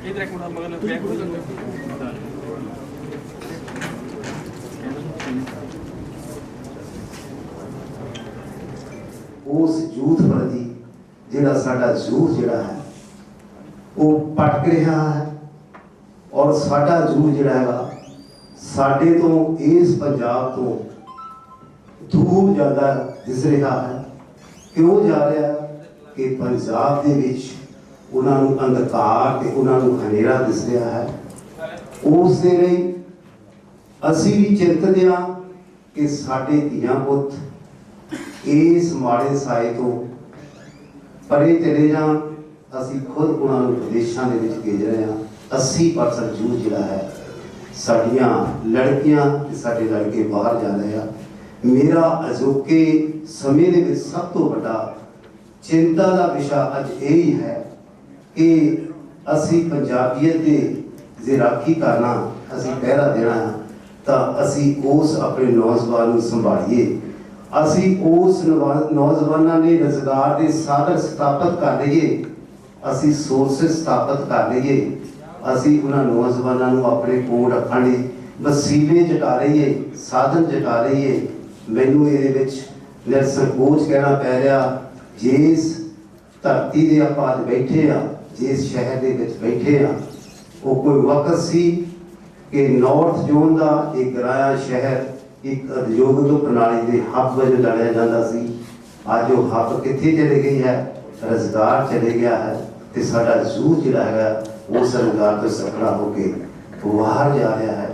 इधर एक मिनट मगर बैक हो उस यूथ प्रति जिहड़ा साडा यूथ जिहड़ा है वो भटक रहा है और साडा यूथ जिहड़ा है साडे तो इस पंजाब तो दूर ज़्यादा दिस रहा है। क्यों जा रहा है कि पंजाब दे विच उन्हां नूं अंधकार ते उन्हां नूं हनेरा दिस रहा है। उस दे लई असीं भी चिंतत हां कि साडे धीआं पुत्त इस माड़े साए तो परे चले जान। असीं खुद उन्होंने प्रदेशों के भेज रहे हैं। 80% यूथ जिहड़ा है साडियां लड़कियां ते साडे लड़के बाहर जा रहे हैं। मेरा अजोके समय दे विच सब तो बड़ा चिंता का विषय अज यही है कि असीं पंजाबीयत दे जे राखी करना असीं पहरा देना है तो असीं उस अपने नौजवान नूं संभालीए। असी उस नौजवानों ने रोजगार के साधन स्थापित कर लीए, असी सोर्सेस स्थापित कर लीए, असी उन्होंने नौजवानों को अपने कोल रखने वसीले जुटा रहीए, साधन जुटा रहीए। मैनू ये निरसंकोच कहना पै रहा जिस धरती दे आपां अज बैठे आ, जिस शहर दे विच बैठे आ, वो कोई वक्त सी कि नॉर्थ जोन का एक गराया शहर एक उद्योग प्रणाली के हब वजों जानिया जाता सी। अज वो हब कित्थे चले गई है, रोजगार चले गया है तो साडा यूथ जिहड़ा है उस रोजगार तो सफला होकर बाहर जा रहा है।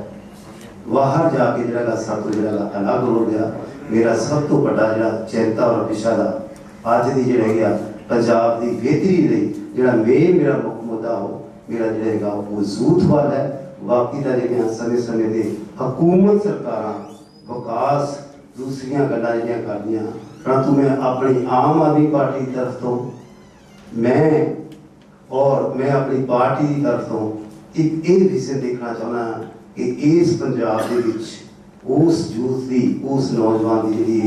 बाहर जाके जिहड़ा सब तो जिहड़ा अलग हो गया। मेरा सब तो बड़ा जिहड़ा चिंता और विषय का अज की जिहड़ा पंजाब की बेहतरी लई जिहड़ा मेरा मुख मुद्दा हो मेरा जिहड़ा वो यूथ वाल है। बाकी का जिहड़ियां समय समय के हुकूमत सरकारां विकास दूसरिया गल्लां जिहड़ियां करदियां, परंतु मैं अपनी आम आदमी पार्टी की तरफ तो मैं अपनी पार्टी की तरफ तो एक ये विषय देखना चाहना कि इस पंजाब के विच उस यूथ की उस नौजवान की जी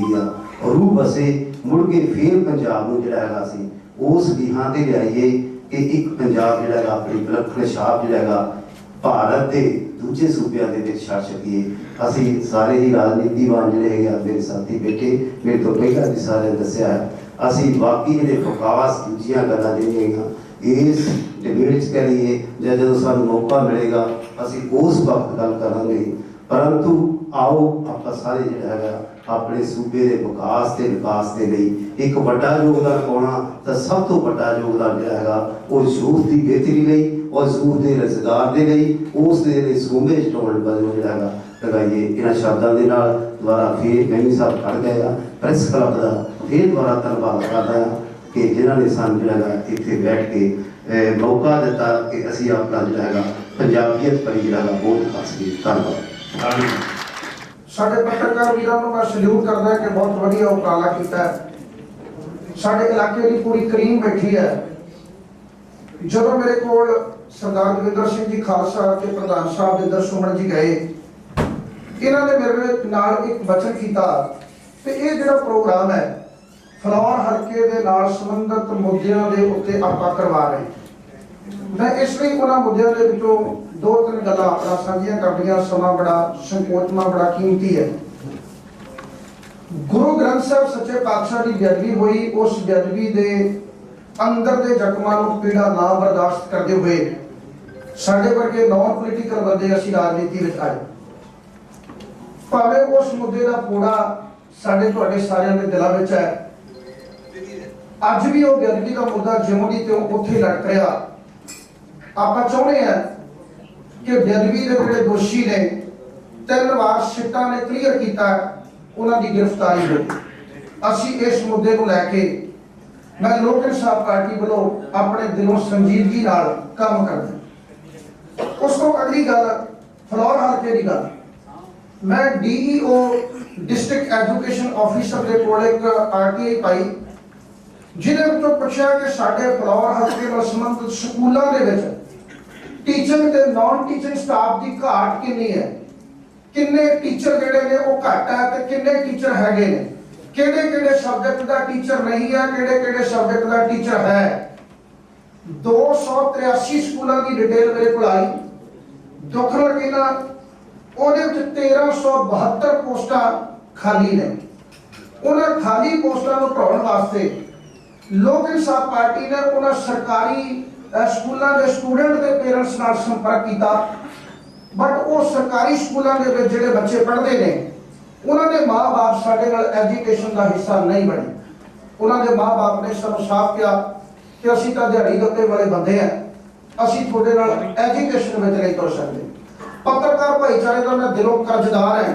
रूह बसे मुड़ के फिर पंजाब में जिहड़ा हैगा सी उस लीहां ते लियाइए कि एक पंजाब जिहड़ा हैगा अपनी विलक्षण छाप जिहड़ा हैगा भारत के दूजे सूबे के छड़ सकीए। असी सारे ही राजनीतिवान जिहड़े है मेरे साथी बैठे मेरे तो पहला भी सारे दस्या है। असी बाकी जिहड़े विकास दूजियां गल्लां जिहड़ियां इस डिबेट च करिए जां जदों सानूं मौका मिलेगा असी उस वक्त गल करांगे। परंतु आओ आप सारे जिहड़ा है अपने सूबे के विकास के लिए एक बड़ा योगदान पाउणा तो सब तो बड़ा योगदान जिहड़ा है वो यूथ की बेहतरी लई और यूथ के रोजगार के लिए उस सूबे चोण वजों जिहड़ा है लगाइए। इन्हां शब्दों के नाल दोबारा फिर गैनी साहब खड़ गए आ प्रेस क्लब का फिर दोबारा धन्यवाद करदा हां कि जिन्होंने सानूं जिहड़ा है इत्थे बैठ के मौका दिता कि असीं अपना जिहड़ा है पंजाबीयत पर जिहड़ा बहुत खास की धन्यवाद। साडे पत्रकार वीरां नूं मैं सल्यूट करदा कि बहुत वधिया उपराला कीता है। साडे इलाके की पूरी करीम बैठी है। जदों मेरे कोल सरदार दविंदर सिंह जी खालसा के प्रधान साहब दविंदर सुमन जी गए, इन्होंने मेरे नाल एक वचन किया कि ये जिहड़ा प्रोग्राम है फलौर हल्के दे नाल संबंधित मुद्दों के उत्ते आपां करवा रहे। मैं इसलिए उन्होंने मुद्दों के विचों दो तीन गल्लां अपना साझियां करदियां। समा बड़ा संकोचना बड़ा कीमती है। गुरु ग्रंथ साहब सच्चे पातशाह की बेअदबी हुई, उस बेअदबी के अंदर के जख्मां नूं पीड़ा ना बर्दाश्त करते हुए साडे वर्गे नॉन पोलीटिकल बंदे असीं राजनीति विच आए। भावें उस मुद्दे का पूरा साडे तुहाडे सारिਆਂ ਦੇ दिलों विच है। अज भी वो बेअदबी का मुद्दा जिउं दी त्यों उत्थे लटक रहा। आपां चाहुंदे हां कि बेअदबी के जिहड़े दोषी ने 3 वार सिट्टां ने क्लीयर किया उन्हां दी गिरफ्तारी हो। असीं इस मुद्दे को लैके मैं लोक इंसाफ पार्टी वालों अपने दिलों संजीदगी नाल काम करदा। उस तो अगली गल फलौर हल्के की गल, मैं DEO डिस्ट्रिक्ट एजुकेशन ऑफिसर के कोल एक RTI पाई जिहदे विचों पुछया कि साडे फलौर हल्के नाल संबंधित स्कूलों के विच टीचिंग ते नॉन टीचिंग स्टाफ की घाट कितनी है, किन्ने टीचर जिहड़े ने वो घट है ते किन्ने टीचर हैगे ने, किहड़े-किहड़े सब्जेक्ट का टीचर नहीं है, किहड़े-किहड़े सब्जेक्ट का टीचर है। 283 स्कूलों की डिटेल मेरे को आई। दुख लगेगा ਉਹਦੇ ਵਿੱਚ 1372 पोस्टां खाली ने। उन्हें खाली पोस्टां ਨੂੰ ਭਰਨ ਵਾਸਤੇ ਲੋਕ ਇਨਸਾਫ ਪਾਰਟੀ ਨੇ ਉਹਨਾਂ ਸਰਕਾਰੀ ਸਕੂਲਾਂ ਦੇ ਸਟੂਡੈਂਟ ਦੇ ਪੇਰੈਂਟਸ ਨਾਲ ਸੰਪਰਕ ਕੀਤਾ, ਬਟ ਉਹ ਸਰਕਾਰੀ ਸਕੂਲਾਂ ਦੇ ਵਿੱਚ ਜਿਹੜੇ ਬੱਚੇ ਪੜ੍ਹਦੇ ਨੇ ਉਹਨਾਂ ਦੇ ਮਾਂ-ਬਾਪ ਸਾਡੇ ਨਾਲ ਐਜੂਕੇਸ਼ਨ ਦਾ ਹਿੱਸਾ ਨਹੀਂ ਬਣੇ। ਉਹਨਾਂ ਦੇ ਮਾਂ-ਬਾਪ ਨੇ ਸਾਨੂੰ ਸਾਫ਼ ਕਿਹਾ ਕਿ ਅਸੀਂ ਤਾਂ ਦਿਹਾੜੀ ਦੱਪੇ ਵਾਲੇ ਬੰਦੇ ਆ, ਅਸੀਂ ਤੁਹਾਡੇ ਨਾਲ ਐਜੂਕੇਸ਼ਨ ਵਿੱਚ ਨਹੀਂ ਤੁਰ ਸਕਦੇ। ਪੱਤਰਕਾਰ ਭਾਈਚਾਰੇ ਦਾ ਮੈਂ ਦਿਲੋਂ ਕਰਜ਼ਦਾਰ ਹਾਂ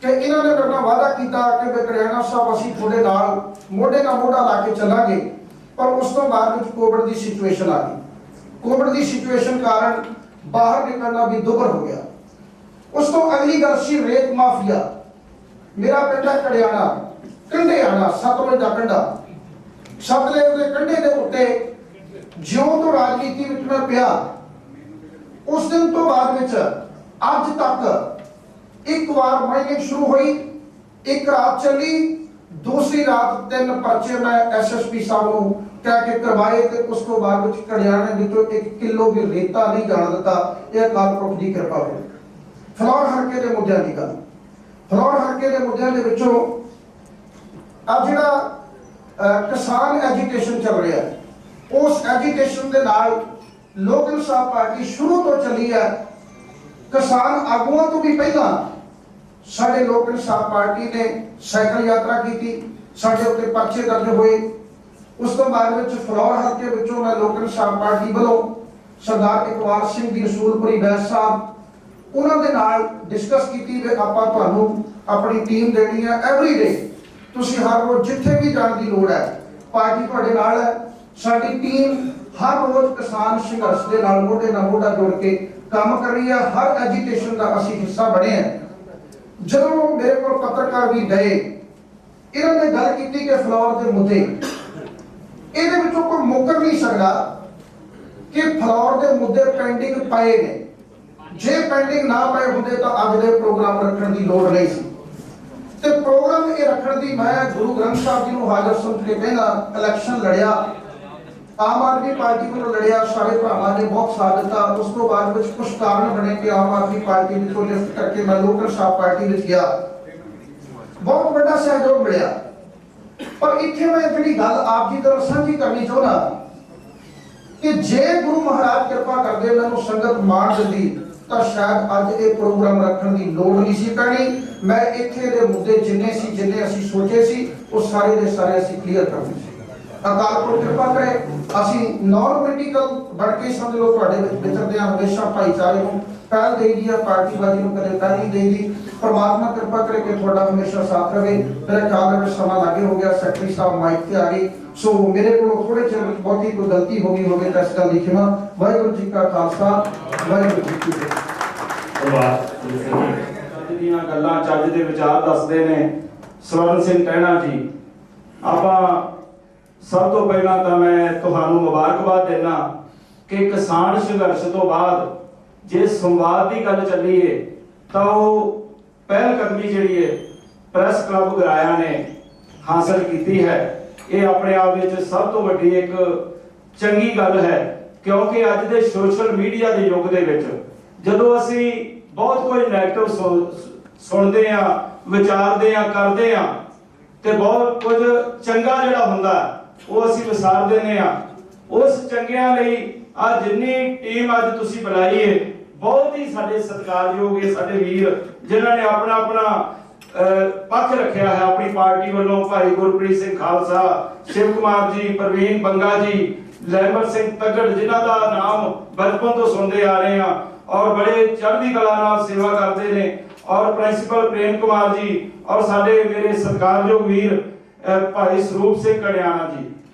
ਕਿ ਇਹਨਾਂ ਨੇ ਮੇਰੇ ਨਾਲ ਵਾਅਦਾ ਕੀਤਾ ਕਿ ਕੜਿਆਣਾ ਸਾਹਿਬ ਅਸੀਂ ਤੁਹਾਡੇ ਨਾਲ ਮੋਢੇ ਨਾਲ ਮੋਢਾ ਲਾ ਕੇ ਚੱਲਾਂਗੇ, ਪਰ ਉਸ ਤੋਂ ਬਾਅਦ ਵਿੱਚ ਕੋਵਿਡ ਦੀ ਸਿਚੁਏਸ਼ਨ ਆ ਗਈ। ਕੋਵਿਡ ਦੀ ਸਿਚੁਏਸ਼ਨ ਕਾਰਨ ਬਾਹਰ ਨਿਕਲਣਾ ਵੀ ਦੁੱਭਰ ਹੋ ਗਿਆ। ਉਸ ਤੋਂ ਅਗਲੀ ਗੱਲ ਸੀ ਰੇਤ ਮਾਫੀਆ। ਮੇਰਾ ਪਿੰਡ ਹੈ ਕੜਿਆਣਾ, ਕੰਢੇ ਆਣਾ ਸਤਲੁਜ ਦਾ ਕੰਢਾ। ਸਤਲੁਜ ਦੇ ਕੰਢੇ ਦੇ ਉੱਤੇ ਜਿਉਂ ਤੋਂ ਰਾਜਨੀਤੀ ਵਿੱਚ ਮੈਂ ਪਿਆ, ਉਸ ਦਿਨ ਤੋਂ ਬਾਅਦ ਵਿੱਚ ਅੱਜ ਤੱਕ ਇੱਕ ਵਾਰ ਮਾਈਨਿੰਗ ਸ਼ੁਰੂ ਹੋਈ, ਇੱਕ ਰਾਤ ਚੱਲੀ, दूसरी रात 3 पर्चे मैं SSP साहब ਨੂੰ ਕਹਿ ਕੇ ਕਰਵਾਏ ਤੇ ਉਸ ਤੋਂ ਬਾਅਦ ਵਿੱਚ ਕੜਿਆਣੇ ਵਿੱਚੋਂ 1 ਕਿਲੋ ਵੀ ਰੇਤਾ ਨਹੀਂ ਜਾਣ ਦਿੱਤਾ। ਇਹ ਅਕਾਲ ਪੁਰਖ ਦੀ ਕਿਰਪਾ ਹੋਈ। ਫਲੋਰ ਹਲਕੇ ਦੇ ਮੁੱਦਿਆਂ ਦੀ ਗੱਲ, ਫਲੋਰ ਹਲਕੇ ਦੇ ਮੁੱਦਿਆਂ ਦੇ ਵਿੱਚੋਂ ਆ ਜਿਹੜਾ ਕਿਸਾਨ ਐਜੂਕੇਸ਼ਨ ਚੱਲ ਰਿਹਾ ਹੈ, ਉਸ ਐਜੂਕੇਸ਼ਨ ਦੇ ਨਾਲ ਲੋਕ ਇਨਸਾਫ ਪਾਰਟੀ ਸ਼ੁਰੂ ਤੋਂ ਚੱਲੀ ਹੈ। ਕਿਸਾਨ ਆਗੂਆਂ ਤੋਂ ਵੀ ਪਹਿਲਾਂ ਸਾਡੇ ਲੋਕ ਇਨਸਾਫ ਪਾਰਟੀ ਨੇ ਸਾਈਕਲ ਯਾਤਰਾ ਕੀਤੀ, ਸਾਡੇ ਉੱਤੇ ਪਰਚੇ ਦਰਜ ਹੋਏ। ਉਸ ਤੋਂ ਬਾਅਦ ਵਿੱਚ ਫਲੋਰ ਹਲਕੇ ਵਿੱਚੋਂ ਮੈਂ ਲੋਕ ਇਨਸਾਫ ਪਾਰਟੀ ਵੱਲੋਂ ਸਰਦਾਰ ਇਕਬਾਲ ਸਿੰਘ ਦੀ ਰਸੂਲਪੁਰੀ ਬੈਸ ਸਾਹਿਬ ਉਹਨਾਂ ਦੇ ਨਾਲ ਡਿਸਕਸ ਕੀਤੀ ਵੀ ਆਪਾਂ ਤੁਹਾਨੂੰ ਆਪਣੀ ਟੀਮ ਦੇਣੀ ਹੈ ਐਵਰੀਡੇ, ਤੁਸੀਂ ਹਰ ਰੋਜ਼ ਜਿੱਥੇ ਵੀ ਜਾਣ ਦੀ ਲੋੜ ਹੈ ਪਾਰਟੀ ਤੁਹਾਡੇ ਨਾਲ ਹੈ। ਸਾਡੀ ਟੀਮ ਹਰ ਰੋਜ਼ ਕਿਸਾਨ ਸੰਘਰਸ਼ ਦੇ ਨਾਲ ਮੋਢੇ ਨਾਲ ਮੋਢਾ ਜੋੜ ਕੇ ਕੰਮ ਕਰ ਰਹੀ ਹੈ। ਹਰ ਐਜੂਕੇਸ਼ਨ ਦਾ ਅਸੀਂ ਹਿੱਸਾ ਬਣੇ ਹਾਂ। ਜਦੋਂ ਮੇਰੇ ਕੋਲ ਪੱਤਰਕਾਰ ਵੀ ਗਏ, ਇਹਨਾਂ ਨੇ ਗੱਲ ਕੀਤੀ ਕਿ ਫਲੋਰ ਦੇ ਮੁੱਦੇ ਇਹਦੇ ਵਿੱਚੋਂ ਕੋਈ ਮੁੱਕਰ ਨਹੀਂ ਸਕਦਾ ਕਿ ਫਲੋਰ ਦੇ ਮੁੱਦੇ ਪੈਂਡਿੰਗ ਪਏ ਨੇ। ਜੇ ਪੈਂਡਿੰਗ ਨਾ ਪਏ ਹੁੰਦੇ ਤਾਂ ਅੱਜ ਦੇ ਪ੍ਰੋਗਰਾਮ ਰੱਖਣ ਦੀ ਲੋੜ ਨਹੀਂ ਸੀ। ਤੇ ਪ੍ਰੋਗਰਾਮ ਇਹ ਰੱਖਣ ਦੀ ਮੈਂ ਗੁਰੂ ਗ੍ਰੰਥ ਸਾਹਿਬ ਜੀ ਨੂੰ ਹਾਜ਼ਰ ਸੁਣ ਕੇ ਕਹਿੰਦਾ, ਇਲੈਕਸ਼ਨ ਲੜਿਆ, ਆਮ ਆਦਮੀ ਪਾਰਟੀ ਵੱਲੋਂ ਲੜਿਆ, ਸਾਰੇ ਭਰਾਵਾਂ ਨੇ ਬਹੁਤ ਸਾਥ ਦਿੱਤਾ। ਉਸ ਤੋਂ ਬਾਅਦ ਵਿੱਚ ਕੁਝ ਕਾਰਨ ਬਣੇ ਕਿ ਆਮ ਆਦਮੀ ਪਾਰਟੀ ਵਿੱਚੋਂ ਲਿਫਟ ਕਰਕੇ ਮੈਂ ਲੋਕ ਇਨਸਾਫ ਪਾਰਟੀ ਵਿੱਚ ਗਿਆ, ਬਹੁਤ ਵੱਡਾ ਸਹਿਯੋਗ ਮਿਲਿਆ। ਪਰ ਇੱਥੇ ਮੈਂ ਜਿਹੜੀ ਗੱਲ ਆਪ ਜੀ ਨਾਲ ਸਾਂਝੀ ਕਰਨੀ ਚਾਹੁੰਦਾ ਕਿ ਜੇ ਗੁਰੂ ਮਹਾਰਾਜ ਕਿਰਪਾ ਕਰਦੇ ਮੈਨੂੰ ਸੰਗਤ ਮਾਣ ਦਿੰਦੀ ਤਾਂ ਸ਼ਾਇਦ ਅੱਜ ਇਹ ਪ੍ਰੋਗਰਾਮ ਰੱਖਣ ਦੀ ਲੋੜ ਨਹੀਂ ਸੀ ਪੈਣੀ। ਮੈਂ ਇੱਥੇ ਦੇ ਮੁੱਦੇ ਜਿੰਨੇ ਅਸੀਂ ਸੋਚੇ ਸੀ ਉਹ ਸਾਰੇ ਦੇ ਸਾਰੇ ਅਸੀਂ ਕਲੀਅਰ ਕਰਨੇ ਸੀ। ਅਕਾਲ ਪੁਰਖ ਕਿਰਪਾ ਕਰੇ, ਅਸੀਂ ਨਾਨ ਪੋਲੀਟੀਕਲ ਬਣ ਕੇ ਸਮਝ ਲਓ ਤੁਹਾਡੇ ਵਿੱਚ ਵਿਚਰਦੇ ਹਾਂ। ਹਮੇਸ਼ਾ ਭਾਈਚਾਰੇ ਨੂੰ ਪਹਿਲ ਦੇਈਦੀ ਹੈ, ਪਾਰਟੀਬਾਜ਼ੀ ਨੂੰ ਕਦੇ ਪਹਿਲ ਨਹੀਂ ਦੇਈਦੀ। ਪਰਮਾਤਮਾ ਕਿਰਪਾ ਕਰੇ ਕਿ ਤੁਹਾਡਾ ਹਮੇਸ਼ਾ ਸਾਥ ਰਹੇ। ਮੇਰੇ ਖਿਆਲ ਵਿੱਚ ਸਮਾਂ ਲਾਗੇ ਹੋ ਗਿਆ, ਸੈਕਟਰੀ ਸਾਹਿਬ ਮਾਈਕ ਤੇ ਆ ਗਏ, ਸੋ ਮੇਰੇ ਕੋਲੋਂ ਥੋੜੇ ਚਿਰ ਵਿੱਚ ਬਹੁਤੀ ਕੋਈ ਗਲਤੀ ਹੋ ਗਈ ਹੋਵੇ ਤਾਂ ਇਸ ਗੱਲ ਦੀ ਖਿਮਾ। ਵਾਹਿਗੁਰੂ ਜੀ ਕਾ ਖਾਲਸਾ, ਵਾਹਿਗੁਰੂ ਜੀ ਕੀ ਫਤਿਹ। ਅੱਜ ਦੀਆਂ ਗੱਲਾਂ ਚੱਜ ਦੇ ਵਿਚਾਰ ਦੱਸਦੇ ਨੇ ਸਵਰਨ ਸਿੰਘ ਟਹਿਣਾ ਜੀ। ਆਪਾਂ ਸਭ ਤੋਂ ਪਹਿਲਾਂ ਤਾਂ ਮੈਂ ਤੁਹਾਨੂੰ ਮੁਬਾਰਕਬਾਦ ਦੇਣਾ ਕਿ ਕਿਸਾਨ ਸੰਘਰਸ਼ ਤੋਂ ਬਾਅਦ ਜੇ ਸੰਵਾਦ ਦੀ ਗੱਲ ਚੱਲੀ ਏ ਤਾਂ ਉਹ ਪਹਿਲ ਕਦਮੀ ਜਿਹੜੀ ਏ ਪ੍ਰੈਸ ਕਲੱਬ ਗਰਾਇਆ ਨੇ ਹਾਸਲ ਕੀਤੀ ਹੈ। ਇਹ ਆਪਣੇ ਆਪ ਵਿੱਚ ਸਭ ਤੋਂ ਵੱਡੀ ਇੱਕ ਚੰਗੀ ਗੱਲ ਹੈ, ਕਿਉਂਕਿ ਅੱਜ ਦੇ ਸੋਸ਼ਲ ਮੀਡੀਆ ਦੇ ਯੁੱਗ ਦੇ ਵਿੱਚ ਜਦੋਂ ਅਸੀਂ ਬਹੁਤ ਕੁਝ ਨੈਗੇਟਿਵ ਸੁਣਦੇ ਆ, ਵਿਚਾਰਦੇ ਆ, ਕਰਦੇ ਆ ਤੇ ਬਹੁਤ ਕੁਝ ਚੰਗਾ ਜਿਹੜਾ ਹੁੰਦਾ ਉਹ ਅਸੀਂ ਵਿਸਾਰ ਦਿੰਦੇ ਆ। ਉਸ ਚੰਗਿਆਂ ਲਈ ਆ ਜਿੰਨੀ ਟੀਮ ਅੱਜ ਤੁਸੀਂ ਬਣਾਈ ਹੈ ਬਹੁਤ ਹੀ ਸਾਡੇ ਸਤਿਕਾਰਯੋਗ ਹੈ, ਸਾਡੇ ਵੀਰ ਜਿਨ੍ਹਾਂ ਨੇ ਆਪਣਾ ਪੱਖ ਰੱਖਿਆ ਹੈ ਆਪਣੀ ਪਾਰਟੀ ਵੱਲੋਂ। ਭਾਈ ਗੁਰਪ੍ਰੀਤ ਸਿੰਘ ਖਾਲਸਾ, ਸ਼ਿਵ ਕੁਮਾਰ ਜੀ, ਪ੍ਰਵੀਨ ਬੰਗਾ ਜੀ, ਲੈਮਰ ਸਿੰਘ ਤੱਗੜ ਜਿਨ੍ਹਾਂ ਦਾ ਨਾਮ ਬਚਪਨ ਤੋਂ ਸੁਣਦੇ ਆ ਰਹੇ ਆ ਔਰ ਬੜੇ ਚੜ੍ਹਦੀ ਕਲਾ ਨਾਲ ਸੇਵਾ ਕਰਦੇ ਨੇ, ਔਰ ਪ੍ਰਿੰਸੀਪਲ ਪ੍ਰੇਮ ਕੁਮਾਰ ਜੀ, ਔਰ ਸਾਡੇ ਮੇਰੇ ਸਤਿਕਾਰਯੋਗ ਵੀਰ ਭਾਈ ਸਰੂਪ ਸਿੰਘ ਕੜਿਆਣਾ ਜੀ।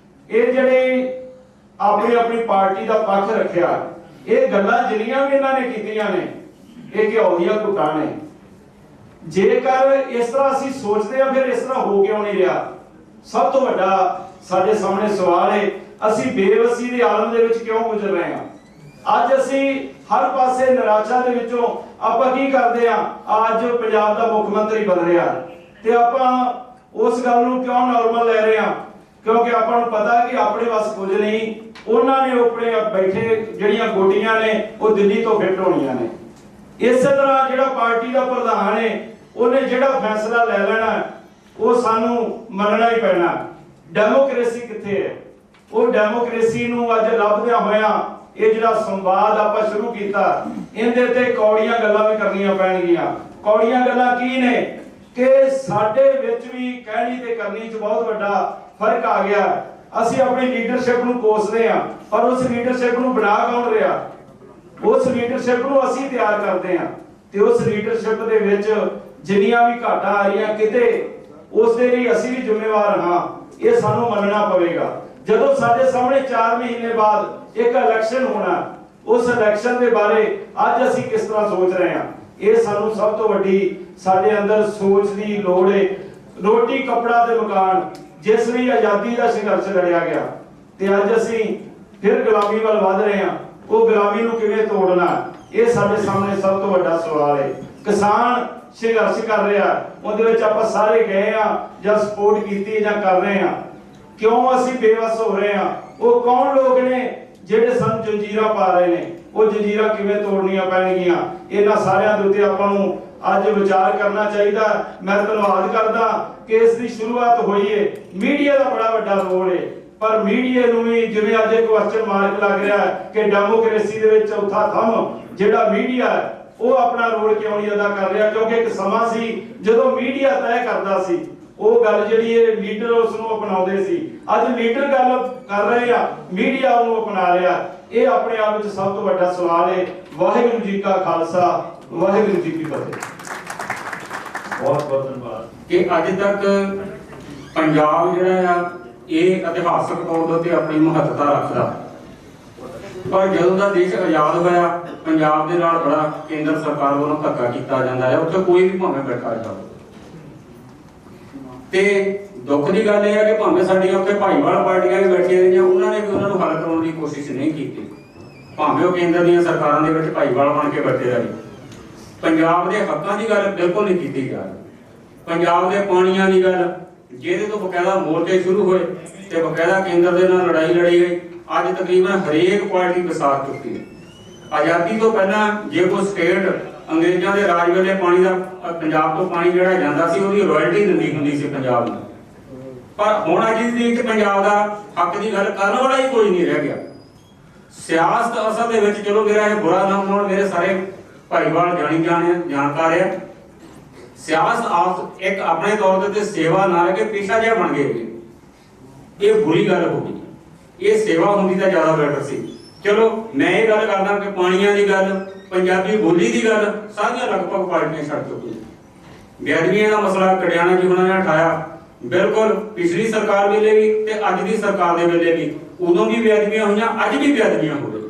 ਇਹ ਜਿਹੜੇ ਆਪਣੀ ਪਾਰਟੀ ਦਾ ਪੱਖ ਰੱਖਿਆ, ਇਹ ਗੱਲਾਂ ਜਿੰਨੀਆਂ ਵੀ ਇਹਨਾਂ ਨੇ ਕੀਤੀਆਂ ਨੇ ਇਹ ਘਿਓ ਦੀਆਂ ਘੁੱਟਾਂ ਨੇ। ਜੇਕਰ ਇਸ ਤਰ੍ਹਾਂ ਅਸੀਂ ਸੋਚਦੇ ਆ ਫਿਰ ਇਸ ਤਰ੍ਹਾਂ ਹੋ ਕਿਉਂ ਨਹੀਂ ਰਿਹਾ? ਸਭ ਤੋਂ ਵੱਡਾ ਸਾਡੇ ਸਾਹਮਣੇ ਸਵਾਲ ਹੈ, ਅਸੀਂ ਬੇਵਸੀ ਦੇ ਆਲਮ ਦੇ ਵਿੱਚ ਕਿਉਂ ਗੁਜ਼ਰ ਰਹੇ ਹਾਂ? ਅੱਜ ਅਸੀਂ ਹਰ ਪਾਸੇ ਨਿਰਾਸ਼ਾ ਦੇ ਵਿੱਚੋਂ ਆਪਾਂ ਕੀ ਕਰਦੇ ਆ? ਅੱਜ ਪੰਜਾਬ ਦਾ ਮੁੱਖ ਮੰਤਰੀ ਬਣ ਰਿਹਾ ਤੇ ਆਪਾਂ ਉਸ ਗੱਲ ਨੂੰ ਕਿਉਂ ਨਾਰਮਲ ਲੈ ਰਹੇ ਆ? क्योंकि ਆਪਾਂ ਨੂੰ पता है कि अपने बस कुछ नहीं, उन्होंने अपने बैठे ਜਿਹੜੀਆਂ ਗੋਡੀਆਂ ਨੇ ਉਹ ਦਿੱਲੀ ਤੋਂ ਫਿੱਟ ਹੋਣੀਆਂ ਨੇ। ਇਸੇ ਤਰ੍ਹਾਂ ਜਿਹੜਾ ਪਾਰਟੀ ਦਾ ਪ੍ਰਧਾਨ ਹੈ ਉਹਨੇ ਜਿਹੜਾ ਫੈਸਲਾ ਲੈ ਲੈਣਾ ਉਹ ਸਾਨੂੰ ਮੰਨਣਾ ਹੀ ਪੈਣਾ। ਡੈਮੋਕ੍ਰੇਸੀ ਕਿੱਥੇ ਹੈ? ਉਹ ਡੈਮੋਕ੍ਰੇਸੀ ਨੂੰ ਅੱਜ ਲੱਭਦਿਆਂ ਹੋਇਆਂ ਇਹ ਜਿਹੜਾ ਸੰਵਾਦ ਆਪਾਂ ਸ਼ੁਰੂ ਕੀਤਾ ਇਹਦੇ ਤੇ ਕੌੜੀਆਂ ਗੱਲਾਂ ਵੀ ਕਰਨੀਆਂ ਪੈਣਗੀਆਂ। ਕੌੜੀਆਂ ਗੱਲਾਂ ਕੀ ਨੇ ਕਿ ਸਾਡੇ ਵਿੱਚ ਵੀ ਕਹਿਣੀ ਤੇ ਕਰਨੀ 'ਚ ਬਹੁਤ ਵੱਡਾ ਫਰਕ ਆ ਗਿਆ। ਅਸੀਂ ਆਪਣੀ ਲੀਡਰਸ਼ਿਪ ਨੂੰ ਕੋਸਦੇ ਹਾਂ ਪਰ ਉਸ ਲੀਡਰਸ਼ਿਪ ਨੂੰ ਬਣਾ ਕੌਣ ਰਿਹਾ? ਉਸ ਲੀਡਰਸ਼ਿਪ ਨੂੰ ਅਸੀਂ ਤਿਆਰ ਕਰਦੇ ਹਾਂ ਤੇ ਉਸ ਲੀਡਰਸ਼ਿਪ ਦੇ ਵਿੱਚ ਜਿੰਨੀਆਂ ਵੀ ਘਾਟਾਂ ਆ ਰਹੀਆਂ ਕਿਤੇ ਉਸ ਦੇ ਲਈ ਅਸੀਂ ਵੀ ਜ਼ਿੰਮੇਵਾਰ ਹਾਂ। ਇਹ ਸਾਨੂੰ ਮੰਨਣਾ ਪਵੇਗਾ। ਜਦੋਂ ਸਾਡੇ ਸਾਹਮਣੇ 4 ਮਹੀਨੇ ਬਾਅਦ ਇੱਕ ਇਲੈਕਸ਼ਨ ਹੋਣਾ, ਉਸ ਇਲੈਕਸ਼ਨ ਦੇ ਬਾਰੇ ਅੱਜ ਅਸੀਂ ਕਿਸ ਤਰ੍ਹਾਂ ਸੋਚ ਰਹੇ ਹਾਂ, ਇਹ ਸਾਨੂੰ ਸਭ ਤੋਂ ਵੱਡੀ ਸਾਡੇ ਅੰਦਰ ਸੋਚ ਦੀ ਲੋੜ ਹੈ। ਰੋਟੀ ਕੱਪੜਾ ਤੇ ਮਕਾਨ ਜਿਸ ਲਈ ਆਜ਼ਾਦੀ ਦਾ ਸੰਘਰਸ਼ ਲੜਿਆ ਗਿਆ ਤੇ ਅੱਜ ਅਸੀਂ ਫਿਰ ਗੁਲਾਮੀ ਵੱਲ ਵਧ ਰਹੇ ਹਾਂ, ਉਹ ਗੁਲਾਮੀ ਨੂੰ ਕਿਵੇਂ ਤੋੜਨਾ, ਇਹ ਸਾਡੇ ਸਾਹਮਣੇ ਸਭ ਤੋਂ ਵੱਡਾ ਸਵਾਲ ਹੈ। ਕਿਸਾਨ ਸੰਘਰਸ਼ ਕਰ ਰਿਹਾ, ਉਹਦੇ ਵਿੱਚ ਆਪਾਂ ਸਾਰੇ ਗਏ ਆ ਜਾਂ ਸਪੋਰਟ ਕੀਤੀ ਜਾਂ ਕਰ ਰਹੇ ਆ, ਕਿਉਂ ਅਸੀਂ ਬੇਵਸ ਹੋ ਰਹੇ ਆ? ਉਹ ਕੌਣ ਲੋਕ ਨੇ ਜਿਹੜੇ ਸਾਨੂੰ ਜੰਜੀਰਾਂ ਪਾ ਰਹੇ ਨੇ? ਉਹ ਜੰਜੀਰਾਂ ਕਿਵੇਂ ਤੋੜਨੀਆਂ ਪੈਣਗੀਆਂ? ਇਹਨਾਂ ਸਾਰਿਆਂ ਦੇ ਉੱਤੇ ਆਪਾਂ ਨੂੰ ਅੱਜ ਵਿਚਾਰ ਕਰਨਾ ਚਾਹੀਦਾ। ਮੈਂ ਧੰਨਵਾਦ ਕਰਦਾ ਕਿ ਇਸ ਦੀ ਸ਼ੁਰੂਆਤ ਹੋਈ ਹੈ। ਮੀਡੀਆ ਦਾ ਬੜਾ ਵੱਡਾ ਰੋਲ ਹੈ ਪਰ ਮੀਡੀਆ ਨੂੰ ਵੀ ਜਿਵੇਂ ਅੱਜ ਇੱਕ ਕੁਐਸਚਨ ਮਾਰਕ ਲੱਗ ਰਿਹਾ ਹੈ ਕਿ ਡੈਮੋਕ੍ਰੇਸੀ ਦੇ ਵਿੱਚ ਚੌਥਾ ਥੰਮ ਜਿਹੜਾ ਮੀਡੀਆ ਹੈ ਉਹ ਆਪਣਾ ਰੋਲ ਕਿਉਂ ਨਹੀਂ ਅਦਾ ਕਰ ਰਿਹਾ? ਕਿਉਂਕਿ ਇੱਕ ਸਮਾਂ ਸੀ ਜਦੋਂ ਮੀਡੀਆ ਤੈਅ ਕਰਦਾ ਸੀ ਉਹ ਗੱਲ ਜਿਹੜੀ ਇਹ ਲੀਡਰ ਉਸ ਨੂੰ ਅਪਣਾਉਂਦੇ ਸੀ। ਅੱਜ ਲੀਡਰ ਗੱਲ ਕਰ ਰਹੇ ਆ, ਮੀਡੀਆ ਉਹਨੂੰ ਅਪਣਾ ਰਿਹਾ। ਇਹ ਆਪਣੇ ਆਪ ਵਿੱਚ ਸਭ ਤੋਂ ਵੱਡਾ ਸਵਾਲ ਹੈ। ਵਾਹਿਗੁਰੂ ਜੀ ਕਾ ਖਾਲਸਾ, ਵਾਹਿਗੁਰੂ ਜੀ ਕੀ ਫਤਿਹ। बहुत बहुत धन्यवाद कि अज तक पंजाब जिहड़ा आ ਇਹ ਇਤਿਹਾਸਕ ਤੌਰ ਦੇ ਉੱਤੇ ਆਪਣੀ ਮਹੱਤਤਾ ਰੱਖਦਾ, ਪਰ ਜਦੋਂ ਦਾ ਦੇਸ਼ ਆਜ਼ਾਦ ਹੋਇਆ ਪੰਜਾਬ ਦੇ ਨਾਲ ਬੜਾ ਕੇਂਦਰ ਸਰਕਾਰ ਵੱਲੋਂ ਧੱਕਾ ਕੀਤਾ ਜਾਂਦਾ ਹੈ। ਉੱਥੇ ਕੋਈ ਵੀ ਭਾਵੇਂ ਬੈਠਾ ਜਾਵੇ ਤੇ ਦੁੱਖ ਦੀ ਗੱਲ ਇਹ ਹੈ ਕਿ ਭਾਵੇਂ ਸਾਡੀਆਂ ਉੱਥੇ ਭਾਈਵਾਲ ਪਾਰਟੀਆਂ ਵੀ ਬੈਠੀਆਂ ਰਹੀਆਂ, ਉਹਨਾਂ ਨੇ ਵੀ ਉਹਨਾਂ ਨੂੰ ਹੱਲ ਕਰਾਉਣ ਦੀ ਕੋਸ਼ਿਸ਼ ਨਹੀਂ ਕੀਤੀ। ਭਾਵੇਂ ਉਹ ਕੇਂਦਰ ਦੀਆਂ ਸਰਕਾਰਾਂ ਦੇ ਵਿੱਚ ਭਾਈਵਾਲ ਬਣ ਕੇ ਬੈਠੇ ਰਹੇ। ਪੰਜਾਬ ਦੇ ਹੱਕਾਂ ਦੀ ਗੱਲ ਬਿਲਕੁਲ ਨਹੀਂ ਕੀਤੀ ਜਾ ਰਹੀ। ਪੰਜਾਬ ਦੇ ਪਾਣੀਆਂ ਦੀ ਗੱਲ ਜਿਹਦੇ ਤੋਂ ਬਕਾਇਦਾ ਮੋਰਚੇ ਸ਼ੁਰੂ ਹੋਏ ਤੇ ਬਕਾਇਦਾ ਕੇਂਦਰ ਦੇ ਨਾਲ ਲੜਾਈ ਲੜੀ ਗਈ। ਅੱਜ ਤਕਰੀਬਨ ਹਰੇਕ ਪਾਰਟੀ ਵਿਸਾਰ ਚੁੱਕੀ ਹੈ। ਆਜ਼ਾਦੀ ਤੋਂ ਪਹਿਲਾਂ ਜੇ ਕੋਈ ਸਟੇਟ ਅੰਗਰੇਜ਼ਾਂ ਦੇ ਰਾਜ ਵੇਲੇ ਪਾਣੀ ਦਾ ਪੰਜਾਬ ਤੋਂ ਪਾਣੀ ਜਿਹੜਾ ਜਾਂਦਾ ਸੀ ਉਹਦੀ ਰਾਇਲਟੀ ਦਿੰਦੀ ਹੁੰਦੀ ਸੀ ਪੰਜਾਬ ਨੂੰ, ਪਰ ਹੁਣ ਅੱਜ ਦੀ ਤਰੀਕ ਪੰਜਾਬ ਦਾ ਹੱਕ ਦੀ ਗੱਲ ਕਰਨ ਵਾਲਾ ਹੀ ਕੋਈ ਨਹੀਂ ਰਹਿ ਗਿਆ। ਸਿਆਸਤ ਅਸਲ ਦੇ ਵਿੱਚ ਚਲੋ ਮੇਰਾ ਇਹ ਬੁਰਾ ਨਾ ਹੋਣ, ਮੇਰੇ ਸਾਰੇ ਭਾਈਵਾਲ ਜਾਣਕਾਰ ਹੈ। ਸਿਆਸਤ ਆਪ ਇੱਕ ਆਪਣੇ ਤੌਰ ਤੇ ਸੇਵਾ ਨਾ ਰਹਿ ਕੇ ਪੇਸ਼ਾ ਜਿਹਾ ਬਣ ਗਏ। ਇਹ ਬੁਰੀ ਗੱਲ ਹੋ ਗਈ। ਇਹ ਸੇਵਾ ਹੁੰਦੀ ਤਾਂ ਜ਼ਿਆਦਾ ਬੈਟਰ ਸੀ। ਚਲੋ ਮੈਂ ਇਹ ਗੱਲ ਕਰਦਾ ਕਿ ਪਾਣੀਆਂ ਦੀ ਗੱਲ, ਪੰਜਾਬੀ ਬੋਲੀ ਦੀ ਗੱਲ ਸਾਰੀਆਂ ਲਗਭਗ ਪਾਰਟੀਆਂ ਛੱਡ ਚੁੱਕੀਆਂ। ਬੇਅਦਬੀਆਂ ਦਾ ਮਸਲਾ ਕੜਿਆਣਾ ਜੀ ਉਹਨਾਂ ਨੇ ਉਠਾਇਆ, ਬਿਲਕੁਲ ਪਿਛਲੀ ਸਰਕਾਰ ਵੇਲੇ ਵੀ ਤੇ ਅੱਜ ਦੀ ਸਰਕਾਰ ਦੇ ਵੇਲੇ ਵੀ, ਉਦੋਂ ਵੀ ਬੇਅਦਬੀਆਂ ਹੋਈਆਂ, ਅੱਜ ਵੀ ਬੇਅਦਬੀਆਂ ਹੋ ਰਹੀਆਂ।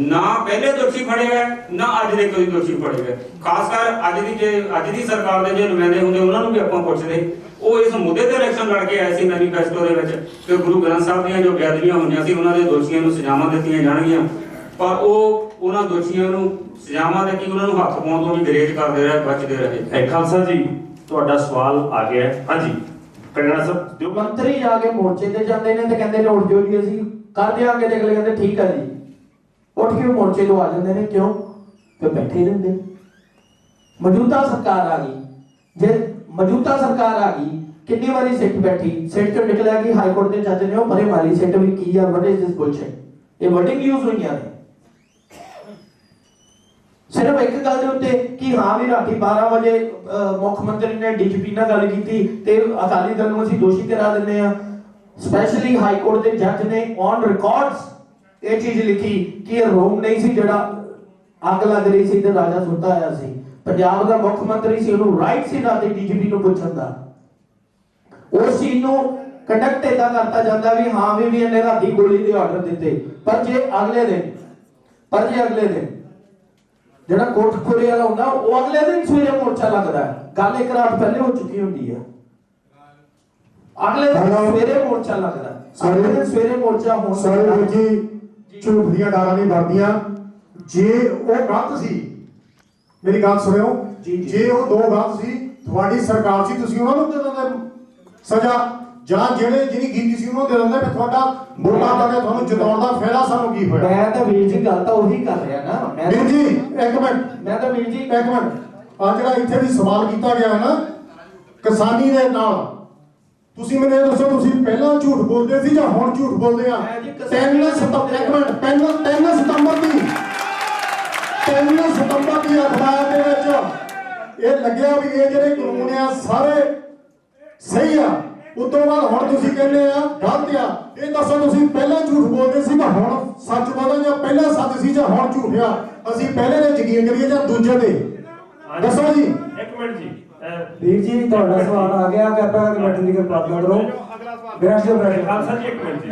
ਨਾ ਪਹਿਲੇ ਦੋਸ਼ੀ ਫੜੇ ਗਏ ਨਾ ਅੱਜ ਦੇ ਕੋਈ ਦੋਸ਼ੀ ਫੜੇ ਗਏ। ਖਾਸ ਕਰ ਅੱਜ ਦੀ ਸਰਕਾਰ ਦੇ ਜੋ ਨੁਮਾਇੰਦੇ ਹੁੰਦੇ ਉਹਨਾਂ ਨੂੰ ਵੀ ਆਪਾਂ ਪੁੱਛਦੇ, ਉਹ ਇਸ ਮੁੱਦੇ ਤੇ ਇਲੈਕਸ਼ਨ ਲੜ ਕੇ ਆਏ ਸੀ ਮੈਨੀਫੈਸਟੋ ਦੇ ਵਿੱਚ ਕਿ ਗੁਰੂ ਗ੍ਰੰਥ ਸਾਹਿਬ ਦੀਆਂ ਜੋ ਬੇਅਦਬੀਆਂ ਹੋਈਆਂ ਸੀ ਉਹਨਾਂ ਦੇ ਦੋਸ਼ੀਆਂ ਨੂੰ ਸਜ਼ਾਵਾਂ ਦਿੱਤੀਆਂ ਜਾਣਗੀਆਂ, ਪਰ ਉਹ ਉਹਨਾਂ ਦੋਸ਼ੀਆਂ ਨੂੰ ਸਜ਼ਾਵਾਂ ਦੇ ਕੀ ਉਹਨਾਂ ਨੂੰ ਹੱਥ ਪਾਉਣ ਤੋਂ ਵੀ ਗਰੇਜ ਕਰਦੇ ਰਹੇ, ਬਚਦੇ ਰਹੇ। ਖਾਲਸਾ ਜੀ ਤੁਹਾਡਾ ਸਵਾਲ ਆ ਗਿਆ ਹੈ। ਹਾਂਜੀ ਕਨੜਾ ਸਾਹਿਬ ਦਿਓ। ਮੰਤਰੀ ਜਾ ਕੇ ਮੋਰਚੇ ਤੇ ਜਾਂਦੇ ਨੇ ਤੇ ਕਹਿੰਦੇ ਨੇ ਉੱਠ ਜਾਓ ਜੀ ਅਸੀਂ ਕਰ ਦਿਆਂਗੇ, ਤੇ ਅਗਲੇ ਕਹਿੰਦੇ ਠੀਕ ਹੈ ਜੀ, ਉੱਠ ਕੇ ਮੋਰਚੇ ਤੋਂ ਆ ਜਾਂਦੇ ਨੇ। ਕਿਉਂ? ਤੇ ਬੈਠੇ ਰਹਿੰਦੇ। ਮੌਜੂਦਾ ਸਰਕਾਰ ਆ ਗਈ, ਜੇ ਮੌਜੂਦਾ ਸਰਕਾਰ ਆ ਗਈ ਕਿੰਨੀ ਵਾਰੀ ਸਿੱਟ ਬੈਠੀ, ਸਿੱਟ ਚੋਂ ਨਿਕਲਿਆ ਕਿ ਹਾਈ ਕੋਰਟ ਦੇ ਜੱਜ ਨੇ ਉਹ ਪਰੇ ਮਾਰੀ ਸਿੱਟ ਵੀ ਕੀ ਆ, ਵਾਟ ਇਜ਼ ਦਿਸ ਬੁਲਸ਼ਿਟ। ਇਹ ਵਰਡਿੰਗ ਯੂਜ਼ ਹੋਈਆਂ ਨੇ ਸਿਰਫ ਇੱਕ ਗੱਲ ਦੇ ਉੱਤੇ ਕਿ ਹਾਂ ਵੀ ਰਾਤੀ 12 ਵਜੇ ਮੁੱਖ ਮੰਤਰੀ ਨੇ ਡੀਜੀਪੀ ਨਾਲ ਗੱਲ ਕੀਤੀ ਤੇ ਅਕਾਲੀ ਦਲ ਨੂੰ ਅਸੀਂ ਦੋਸ਼ੀ ਕਰਾ ਦਿੰਦੇ ਆ। ਸਪੈਸ਼ਲੀ ਹਾਈ ਕੋਰਟ ਦੇ ਜੱਜ ਨੇ ਔਨ ਰਿਕਾਰਡਸ ਇਹ ਚੀਜ਼ ਲਿਖੀ ਕਿ ਇਹ ਰੋਮ ਨਹੀਂ ਸੀ ਜਿਹੜਾ ਅੱਗ ਲੱਗ ਰਹੀ ਸੀ ਤੇ ਰਾਜਾ ਸੁੱਤਾ ਆਇਆ ਸੀ। ਪੰਜਾਬ ਦਾ ਮੁੱਖ ਮੰਤਰੀ ਸੀ, ਉਹਨੂੰ ਰਾਈਟ ਸੀ ਰਾਤੀ ਡੀਜੀਪੀ ਨੂੰ ਪੁੱਛਣ ਦਾ। ਉਸ ਚੀਜ਼ ਨੂੰ ਕੰਡਕਟ ਏਦਾਂ ਕਰਤਾ ਜਾਂਦਾ ਵੀ ਹਾਂ ਵੀ ਇਹਨੇ ਰਾਤੀ ਗੋਲੀ ਦੇ ਆਰਡਰ ਦਿੱਤੇ, ਪਰ ਜੇ ਅਗਲੇ ਦਿਨ ਜਿਹੜਾ ਕੋਟਕਪੂਰੇ ਵਾਲਾ ਹੁੰਦਾ ਉਹ ਅਗਲੇ ਦਿਨ ਸਵੇਰੇ ਮੋਰਚਾ ਲੱਗਦਾ ਹੈ। ਗੱਲ ਇੱਕ ਰਾਤ ਪਹਿਲੇ ਹੋ ਚੁੱਕੀ ਹੁੰਦੀ ਹੈ, ਅਗਲੇ ਦਿਨ ਸਵੇਰੇ ਮੋਰਚਾ ਲੱਗਦਾ ਹੈ। ਅਗਲੇ ਦਿਨ ਸਵੇਰੇ ਮੋਰਚਾ ਹੋਣ ਸਾਰੇ ਜੀ ਝੂਠ ਦੀਆਂ ਡਾਰਾਂ ਨਹੀਂ ਵਰਦੀਆਂ। ਜੇ ਉਹ ਗਲਤ ਸੀ, ਮੇਰੀ ਗੱਲ ਸੁਣਿਓ, ਜੇ ਉਹ ਦੋ ਗਲਤ ਸੀ, ਤੁਹਾਡੀ ਸਰਕਾਰ ਸੀ, ਤੁਸੀਂ ਉਹਨਾਂ ਨੂੰ ਕਿਉਂ ਦਿੰਦੇ ਸਜ਼ਾ? ਜਾਂ ਜਿਹੜੇ ਜਿਹਨੀ ਕੀਤੀ ਸੀ ਉਹਨੂੰ ਦੇ ਦਿੰਦੇ ਵੀ ਤੁਹਾਡਾ ਵੋਟਾਂ ਕਰਕੇ ਤੁਹਾਨੂੰ ਜਿਤਾਉਣ ਦਾ ਫਾਇਦਾ ਸਾਨੂੰ ਕੀ ਹੋਇਆ। ਮੈਂ ਤਾਂ ਵੀਰ ਜੀ ਗੱਲ ਤਾਂ ਉਹੀ ਕਰ ਰਿਹਾ ਨਾ। ਮੈਂ ਵੀਰ ਜੀ ਇੱਕ ਮਿੰਟ, ਮੈਂ ਤਾਂ ਵੀਰ ਜੀ ਇੱਕ ਮਿੰਟ, ਆ ਜਿਹੜਾ ਇੱਥੇ ਵੀ ਸਵਾਲ ਕੀਤਾ ਗਿਆ ਹੈ ਨਾ ਕਿਸਾਨੀ ਦੇ ਨਾਲ, ਤੁਸੀਂ ਮੈਨੂੰ ਇਹ ਦੱਸੋ ਤੁਸੀਂ ਪਹਿਲਾਂ ਝੂਠ ਬੋਲਦੇ ਸੀ ਜਾਂ ਹੁਣ ਝੂਠ ਬੋਲਦੇ ਆ? 3 ਸਤੰਬਰ, ਇੱਕ ਮਿੰਟ, 3 ਸਤੰਬਰ ਦੀ 3 ਸਤੰਬਰ ਦੀ ਅਖਬਾਰ ਦੇ ਵਿੱਚ ਇਹ ਲੱਗਿਆ ਵੀ ਇਹ ਜਿਹੜੇ ਕਾਨੂੰਨ ਆ ਸਾਰੇ ਸਹੀ ਆ, ਉਦੋਂ ਬਾਅਦ ਹੁਣ ਤੁਸੀਂ ਕਹਿੰਦੇ ਆ ਗਲਤ ਆ। ਇਹ ਦੱਸੋ ਤੁਸੀਂ ਪਹਿਲਾਂ ਝੂਠ ਬੋਲਦੇ ਸੀ ਜਾਂ ਹੁਣ ਸੱਚ ਬੋਲਦੇ, ਜਾਂ ਪਹਿਲਾਂ ਸੱਚ ਸੀ ਜਾਂ ਹੁਣ ਝੂਠ ਆ? ਅਸੀਂ ਪਹਿਲੇ ਦੇ ਯਕੀਨ ਕਰੀਏ ਜਾਂ ਦੂਜੇ ਤੇ? ਦੱਸੋ ਜੀ। ਇੱਕ ਮਿੰਟ ਜੀ, ਵੀਰ ਜੀ ਤੁਹਾਡਾ ਸਵਾਲ ਆ ਗਿਆ ਕਿ ਆਪਾਂ ਕਮੇਟੀ ਦੀ ਕਿਰਪਾਲਤਾ ਕਰੋ। ਬੈਠ ਜਾਓ, ਬੈਠ ਜਾਓ। ਖਾਲਸਾ ਜੀ ਇੱਕ ਮਿੰਟ ਜੀ,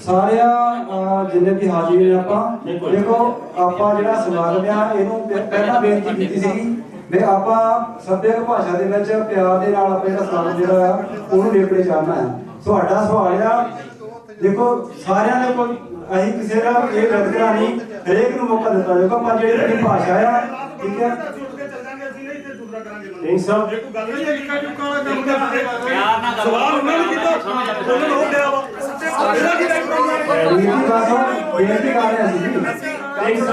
ਸਾਰਿਆਂ ਜਿੰਨੇ ਵੀ ਹਾਜ਼ਰ ਨੇ ਆਪਾਂ ਦੇਖੋ, ਆਪਾਂ ਜਿਹੜਾ ਸਵਾਲ ਆ ਇਹਨੂੰ ਪਹਿਲਾਂ ਬੇਨਤੀ ਕੀਤੀ ਸੀ ਵੀ ਆਪਾਂ ਸੱਭਿਅਕ ਭਾਸ਼ਾ ਦੇ ਵਿੱਚ ਪਿਆਰ ਦੇ ਨਾਲ ਆਪਾਂ ਜਿਹੜਾ ਸਵਾਲ ਜਿਹੜਾ ਆ ਉਹਨੂੰ ਨੇਪਰੇ ਚਾੜਨਾ ਹੈ। ਤੁਹਾਡਾ ਸਵਾਲ ਆ ਦੇਖੋ ਸਾਰਿਆਂ ਨੇ ਕੋਈ ਅਸੀਂ ਕਿਸੇ ਦਾ ਇਹ ਵਿਤਕਰਾ ਨਹੀਂ, ਹਰੇਕ ਨੂੰ ਮੌਕਾ ਦਿੱਤਾ ਜਾਊਗਾ, ਪਰ ਜਿਹੜੀ ਆਪਣੀ ਭਾਸ਼ਾ ਆ ਠੀਕ ਹੈ ਸਿੰਘ ਸਾਹਿਬ ਸਵਾਲ ਉਹਨਾਂ ਨੇ ਕੀਤਾ, ਉਹਨਾਂ ਨੂੰ ਹੋ ਗਿਆ ਵਾ। ਬੇਨਤੀ ਕਰ ਰਿਹਾ ਸੀ ਜੀ। ਸਿੰਘ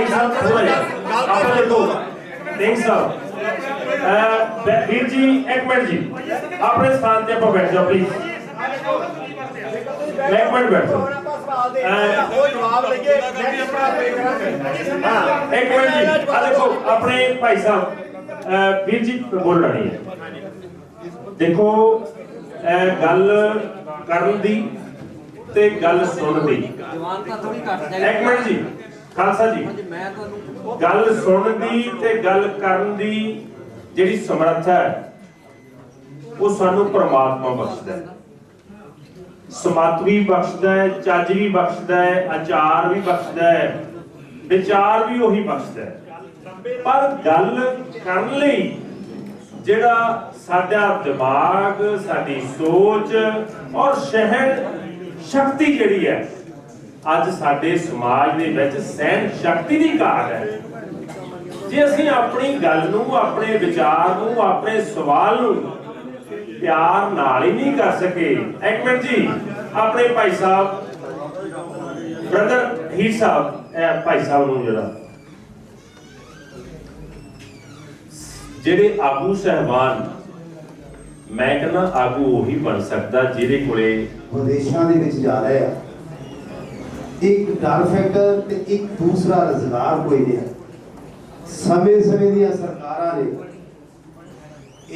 ਸਾਹਿਬ ਥੋੜਾ ਜਿਹਾ ਆਪਾਂ ਦੇਖੋ ਸਿੰਘ ਸਾਹਿਬ, ਵੀਰ ਜੀ ਇੱਕ ਮਿੰਟ ਜੀ, ਆਪਣੇ ਸਥਾਨ ਤੇ ਆਪਾਂ ਬੈਠ ਜਾਓ ਪਲੀਜ਼, ਇੱਕ ਮਿੰਟ ਬੈਠੋ। ਇੱਕ ਮਿੰਟ ਜੀ, ਆ ਦੇਖੋ ਆਪਣੇ ਭਾਈ ਸਾਹਿਬ ਵੀਰ ਜੀ ਬੋਲ ਰਹੀ ਹੈ। ਦੇਖੋ ਗੱਲ ਕਰਨ ਦੀ ਤੇ ਗੱਲ ਸੁਣਨ ਦੀ, ਇੱਕ ਮਿੰਟ ਜੀ ਖਾਲਸਾ ਜੀ, ਗੱਲ ਸੁਣਨ ਦੀ ਤੇ ਗੱਲ ਕਰਨ ਦੀ ਜਿਹੜੀ ਸਮਰੱਥਾ ਹੈ ਉਹ ਸਾਨੂੰ ਪ੍ਰਮਾਤਮਾ ਬਖਸ਼ਦਾ ਹੈ। ਸਮਤ ਵੀ ਬਖਸ਼ਦਾ ਹੈ, ਚੱਜ ਵੀ ਬਖਸ਼ਦਾ ਹੈ, ਆਚਾਰ ਵੀ ਬਖਸ਼ਦਾ ਹੈ, ਵਿਚਾਰ ਵੀ ਉਹੀ ਬਖਸ਼ਦਾ ਹੈ। ਪਰ ਗੱਲ ਕਰਨ ਲਈ ਜਿਹੜਾ ਸਾਡਾ ਦਿਮਾਗ, ਸਾਡੀ ਸੋਚ ਔਰ ਸਹਿਣ ਸ਼ਕਤੀ ਜਿਹੜੀ ਹੈ, ਅੱਜ ਸਾਡੇ ਸਮਾਜ ਦੇ ਵਿੱਚ ਸਹਿਣ ਸ਼ਕਤੀ ਦੀ ਘਾਟ ਹੈ। ਜੇ ਅਸੀਂ ਆਪਣੀ ਗੱਲ ਨੂੰ, ਆਪਣੇ ਵਿਚਾਰ ਨੂੰ, ਆਪਣੇ ਸਵਾਲ ਨੂੰ ਪਿਆਰ ਨਾਲ ਹੀ ਨਹੀਂ ਕਰ ਸਕੇ। ਇੱਕ ਮਿੰਟ ਜੀ, ਆਪਣੇ ਭਾਈ ਸਾਹਿਬ ਬ੍ਰਦਰ ਹੀਰ ਸਾਹਿਬ, ਭਾਈ ਸਾਹਿਬ ਨੂੰ ਜਿਹੜੇ ਆਗੂ ਸਹਿਬਾਨ, ਮੈਂ ਕਹਿੰਦਾ ਆਗੂ ਉਹੀ ਬਣ ਸਕਦਾ ਜਿਹਦੇ ਕੋਲੇ ਵਿਦੇਸ਼ਾਂ ਦੇ ਵਿੱਚ ਜਾ ਰਹੇ ਆ, ਇੱਕ ਡਰ ਫੈਕਟਰ ਤੇ ਇੱਕ ਦੂਸਰਾ ਰੁਜ਼ਗਾਰ ਕੋਈ ਨਹੀਂ ਹੈ। ਸਮੇਂ ਦੀਆਂ ਸਰਕਾਰਾਂ ਨੇ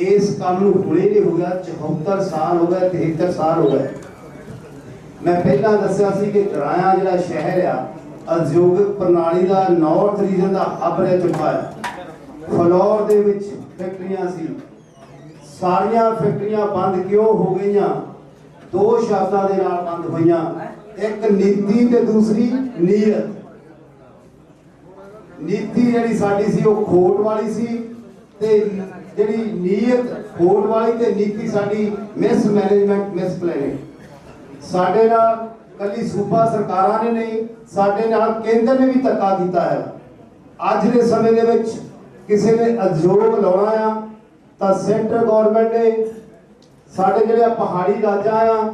ਇਸ ਕੰਮ ਨੂੰ ਹੁਣੇ ਨਹੀਂ ਹੋ ਗਿਆ, 74 ਸਾਲ ਹੋ ਗਏ, 73 ਸਾਲ ਹੋ ਗਏ। ਮੈਂ ਪਹਿਲਾਂ ਦੱਸਿਆ ਸੀ ਕਿ ਗਰਾਇਆ ਜਿਹੜਾ ਸ਼ਹਿਰ ਆ ਉਦਯੋਗਿਕ ਪ੍ਰਣਾਲੀ ਦਾ ਨਾਰਥ ਰੀਜਨ ਦਾ ਹੱਬ ਰਹਿ ਚੁੱਕਾ ਹੈ। ਫਲੋਰ ਦੇ ਵਿੱਚ ਫੈਕਟਰੀਆਂ ਸੀ, ਸਾਰੀਆਂ ਫੈਕਟਰੀਆਂ ਬੰਦ ਕਿਉਂ ਹੋ ਗਈਆਂ? 2 ਸ਼ਬਦਾਂ ਦੇ ਨਾਲ ਬੰਦ ਹੋਈਆਂ, ਇੱਕ ਨੀਤੀ ਤੇ ਦੂਸਰੀ ਨੀਅਤ। ਨੀਤੀ ਜਿਹੜੀ ਸਾਡੀ ਸੀ ਉਹ ਖੋਟ ਵਾਲੀ ਸੀ, ਤੇ ਜਿਹੜੀ ਨੀਅਤ ਖੋਟ ਵਾਲੀ ਤੇ ਨੀਤੀ ਸਾਡੀ ਮਿਸ ਮੈਨੇਜਮੈਂਟ, ਮਿਸ ਪਲੈਨਿੰਗ। ਸਾਡੇ ਨਾਲ ਕੱਲੀ ਸੂਬਾ ਸਰਕਾਰਾਂ ਨੇ ਨਹੀਂ, ਸਾਡੇ ਨਾਲ ਕੇਂਦਰ ਨੇ ਵੀ ਧੱਕਾ ਕੀਤਾ ਹੈ। ਅੱਜ ਦੇ ਸਮੇਂ ਦੇ ਵਿੱਚ ਕਿਸੇ ਨੇ ਉਦਯੋਗ ਲਾਉਣਾ ਆ ਤਾਂ ਸੈਂਟਰ ਗਵਰਨਮੈਂਟ ਨੇ, ਸਾਡੇ ਜਿਹੜੇ ਪਹਾੜੀ ਰਾਜਾਂ ਆ,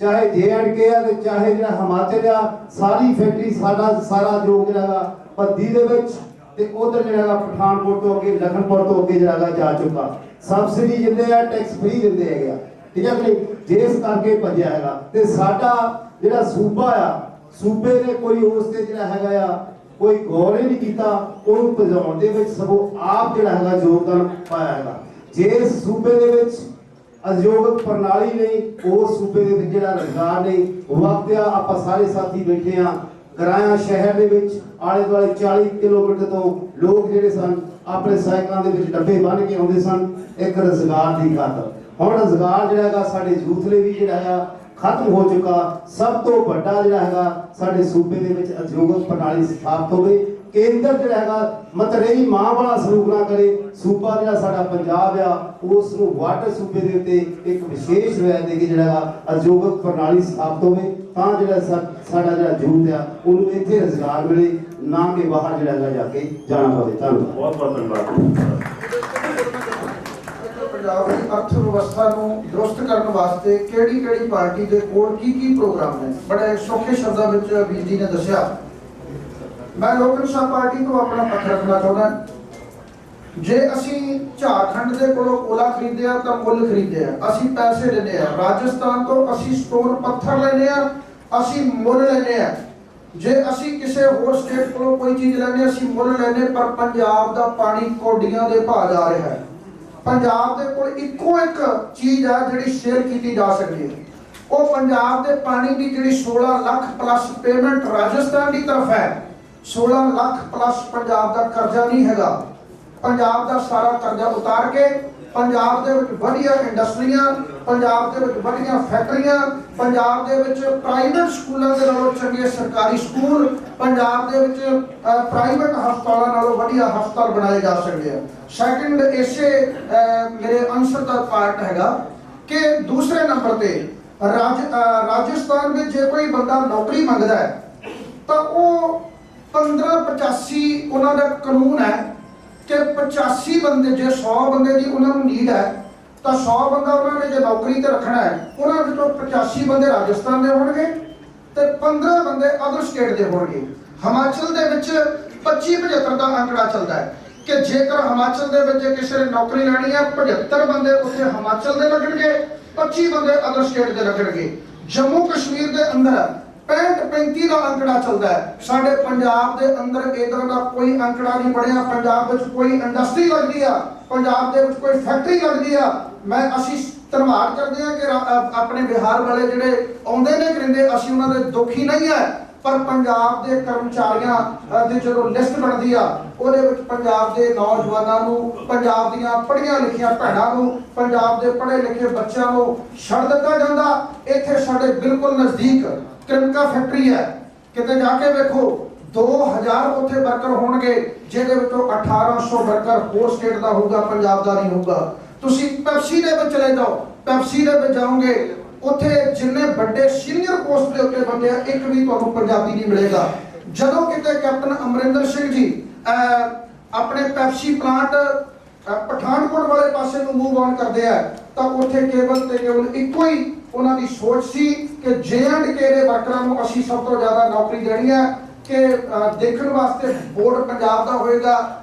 ਚਾਹੇ JNK ਆ ਤੇ ਚਾਹੇ ਜਿਹੜਾ ਹਿਮਾਚਲ ਆ, ਸਾਰੀ ਫੈਕਟਰੀ ਸਾਰਾ ਜੋ ਜਿਹੜਾ ਪੱਦੀ ਦੇ ਵਿੱਚ ਤੇ ਉਧਰ ਜਿਹੜਾ ਪਠਾਨਕੋਟ ਤੋਂ ਅੱਗੇ, ਲਖਨਪੁਰ ਤੋਂ ਅੱਗੇ ਜਿਹੜਾ ਜਾ ਚੁੱਕਾ। ਸਬਸਿਡੀ ਦਿੰਦੇ ਆ, ਟੈਕਸ ਫ੍ਰੀ ਦਿੰਦੇ ਹੈਗੇ ਆ, ਠੀਕ ਹੈ ਕਿ ਜਿਸ ਕਰਕੇ ਭੱਜਿਆ ਹੈਗਾ। ਤੇ ਸਾਡਾ ਜਿਹੜਾ ਸੂਬਾ ਆ, ਸੂਬੇ ਨੇ ਕੋਈ ਉਸ ਤੇ ਜਿਹੜਾ ਹੈਗਾ ਆ ਕੋਈ ਗੌਰ ਹੀ ਨਹੀਂ ਕੀਤਾ, ਉਹਨੂੰ ਭਜਾਉਣ ਦੇ ਵਿੱਚ ਸਗੋਂ ਆਪ ਜਿਹੜਾ ਹੈਗਾ ਯੋਗਦਾਨ ਪਾਇਆ ਹੈਗਾ। ਜਿਸ ਸੂਬੇ ਦੇ ਵਿੱਚ ਉਦਯੋਗਿਕ ਪ੍ਰਣਾਲੀ ਨਹੀਂ, ਉਸ ਸੂਬੇ ਦੇ ਵਿੱਚ ਜਿਹੜਾ ਰੁਜ਼ਗਾਰ ਨਹੀਂ। ਵਕਤ ਆ ਆਪਾਂ ਸਾਰੇ ਸਾਥੀ ਬੈਠੇ ਆ, ਗਰਾਇਆ ਸ਼ਹਿਰ ਦੇ ਵਿੱਚ ਆਲੇ ਦੁਆਲੇ 40 ਕਿਲੋਮੀਟਰ ਤੋਂ ਲੋਕ ਜਿਹੜੇ ਸਨ ਆਪਣੇ ਸਾਈਕਲਾਂ ਦੇ ਵਿੱਚ ਡੱਬੇ ਬੰਨ੍ਹ ਕੇ ਆਉਂਦੇ ਸਨ ਇੱਕ ਰੁਜ਼ਗਾਰ ਦੀ ਖਾਤਰ। ਹੁਣ ਰੁਜ਼ਗਾਰ ਜਿਹੜਾ ਹੈਗਾ ਸਾਡੇ ਯੂਥ ਲਈ ਵੀ ਜਿਹੜਾ ਹੈਗਾ ਖਤਮ ਹੋ ਚੁੱਕਾ। ਸਭ ਤੋਂ ਵੱਡਾ ਜਿਹੜਾ ਹੈਗਾ ਸਾਡੇ ਸੂਬੇ ਦੇ ਵਿੱਚ ਉਦਯੋਗਿਕ ਪ੍ਰਣਾਲੀ ਸਥਾਪਿਤ ਹੋਵੇ। ਕੇਂਦਰ ਜਿਹੜਾ ਹੈਗਾ ਮਤਰੇਈ ਮਾਂ ਵਾਲਾ ਸਲੂਕ ਨਾ ਕਰੇ। ਸੂਬਾ ਜਿਹੜਾ ਸਾਡਾ ਪੰਜਾਬ ਆ ਉਸ ਨੂੰ ਵੱਡ ਸੂਬੇ ਦੇ ਉੱਤੇ ਇੱਕ ਵਿਸ਼ੇਸ਼ ਰਿਆਇਤ ਦੇ ਕੇ ਜਿਹੜਾ ਹੈਗਾ ਉਦਯੋਗਿਕ ਪ੍ਰਣਾਲੀ ਸਥਾਪਿਤ ਹੋਵੇ, ਤਾਂ ਜਿਹੜਾ ਸਾਡਾ ਜਿਹੜਾ ਯੂਥ ਆ ਉਹਨੂੰ ਇੱਥੇ ਰੁਜ਼ਗਾਰ ਮਿਲੇ, ਨਾ ਕਿ ਬਾਹਰ ਜਿਹੜਾ ਹੈਗਾ ਜਾ ਕੇ ਜਾਣਾ ਪਵੇ। ਧੰਨਵਾਦ। ਬਹੁਤ ਬਹੁਤ ਧੰਨਵਾਦ। ਪੰਜਾਬ ਦੀ ਅਰਥ ਵਿਵਸਥਾ ਨੂੰ ਦਰੁਸਤ ਕਰਨ ਵਾਸਤੇ ਕਿਹੜੀ ਪਾਰਟੀ ਦੇ ਕੋਲ ਕੀ ਪ੍ਰੋਗਰਾਮ ਨੇ, ਬੜੇ ਸੌਖੇ ਸ਼ਬਦਾਂ ਵਿੱਚ ਵੀਰ ਜੀ ਨੇ ਦੱਸਿਆ। ਮੈਂ ਲੋਕ ਇਨਸਾਫ ਪਾਰਟੀ ਤੋਂ ਆਪਣਾ ਪੱਖ ਰੱਖਣਾ ਚਾਹੁੰਦਾ। ਜੇ ਅਸੀਂ ਝਾਰਖੰਡ ਦੇ ਕੋਲੋਂ ਕੋਲਾ ਖਰੀਦਿਆ ਤਾਂ ਮੁੱਲ ਖਰੀਦਿਆ, ਅਸੀਂ ਪੈਸੇ ਲੈਂਦੇ ਆ। ਰਾਜਸਥਾਨ ਤੋਂ ਅਸੀਂ ਸਟੋਨ ਪੱਥਰ ਲੈਂਦੇ ਆ, ਅਸੀਂ ਮੁੱਲ ਲੈਂਦੇ ਆ। ਜੇ ਅਸੀਂ ਕਿਸੇ ਹੋਰ ਸਟੇਟ ਕੋਲੋਂ ਕੋਈ ਚੀਜ਼ ਲੈਂਦੇ ਅਸੀਂ ਮੁੱਲ ਲੈਂਦੇ, ਪਰ ਪੰਜਾਬ ਦਾ ਪਾਣੀ ਕੋਡੀਆਂ ਦੇ ਭਾਅ ਜਾ ਰਿਹਾ ਹੈ। ਪੰਜਾਬ ਦੇ ਕੋਲ ਇੱਕੋ ਇੱਕ ਚੀਜ਼ ਆ ਜਿਹੜੀ ਸ਼ੇਅਰ ਕੀਤੀ ਜਾ ਸਕਦੀ ਹੈ, ਉਹ ਪੰਜਾਬ ਦੇ ਪਾਣੀ ਦੀ ਜਿਹੜੀ 16 ਲੱਖ ਪਲੱਸ ਪੇਮੈਂਟ ਰਾਜਸਥਾਨ ਦੀ ਤਰਫ ਹੈ। 16 ਲੱਖ ਪਲੱਸ ਪੰਜਾਬ ਦਾ ਕਰਜ਼ਾ ਨਹੀਂ ਹੈਗਾ। ਪੰਜਾਬ ਦਾ ਸਾਰਾ ਕਰਜ਼ਾ ਉਤਾਰ ਕੇ ਪੰਜਾਬ ਦੇ ਵਿੱਚ ਵਧੀਆ ਇੰਡਸਟਰੀਆਂ, ਪੰਜਾਬ ਦੇ ਵਿੱਚ ਵਧੀਆ ਫੈਕਟਰੀਆਂ, ਪੰਜਾਬ ਦੇ ਵਿੱਚ ਪ੍ਰਾਈਵੇਟ ਸਕੂਲਾਂ ਦੇ ਨਾਲੋਂ ਚੰਗੇ ਸਰਕਾਰੀ ਸਕੂਲ, ਪੰਜਾਬ ਦੇ ਵਿੱਚ ਪ੍ਰਾਈਵੇਟ ਹਸਪਤਾਲਾਂ ਨਾਲੋਂ ਵਧੀਆ ਹਸਪਤਾਲ ਬਣਾਏ ਜਾ ਸਕਦੇ ਆ। ਸੈਕਿੰਡ ਇਸੇ ਮੇਰੇ ਆਨਸਰ ਦਾ ਪਾਰਟ ਹੈਗਾ ਕਿ ਦੂਸਰੇ ਨੰਬਰ ਤੇ ਰਾਜਸਥਾਨ ਵਿੱਚ ਜੇ ਕੋਈ ਬੰਦਾ ਨੌਕਰੀ ਮੰਗਦਾ ਹੈ ਤਾਂ ਉਹ 1585 ਉਹਨਾਂ ਦਾ ਕਾਨੂੰਨ ਹੈ ਕਿ 85 ਬੰਦੇ, ਜੇ 100 ਬੰਦੇ ਦੀ ਉਹਨਾਂ ਨੂੰ ਨੀਡ ਹੈ ਤਾਂ 100 ਬੰਦਾ ਉਹਨਾਂ ਨੇ ਜੇ ਨੌਕਰੀ ਤੇ ਰੱਖਣਾ ਹੈ, ਉਹਨਾਂ ਵਿੱਚੋਂ 85 ਬੰਦੇ ਰਾਜਸਥਾਨ ਦੇ ਹੋਣਗੇ ਤੇ 15 ਬੰਦੇ ਅਦਰ ਸਟੇਟ ਦੇ ਹੋਣਗੇ। ਹਿਮਾਚਲ ਦੇ ਵਿੱਚ 25-75 ਦਾ ਅੰਕੜਾ ਚੱਲਦਾ ਹੈ ਕਿ ਜੇਕਰ ਹਿਮਾਚਲ ਦੇ ਵਿੱਚ ਕਿਸੇ ਨੇ ਨੌਕਰੀ ਲੈਣੀ ਹੈ 75 ਬੰਦੇ ਉੱਥੇ ਹਿਮਾਚਲ ਦੇ ਲੱਗਣਗੇ, 25 ਬੰਦੇ ਅਦਰ ਸਟੇਟ ਦੇ ਲੱਗਣਗੇ। ਜੰਮੂ ਕਸ਼ਮੀਰ ਦੇ ਅੰਦਰ 65-35 ਦਾ ਅੰਕੜਾ ਚੱਲਦਾ ਹੈ। ਸਾਡੇ ਪੰਜਾਬ ਦੇ ਅੰਦਰ ਇਦਾਂ ਦਾ ਕੋਈ ਅੰਕੜਾ ਨਹੀਂ ਬਣਿਆ। ਪੰਜਾਬ ਵਿੱਚ ਕੋਈ ਇੰਡਸਟਰੀ ਲੱਗਦੀ ਆ, ਪੰਜਾਬ ਦੇ ਵਿੱਚ ਕੋਈ ਫੈਕਟਰੀ ਲੱਗਦੀ ਆ। ਅਸੀਂ ਧੰਨਵਾਦ ਕਰਦੇ ਹਾਂ ਕਿ ਆਪਣੇ ਬਿਹਾਰ ਵਾਲੇ ਜਿਹੜੇ ਆਉਂਦੇ ਨੇ ਕਰਿੰਦੇ, ਅਸੀਂ ਉਹਨਾਂ ਦੇ ਦੁਖੀ ਨਹੀਂ ਹੈ, ਪਰ ਪੰਜਾਬ ਦੇ ਕਰਮਚਾਰੀਆਂ ਦੀ ਜਦੋਂ ਲਿਸਟ ਬਣਦੀ ਆ ਉਹਦੇ ਵਿੱਚ ਪੰਜਾਬ ਦੇ ਨੌਜਵਾਨਾਂ ਨੂੰ, ਪੰਜਾਬ ਦੀਆਂ ਪੜ੍ਹੀਆਂ ਲਿਖੀਆਂ ਭੈਣਾਂ ਨੂੰ, ਪੰਜਾਬ ਦੇ ਪੜ੍ਹੇ ਲਿਖੇ ਬੱਚਿਆਂ ਨੂੰ ਛੱਡ ਦਿੱਤਾ ਜਾਂਦਾ। ਇੱਥੇ ਸਾਡੇ ਬਿਲਕੁਲ ਨਜ਼ਦੀਕ ਕ੍ਰਿਮਕਾ ਫੈਕਟਰੀ ਹੈ, ਕਿਤੇ ਜਾ ਕੇ ਵੇਖੋ 2000 ਉੱਥੇ ਵਰਕਰ ਹੋਣਗੇ, ਜਿਹਦੇ ਵਿੱਚੋਂ 1800 ਵਰਕਰ ਹੋਰ ਸਟੇਟ ਦਾ ਹੋਊਗਾ, ਪੰਜਾਬ ਦਾ ਨਹੀਂ ਹੋਊਗਾ। ਤੁਸੀਂ ਪੈਪਸੀ ਦੇ ਵਿੱਚ ਚਲੇ ਜਾਓ, ਪੈਪਸੀ ਦੇ ਵਿੱਚ ਜਾਓਗੇ, ਉੱਥੇ ਜਿੰਨੇ ਵੱਡੇ ਸੀਨੀਅਰ ਪੋਸਟ ਦੇ ਉੱਤੇ ਬੰਦੇ ਆ, ਇੱਕ ਵੀ ਤੁਹਾਨੂੰ ਪੰਜਾਬੀ ਨਹੀਂ ਮਿਲੇਗਾ। ਜਦੋਂ ਕਿਤੇ ਕੈਪਟਨ ਅਮਰਿੰਦਰ ਸਿੰਘ ਜੀ ਆਪਣੇ ਪੈਪਸੀ ਪਲਾਂਟ ਪਠਾਨਕੋਟ ਵਾਲੇ ਪਾਸੇ ਨੂੰ ਮੂਵ ਆਨ ਕਰਦੇ ਆ ਤਾਂ ਉੱਥੇ ਕੇਵਲ ਤੇ ਕੇਵਲ ਇੱਕੋ ਹੀ ਉਹਨਾਂ ਦੀ ਸੋਚ ਸੀ ਕਿ J&K ਦੇ ਵਰਕਰਾਂ ਨੂੰ ਅਸੀਂ ਸਭ ਤੋਂ ਜ਼ਿਆਦਾ ਨੌਕਰੀ ਦੇਣੀ ਹੈ, ਕਿ ਦੇਖਣ ਵਾਸਤੇ ਬੋਰਡ ਪੰਜਾਬ ਦਾ ਹੋਏਗਾ,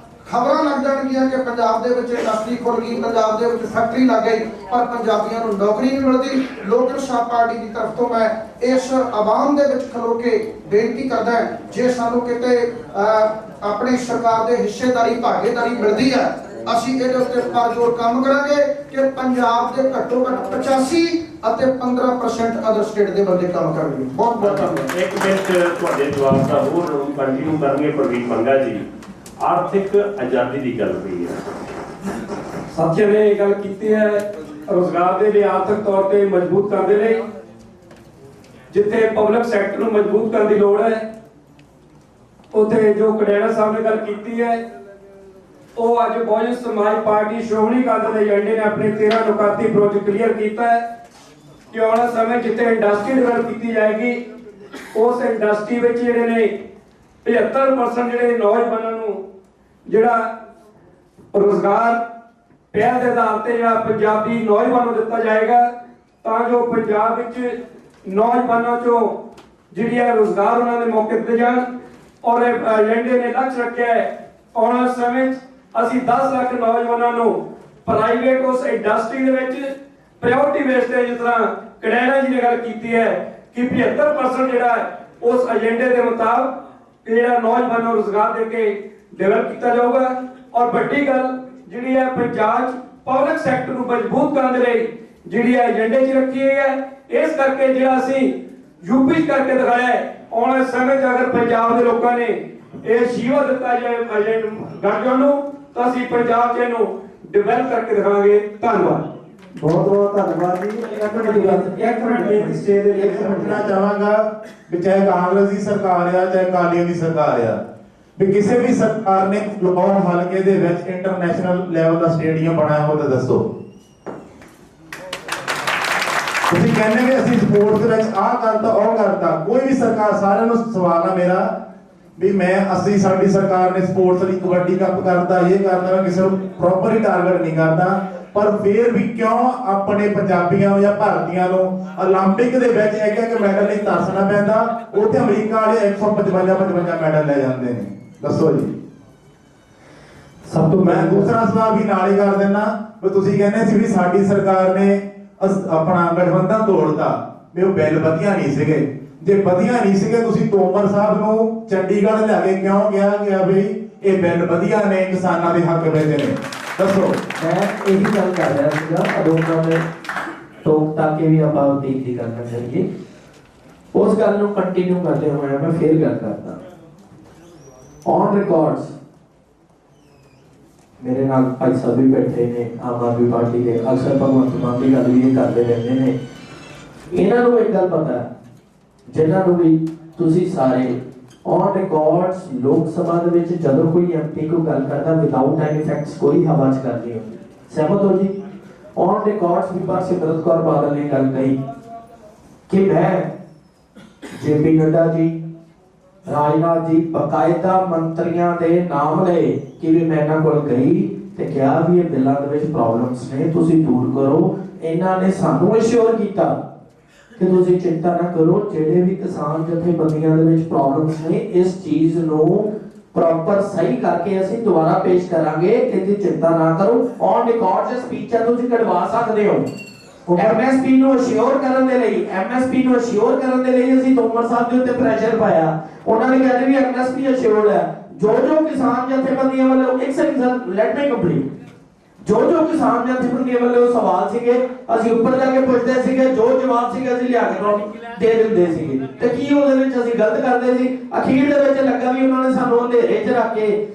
ਖਬਰਾਂ ਲੱਗ ਜਾਣਗੀਆਂ ਕਿ ਪੰਜਾਬ ਦੇ ਵਿੱਚ ਇੰਡਸਟਰੀ ਖੁੱਲ ਗਈ, ਪੰਜਾਬ ਦੇ ਵਿੱਚ ਫੈਕਟਰੀ ਲੱਗ ਗਈ, ਪਰ ਪੰਜਾਬੀਆਂ ਨੂੰ ਨੌਕਰੀ ਨਹੀਂ ਮਿਲਦੀ। ਲੋਕ ਇਨਸਾਫ ਪਾਰਟੀ ਦੀ ਤਰਫ ਤੋਂ ਮੈਂ ਇਸ ਆਵਾਮ ਦੇ ਵਿੱਚ ਖਲੋ ਕੇ ਬੇਨਤੀ ਕਰਦਾ, ਜੇ ਸਾਨੂੰ ਕਿਤੇ ਆਪਣੀ ਸਰਕਾਰ ਦੇ ਹਿੱਸੇਦਾਰੀ ਭਾਗੀਦਾਰੀ ਮਿਲਦੀ ਹੈ, ਅਸੀਂ ਇਹਦੇ ਉੱਤੇ ਪਰਜੋਰ ਕੰਮ ਕਰਾਂਗੇ ਕਿ ਪੰਜਾਬ ਦੇ ਘੱਟੋ ਘੱਟ 85 ਅਤੇ 15% ਅਦਰ ਸਟੇਟ ਦੇ ਬੰਦੇ ਕੰਮ ਕਰਨਗੇ। ਬਹੁਤ ਬਹੁਤ ਧੰਨਵਾਦ। ਇੱਕ ਮਿੰਟ ਤੁਹਾਡੇ ਜਵਾਬ ਦਾ ਹੋਰ ਕੰਟੀਨਿਊ ਕਰਨਗੇ ਪ੍ਰਵੀਨ ਮੰਗਾ ਜੀ। ਆਰਥਿਕ ਆਜ਼ਾਦੀ ਦੀ ਗੱਲ ਹੋਈ ਹੈ, ਸਾਥੀਆਂ ਨੇ ਇਹ ਗੱਲ ਕੀਤੀ ਹੈ ਰੋਜ਼ਗਾਰ ਦੇ ਲਈ ਆਰਥਿਕ ਤੌਰ ਤੇ ਮਜ਼ਬੂਤ ਕਰਨ ਦੇ ਲਈ, ਜਿੱਥੇ ਪਬਲਿਕ ਸੈਕਟਰ ਨੂੰ ਮਜ਼ਬੂਤ ਕਰਨ ਦੀ ਲੋੜ ਹੈ, ਉੱਥੇ ਜੋ ਕੜੈਣਾ ਸਾਹਿਬ ਨੇ ਗੱਲ ਕੀਤੀ ਹੈ ਉਹ ਅੱਜ ਬਹੁਜਨ ਸਮਾਜ ਪਾਰਟੀ ਸ਼੍ਰੋਮਣੀ ਅਕਾਲੀ ਦਲ ਦੇ ਏਜੰਡੇ ਨੇ ਆਪਣੇ 13 ਨੁਕਾਤੀ ਪ੍ਰੋਜੈਕਟ ਕਲੀਅਰ ਕੀਤਾ ਹੈ ਕਿ ਆਉਣ ਵਾਲੇ ਸਮੇਂ ਜਿੱਥੇ ਇੰਡਸਟਰੀ ਡਿਵੈਲਪ ਕੀਤੀ ਜਾਏਗੀ, ਉਸ ਇੰਡਸਟਰੀ ਵਿੱਚ ਜਿਹੜੇ ਨੇ 75% ਜਿਹੜੇ ਨੌਜਵਾਨਾਂ ਨੂੰ ਜਿਹੜਾ ਰੋਜ਼ਗਾਰ ਪਹਿਲ ਦੇ ਆਧਾਰ ਤੇ ਜਿਹੜਾ ਪੰਜਾਬੀ ਨੌਜਵਾਨਾਂ ਨੂੰ ਦਿੱਤਾ ਜਾਏਗਾ, ਤਾਂ ਜੋ ਪੰਜਾਬ ਵਿੱਚ ਨੌਜਵਾਨਾਂ ਚੋਂ ਜਿਹੜੀ ਹੈ ਰੋਜ਼ਗਾਰ ਉਹਨਾਂ ਦੇ ਮੌਕੇ ਦਿੱਤੇ ਜਾਣ। ਔਰ ਏਜੰਡੇ ਨੇ ਲਕਸ਼ ਰੱਖਿਆ ਹੈ ਆਉਣ ਵਾਲੇ ਸਮੇਂ ਵਿੱਚ ਅਸੀਂ 10 ਲੱਖ ਨੌਜਵਾਨਾਂ ਨੂੰ ਪ੍ਰਾਈਵੇਟ ਉਸ ਇੰਡਸਟਰੀ ਦੇ ਵਿੱਚ ਪ੍ਰਾਇੋਰਟੀ ਬੇਸ ਤੇ, ਜਿਸ ਤਰ੍ਹਾਂ ਕੜੈਣਾ ਜੀ ਨੇ ਗੱਲ ਕੀਤੀ ਹੈ ਕਿ 75% ਜਿਹੜਾ ਉਸ ਏਜੰਡੇ ਦੇ ਮੁਤਾਬਕ ਜਿਹੜਾ ਨੌਜਵਾਨਾਂ ਨੂੰ ਰੋਜ਼ਗਾਰ ਦੇ ਕੇ ਡਿਵੈਲਪ ਕੀਤਾ ਜਾਊਗਾ। ਔਰ ਵੱਡੀ ਗੱਲ ਜਿਹੜੀ ਹੈ ਪੰਜਾਬ 'ਚ ਪਬਲਿਕ ਸੈਕਟਰ ਨੂੰ ਮਜ਼ਬੂਤ ਕਰਨ ਦੇ ਲਈ ਜਿਹੜੀ ਹੈ ਏਜੰਡੇ 'ਚ ਰੱਖੀ ਹੋਈ ਹੈ। ਇਸ ਕਰਕੇ ਜਿਹੜਾ ਅਸੀਂ ਯੂਪੀ 'ਚ ਕਰਕੇ ਦਿਖਾਇਆ ਹੈ, ਆਉਣ ਵਾਲੇ ਸਮੇਂ 'ਚ ਅਗਰ ਪੰਜਾਬ ਦੇ ਲੋਕਾਂ ਨੇ ਇਹ ਸ਼ੀਵਾ ਦਿੱਤਾ ਜਾਏ ਗੱਠਜੋੜ ਨੂੰ, ਤਾਂ ਅਸੀਂ ਪੰਜਾਬ 'ਚ ਇਹਨੂੰ ਡਿਵੈਲਪ ਕਰਕੇ ਦਿਖਾਵਾਂਗੇ। ਧੰਨਵਾਦ। ਬਹੁਤ ਬਹੁਤ ਧੰਨਵਾਦ ਜੀ। ਇੱਕ ਮਿੰਟ ਬੇਨਤੀ ਸਟੇਜ ਦੇ ਵਿੱਚ ਪੁੱਛਣਾ ਚਾਹਾਂਗਾ ਵੀ ਚਾਹੇ ਕਾਂਗਰਸ ਦੀ ਸਰਕਾਰ ਆ ਚਾਹੇ ਅਕਾਲੀਆਂ ਦੀ ਸਰਕਾਰ ਆ, ਵੀ ਕਿਸੇ ਵੀ ਸਰਕਾਰ ਨੇ ਲਾਹੌਰ ਹਲਕੇ ਦੇ ਵਿੱਚ ਇੰਟਰਨੈਸ਼ਨਲ ਲੈਵਲ ਦਾ ਸਟੇਡੀਅਮ ਬਣਾਇਆ ਹੋ ਤਾਂ ਦੱਸੋ। ਤੁਸੀਂ ਕਹਿੰਦੇ ਵੀ ਅਸੀਂ ਸਪੋਰਟਸ ਦੇ ਵਿੱਚ ਆਹ ਕਰਤਾ ਉਹ ਕਰਤਾ, ਕੋਈ ਵੀ ਸਰਕਾਰ, ਸਾਰਿਆਂ ਨੂੰ ਸਵਾਲ ਆ ਮੇਰਾ ਵੀ ਅਸੀਂ ਸਾਡੀ ਸਰਕਾਰ ਨੇ ਸਪੋਰਟਸ ਲਈ ਕਬੱਡੀ ਕੱਪ ਕਰਦਾ, ਇਹ ਕਰਦਾ, ਮੈਂ ਕਿਸੇ ਨੂੰ ਪ੍ਰੋਪਰ ਹੀ ਟਾਰਗੇਟ ਨਹੀਂ ਕਰਦਾ। ਪਰ ਫਿਰ ਵੀ ਕਿਉਂ ਆਪਣੇ ਪੰਜਾਬੀਆਂ ਜਾਂ ਭਾਰਤੀਆਂ ਨੂੰ 올림픽 ਦੇ ਵਿੱਚ ਇੱਕ ਇੱਕ ਮੈਡਲ ਲਈ ਤਰਸਣਾ ਪੈਂਦਾ, ਉੱਥੇ ਅਮਰੀਕਾ ਵਾਲੇ 155 ਮੈਡਲ ਲੈ ਜਾਂਦੇ ਨੇ। ਦੱਸੋ ਜੀ। ਸਭ ਤੋਂ ਮੈਂ ਦੂਸਰਾ ਸਵਾਲ ਵੀ ਨਾਲ ਹੀ ਕਰ ਦਿੰਦਾ ਵੀ ਤੁਸੀਂ ਕਹਿੰਦੇ ਸੀ ਵੀ ਸਾਡੀ ਸਰਕਾਰ ਨੇ ਆਪਣਾ ਗਠਬੰਧਨ ਤੋੜਤਾ, ਵੀ ਉਹ ਬਿੱਲ ਵਧੀਆ ਨਹੀਂ ਸੀਗੇ। ਜੇ ਵਧੀਆ ਨਹੀਂ ਸੀਗੇ ਤੁਸੀਂ ਤੋਮਰ ਸਾਹਿਬ ਨੂੰ ਚੰਡੀਗੜ੍ਹ ਲਿਆ ਕੇ ਕਿਉਂ ਗਿਆ ਵੀ ਇਹ ਬਿੱਲ ਵਧੀਆ ਨੇ, ਕਿਸਾਨਾਂ ਦੇ ਹੱਕ ਵਿੱਚ ਨੇ? ਦੱਸੋ। ਮੈਂ ਇਹੀ ਗੱਲ ਕਰ ਰਿਹਾ ਸੀਗਾ, ਅਦੋਕਾਂ ਨੇ ਟੋਕ ਤਾਂ ਕਿ ਵੀ ਆਪਾਂ ਦੇਖਦੀ ਕਰਨਾ ਚਾਹੀਏ। ਉਸ ਗੱਲ ਨੂੰ ਕੰਟੀਨਿਊ ਕਰਦੇ ਹੋਏ ਮੈਂ ਫੇਰ ਗੱਲ ਕਰਦਾ। ਔਨ ਰਿਕਾਰਡਸ ਮੇਰੇ ਨਾਲ ਭਾਈ ਸਾਹਿਬ ਵੀ ਬੈਠੇ ਨੇ ਆਮ ਆਦਮੀ ਪਾਰਟੀ ਦੇ, ਅਕਸਰ ਭਗਵੰਤ ਮਾਨ ਦੀ ਗੱਲ ਵੀ ਕਰਦੇ ਰਹਿੰਦੇ ਨੇ। ਇਹਨਾਂ ਨੂੰ ਇੱਕ ਗੱਲ ਪਤਾ ਹੈ, ਜਿਨ੍ਹਾਂ ਨੂੰ ਵੀ ਤੁਸੀਂ ਸਾਰੇ ਔਨ ਰਿਕਾਰਡਸ ਲੋਕ ਸਭਾ ਦੇ ਵਿੱਚ ਜਦੋਂ ਕੋਈ ਐਮਪੀ ਕੋਈ ਗੱਲ ਕਰਦਾ ਵਿਦਆਊਟ ਐਨੀ ਫੈਕਟਸ ਕੋਈ ਹਵਾ ਚ ਕਰ ਨਹੀਂ ਹੁੰਦੀ। ਸਹਿਮਤ ਹੋ ਜੀ? ਔਨ ਰਿਕਾਰਡਸ ਵਿਭਾਗ ਸਿਮਰਤ ਕੌਰ ਬਾਦਲ ਨੇ ਗੱਲ ਕਹੀ ਕਿ ਮੈਂ ਜੇਪੀ ਨੱਡਾ ਜੀ, ਰਾਜਨਾਥ ਜੀ ਬਕਾਇਦਾ ਮੰਤਰੀਆਂ ਦੇ ਨਾਮ ਲਏ ਕਿ ਵੀ ਮੈਂ ਇਹਨਾਂ ਕੋਲ ਗਈ ਤੇ ਕਿਹਾ ਵੀ ਇਹ ਬਿੱਲਾਂ ਦੇ ਵਿੱਚ ਪ੍ਰੋਬਲਮਸ ਨੇ, ਤੁਸੀਂ ਦੂਰ ਕਰੋ। ਇਹਨਾਂ ਨੇ ਸਾਨੂੰ ਅਸ਼ੋਰ ਕੀਤਾ ਕਿ ਤੁਸੀਂ ਚਿੰਤਾ ਨਾ ਕਰੋ, ਜਿਹੜੇ ਵੀ ਕਿਸਾਨ ਜਥੇਬੰਦੀਆਂ ਦੇ ਵਿੱਚ ਪ੍ਰੋਬਲਮਸ ਨੇ ਇਸ ਚੀਜ਼ ਨੂੰ ਪ੍ਰੋਪਰ ਸਹੀ ਕਰਕੇ ਅਸੀਂ ਦੁਬਾਰਾ ਪੇਸ਼ ਕਰਾਂਗੇ, ਇਹਦੀ ਚਿੰਤਾ ਨਾ ਕਰੋ। ਔਨ ਰਿਕਾਰਡ ਸਪੀਚ ਹੈ, ਤੁਸੀਂ ਕਢਵਾ ਸਕਦੇ ਹੋ। ਐਮਐਸਪੀ ਨੂੰ ਅਸ਼ੋਰ ਕਰਨ ਦੇ ਲਈ ਅਸੀਂ ਤੋਮਰ ਸਾਹਿਬ ਦੇ ਉੱਤੇ ਪ੍ਰੈਸ਼ਰ ਪਾਇਆ। ਉਹਨਾਂ ਨੇ ਕਿਹਾ ਵੀ ਐਮਐਸਪੀ ਅਸ਼ੋਰ ਹੈ। ਜੋ ਕਿਸਾਨ ਜਥੇਬੰਦੀਆਂ ਵੱਲੋਂ ਇੱਕ ਸੈਕਿੰਡ ਲੈਟ ਮੀ ਕੰਪਲੀਟ, ਜੋ ਕਿਸਾਨ ਜਥੇਬੰਦੀਆਂ ਵੱਲੋਂ ਸਵਾਲ ਸੀਗੇ ਅਸੀਂ ਉੱਪਰ ਜਾ ਕੇ ਪੁੱਛਦੇ ਸੀਗੇ, ਜੋ ਜਵਾਬ ਸੀਗਾ ਅਸੀਂ ਲਿਆ ਕੇ ਦੇ ਦਿੰਦੇ ਸੀਗੇ। ਤੇ ਕੀ ਉਹਦੇ ਵਿੱਚ ਅਸੀਂ ਗਲਤ ਕਰਦੇ ਸੀ? ਅਖੀਰ ਦੇ ਵਿੱਚ ਲੱਗਾ ਵੀ ਉਹਨਾਂ ਨੇ ਸਾਨੂੰ ਅੰਧੇਰੇ 'ਚ ਰੱਖ ਕੇ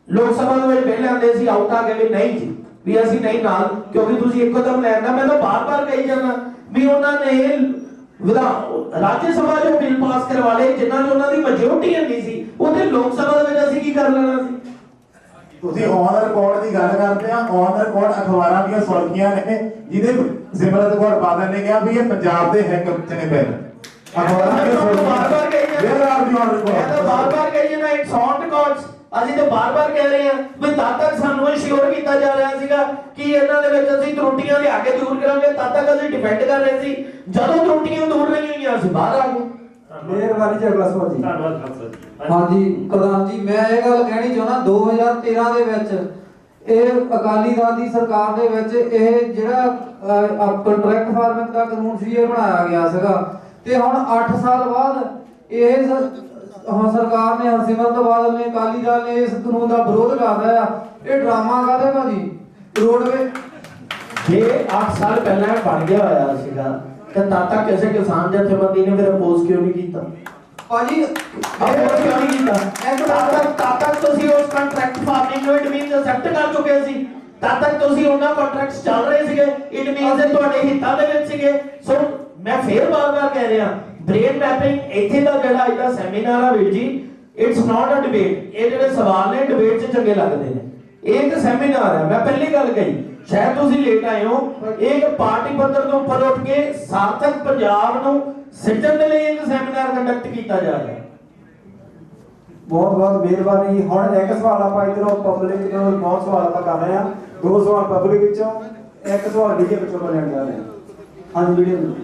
ਲੋਕ ਸਭਾ ਦੇ ਵਿੱਚ ਬਿੱਲ ਆਉਂਦੇ ਸੀ ਆਊਟ ਆ ਕੇ ਵੀ ਨਹੀਂ ਜੀ, ਵੀ ਅਸੀਂ ਨਹੀਂ ਨਾਲ, ਕਿਉਂਕਿ ਤੁਸੀਂ ਇੱਕਦਮ ਲੈਣਾ। ਮੈਂ ਤਾਂ ਬਾਰ-ਬਾਰ ਕਹੀ ਜਾਂਦਾ ਵੀ ਉਹਨਾਂ ਨੇ ਰਾਜ ਸਭਾ ਜੋ ਬਿੱਲ ਪਾਸ ਕਰਵਾ ਲਏ ਜਿਨ੍ਹਾਂ ਨੇ ਉਹਨਾਂ ਦੀ ਮੈਜੋਰਟੀ ਨਹੀਂ ਸੀ, ਉਹਦੇ ਲੋਕ ਸਭਾ ਦੇ ਵਿੱਚ ਅਸੀਂ ਕੀ ਕਰ ਲੈਣਾ ਸੀ? ਤੁਸੀਂ ਔਨ ਰਿਕਾਰਡ ਦੀ ਗੱਲ ਕਰਦੇ ਆ। ਔਨ ਰਿਕਾਰਡ ਅਖਬਾਰਾਂ ਦੀਆਂ ਸੁਰਖੀਆਂ ਨੇ ਜਿਹਦੇ ਸਿਮਰਤ ਕੌਰ ਬਾਦਲ ਨੇ ਕਿਹਾ ਵੀ ਇਹ ਪੰਜਾਬ ਦੇ ਹੱਕ ਵਿੱਚ ਨੇ ਬਿੱਲ। ਅਖਬਾਰਾਂ ਦੀਆਂ ਸੁਰਖੀਆਂ ਬਾਰ-ਬਾਰ ਕਹੀ ਜਾਂਦੇ, ਬਾਰ-ਬਾਰ ਕਹੀ ਜਾਂਦਾ ਇਟਸ ਔਨ ਰਿਕਾਰਡਸ। ਅਸੀਂ ਤਾਂ ਬਾਰ-ਬਾਰ ਕਹਿ ਰਹੇ ਹਾਂ ਵੀ ਤਦ ਤੱਕ ਸਾਨੂੰ ਅਸ਼ੋਰ ਕੀਤਾ ਜਾ ਰਿਹਾ ਸੀਗਾ ਕਿ ਇਹਨਾਂ ਦੇ ਵਿੱਚ ਅਸੀਂ ਤਰੁੱਟੀਆਂ ਲਿਆ ਕੇ ਦੂਰ ਕਰਾਂਗੇ, ਤਦ ਤੱਕ ਅਸੀਂ ਡਿਫੈਂਡ ਕਰ ਰਹੇ ਸੀ। ਜਦੋਂ ਤਰੁੱਟੀਆਂ ਦੂਰ ਨਹੀਂ ਹੋਈਆਂ ਅਸੀਂ ਬਾਹਰ ਆ ਗਏ। ਮਿਹਰਬਾਨੀ ਜੀ, ਅਗਲਾ ਸਵਾਲ ਜੀ। ਧੰਨਵਾਦ ਖਾਲਸਾ ਜੀ। ਹਾਂਜੀ ਪ੍ਰਧਾਨ ਜੀ, ਮੈਂ ਇਹ ਗੱਲ ਕਹਿਣੀ ਚਾਹੁੰਦਾ 2013 ਦੇ ਵਿੱਚ ਇਹ ਅਕਾਲੀ ਦਲ ਦੀ ਸਰਕਾਰ ਦੇ ਵਿੱਚ ਇਹ ਜਿਹੜਾ ਕੰਟਰੈਕਟ ਫਾਰਮਿੰਗ ਦਾ ਕਾਨੂੰਨ ਸੀ ਇਹ ਬਣਾਇਆ ਗਿਆ ਸੀਗਾ, ਤੇ ਹੁਣ 8 ਸਾਲ ਬਾਅਦ ਇਹ ਹੁਣ ਸਰਕਾਰ ਨੇ ਹਰਸਿਮਰਤ ਬਾਦਲ ਨੇ ਅਕਾਲੀ ਦਲ ਨੇ ਇਸ ਕਾਨੂੰਨ ਦਾ ਵਿਰੋਧ ਕਰ ਰਿਹਾ ਆ। ਇਹ ਡਰਾਮਾ ਕਾਹਦੇ ਭਾਜੀ? ਰੋਡਵੇ ਜੇ 8 ਸਾਲ ਪਹਿਲਾਂ ਬਣ ਗਿਆ ਹੋਇਆ ਸੀਗਾ ਤਾਂ ਤਦ ਤੱਕ ਕਿਸੇ ਕਿਸਾਨ ਜਥੇਬੰਦੀ ਨੇ ਫਿਰ ਅਪੋਜ਼ ਕਿਉਂ ਨਹੀਂ ਕੀਤਾ? ਭਾਜੀ ਅਪੋਜ਼ ਕਿਉਂ ਨਹੀਂ ਕੀਤਾ? ਤਦ ਤੱਕ ਤੁਸੀਂ ਉਸ ਕੰਟਰੈਕਟ ਫਾਰਮਿੰਗ ਨੂੰ ਇਟ ਮੀਨਸ ਐਕਸੈਪਟ ਕਰ ਚੁੱਕੇ ਸੀ। ਤਦ ਤੱਕ ਤੁਸੀਂ ਉਹਨਾਂ ਕੰਟਰੈਕਟਸ ਚੱਲ ਰਹੇ ਸੀਗੇ, ਇਟ ਮੀਨਸ ਤੁਹਾਡੇ ਹਿੱਤਾਂ ਦੇ ਵਿੱਚ ਸੀਗੇ। ਸੋ ਮੈਂ ਫੇਰ ਬਾਰ-ਬਾਰ ਕਹਿ ਰਿਹਾ ਬ੍ਰੇਨ ਮੈਪਿੰਗ ਇੱਥੇ ਦਾ ਜਿਹੜਾ ਇਹਦਾ ਸੈਮੀਨਾਰ ਆ ਵੀਰ ਜੀ, ਇਟਸ ਨਾਟ ਅ ਡਿਬੇਟ। ਇਹ ਜਿਹੜੇ ਸਵਾਲ ਨੇ ਡਿਬੇਟ 'ਚ ਚੰਗੇ ਲੱਗਦੇ ਨੇ, ਇਹ ਇੱਕ ਸੈਮੀਨਾਰ ਹੈ। ਮੈਂ ਪਹਿਲੀ ਗੱਲ ਕਹੀ, ਸ਼ਾਇਦ ਤੁਸੀਂ ਲੇਟ ਆਏ ਹੋ, ਇੱਕ ਪਾਰਟੀ ਪੱਧਰ ਤੋਂ ਉੱਪਰ ਉੱਠ ਕੇ ਸਾਰਥਕ ਪੰਜਾਬ ਨੂੰ ਸਿੱਟਣ ਦੇ ਲਈ ਇੱਕ ਸੈਮੀਨਾਰ ਕੰਡਕਟ ਕੀਤਾ ਜਾ ਰਿਹਾ। ਬਹੁਤ ਬਹੁਤ ਮਿਹਰਬਾਨੀ। ਹੁਣ ਇੱਕ ਸਵਾਲ ਆਪਾਂ ਇਧਰੋਂ ਪਬਲਿਕ ਤੋਂ ਬਹੁਤ ਸਵਾਲ ਆਪਾਂ ਕਰ ਰਹੇ ਹਾਂ। 2 ਸਵਾਲ ਪਬਲਿਕ ਵਿੱਚੋਂ, ਇੱਕ ਸਵਾਲ ਡੀਜੇ ਵਿੱਚੋਂ ਆਪਾਂ ਲੈਣ ਜਾ ਰਹੇ ਹਾਂ। ਹਾਂਜੀ ਵੀਡੀਓ।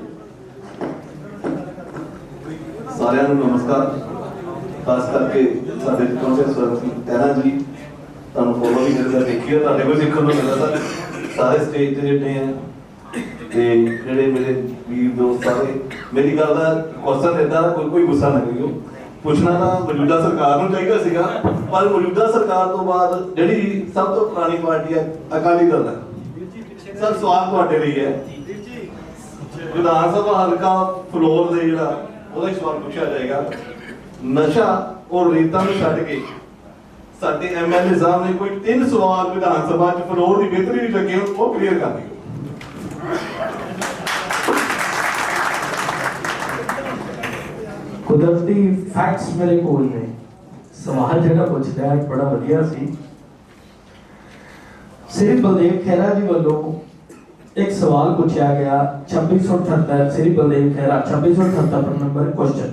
ਸਾਰਿਆਂ ਨੂੰ ਨਮਸਕਾਰ। ਖਾਸ ਕਰਕੇ ਸਾਡੇ ਕੌਂਸਲ ਸਰ ਟਹਿਣਾ ਜੀ, ਤੁਹਾਨੂੰ ਫੋਲੋ ਵੀ ਕਰਦਾ ਦੇਖਿਆ, ਤੁਹਾਡੇ ਕੋਲ ਸਿੱਖਣ ਨੂੰ ਮਿਲਦਾ। ਸਾਰੇ ਸਟੇਜ ਤੇ ਜਿਹੜੇ ਆ ਤੇ ਜਿਹੜੇ ਮੇਰੇ ਵੀਰ ਦੋਸਤ ਸਾਰੇ, ਮੇਰੀ ਗੱਲ ਦਾ ਕੁਐਸਚਨ ਇਦਾਂ ਕੋਈ ਗੁੱਸਾ ਨਾ ਕਰਿਓ। ਪੁੱਛਣਾ ਤਾਂ ਮੌਜੂਦਾ ਸਰਕਾਰ ਨੂੰ ਚਾਹੀਦਾ ਸੀਗਾ, ਪਰ ਮੌਜੂਦਾ ਸਰਕਾਰ ਤੋਂ ਬਾਅਦ ਜਿਹੜੀ ਸਭ ਤੋਂ ਪੁਰਾਣੀ ਪਾਰਟੀ ਹੈ ਅਕਾਲੀ ਦਲ ਹੈ। ਸਰ ਸਵਾਲ ਤੁਹਾਡੇ ਲਈ ਹੈ, ਵਿਧਾਨ ਸਭਾ ਹਲਕਾ ਫਲੋਰ ਦੇ ਜਿਹੜਾ ਉਹਦਾ ਇੱਕ ਸਵਾਲ ਪੁੱਛਿਆ ਜਾਏਗਾ। ਨਸ਼ਾ ਔਰ ਰੇਤਾਂ ਨੂੰ ਛੱਡ ਕੇ ਸਾਡੇ ਐਮਐਲਏ ਸਾਹਿਬ ਨੇ ਕੋਈ 3 ਸਵਾਲ ਵਿਧਾਨ ਸਭਾ ਚ ਫਲੋਰ ਦੀ ਬਿਹਤਰੀ ਲਈ ਲੱਗੇ, ਉਹ ਕਲੀਅਰ ਕਰ ਦਿਓ। ਕੁਦਰਤੀ ਫੈਕਟਸ ਮੇਰੇ ਕੋਲ ਨੇ। ਸਵਾਲ ਜਿਹੜਾ ਪੁੱਛਦਾ ਹੈ ਬੜਾ ਵਧੀਆ ਸੀ। ਸ੍ਰੀ ਬਲਦੇਵ ਖਹਿਰਾ ਜੀ ਵੱਲੋਂ ਇੱਕ ਸਵਾਲ ਪੁੱਛਿਆ ਗਿਆ 2678 ਸ੍ਰੀ ਬਲਦੇਵ ਖਹਿਰਾ 2678 ਨੰਬਰ ਕੁਐਸਚਨ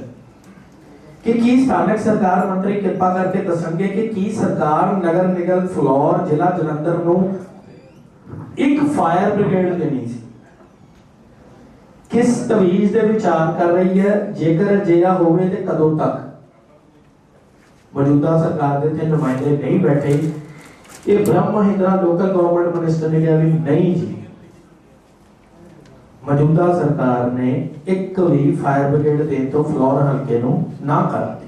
ਕਿ ਕੀ ਸਥਾਨਕ ਸਰਕਾਰ ਮੰਤਰੀ ਕਿਰਪਾ ਕਰਕੇ ਦੱਸਣਗੇ ਕਿ ਕੀ ਸਰਕਾਰ ਨਗਰ ਨਿਗਮ ਫਲੋਰ ਜ਼ਿਲ੍ਹਾ ਜਲੰਧਰ ਨੂੰ ਇੱਕ ਫਾਇਰ ਬ੍ਰਿਗੇਡ ਦੇਣੀ ਸੀ। ਕਿਸ ਤਵੀਜ਼ ਦੇ ਵਿਚਾਰ ਕਰ ਰਹੀ ਹੈ? ਜੇਕਰ ਅਜਿਹਾ ਹੋਵੇ ਤੇ ਕਦੋਂ ਤੱਕ? ਮੌਜੂਦਾ ਸਰਕਾਰ ਦੇ ਤੇ ਨੁਮਾਇੰਦੇ ਨਹੀਂ ਬੈਠੇ। ਇਹ ਬ੍ਰਹਮ ਮਹਿੰਦਰਾ ਲੋਕਲ ਗਵਰਨਮੈਂਟ ਮਿਨਿਸਟਰ ਨੇ ਕਿਹਾ ਵੀ ਨਹੀਂ ਜੀ, ਮੌਜੂਦਾ ਸਰਕਾਰ ਨੇ ਇੱਕ ਵੀ ਫਾਇਰ ਬ੍ਰਿਗੇਡ ਦੇਣ ਤੋਂ ਫਲੋਰ ਹਲਕੇ ਨੂੰ ਨਾ ਕਰ ਦਿੱਤੀ।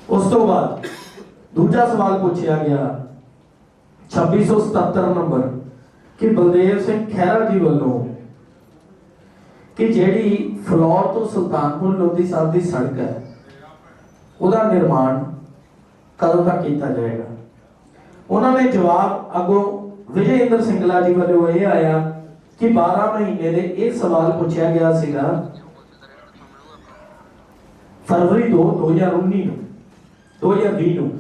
ਉਸ ਤੋਂ ਬਾਅਦ ਦੂਜਾ ਸਵਾਲ ਪੁੱਛਿਆ ਗਿਆ 2677 ਨੰਬਰ ਕਿ ਬਲਦੇਵ ਸਿੰਘ ਖਹਿਰਾ ਜੀ ਵੱਲੋਂ ਕਿ ਜਿਹੜੀ ਫਲੋਰ ਤੋਂ ਸੁਲਤਾਨਪੁਰ ਲੋਧੀ ਸਾਹਿਬ ਦੀ ਸੜਕ ਹੈ ਉਹਦਾ ਨਿਰਮਾਣ ਕਦੋਂ ਤੱਕ ਕੀਤਾ ਜਾਏਗਾ? ਉਹਨਾਂ ਨੇ ਜਵਾਬ ਅੱਗੋਂ ਵਿਜੇ ਇੰਦਰ ਸਿੰਗਲਾ ਜੀ ਵੱਲੋਂ ਇਹ ਆਇਆ ਕਿ 12 ਮਹੀਨੇ ਦੇ ਇਹ ਸਵਾਲ ਪੁੱਛਿਆ ਗਿਆ ਸੀਗਾ ਫਰਵਰੀ 2019 ਨੂੰ 2020 ਨੂੰ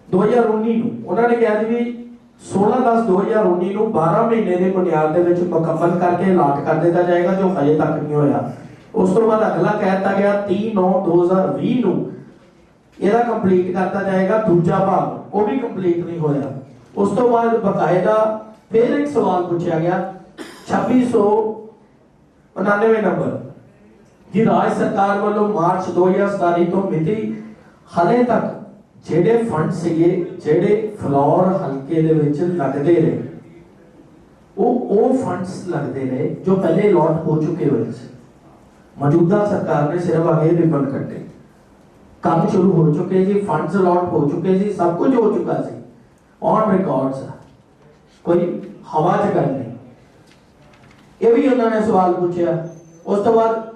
2019 ਨੂੰ ਉਹਨਾਂ ਨੇ ਕਿਹਾ ਜੀ ਵੀ 16/10/2019 ਨੂੰ 12 ਮਹੀਨੇ ਦੀ ਬੁਨਿਆਦ ਦੇ ਵਿੱਚ ਮੁਕੰਮਲ ਕਰਕੇ ਅਲਾਟ ਕਰ ਦਿੱਤਾ ਜਾਏਗਾ, ਜੋ ਹਜੇ ਤੱਕ ਨਹੀਂ ਹੋਇਆ। ਉਸ ਤੋਂ ਬਾਅਦ ਅਗਲਾ ਕਹਿ ਦਿੱਤਾ ਗਿਆ 30/9/2020 ਨੂੰ ਇਹਦਾ ਕੰਪਲੀਟ ਕਰਤਾ ਜਾਏਗਾ ਦੂਜਾ ਭਾਗ, ਉਹ ਵੀ ਕੰਪਲੀਟ ਨਹੀਂ ਹੋਇਆ। ਉਸ ਤੋਂ ਬਾਅਦ ਬਕਾਇਦਾ ਫਿਰ ਇੱਕ ਸਵਾਲ ਪੁੱਛਿਆ ਗਿਆ 2699 ਨੰਬਰ ਕਿ ਰਾਜ ਸਰਕਾਰ ਵੱਲੋਂ ਮਾਰਚ 2027 ਤੋਂ ਮਿਤੀ ਹਲੇ ਤੱਕ ਜਿਹੜੇ ਫੰਡ ਸੀਗੇ ਜਿਹੜੇ ਫਲੋਰ ਹਲਕੇ ਦੇ ਵਿੱਚ ਲੱਗਦੇ ਰਹੇ ਉਹ ਫੰਡਸ ਲੱਗਦੇ ਰਹੇ ਜੋ ਪਹਿਲੇ ਅਲਾਟ ਹੋ ਚੁੱਕੇ ਹੋਏ ਸੀ। ਮੌਜੂਦਾ ਸਰਕਾਰ ਨੇ ਸਿਰਫ ਅੱਗੇ ਰਿਬਨ ਕੱਟੇ, ਕੰਮ ਸ਼ੁਰੂ ਹੋ ਚੁੱਕੇ ਸੀ, ਫੰਡਸ ਅਲਾਟ ਹੋ ਚੁੱਕੇ ਸੀ, ਸਭ ਕੁਝ ਹੋ ਚੁੱਕਾ ਸੀ, ਔਨ ਰਿਕਾਰਡਸ, ਕੋਈ ਹਵਾ 'ਚ ਗੱਲ ਨਹੀਂ। ਇਹ ਵੀ ਉਹਨਾਂ ਨੇ ਸਵਾਲ ਪੁੱਛਿਆ। ਉਸ ਤੋਂ ਬਾਅਦ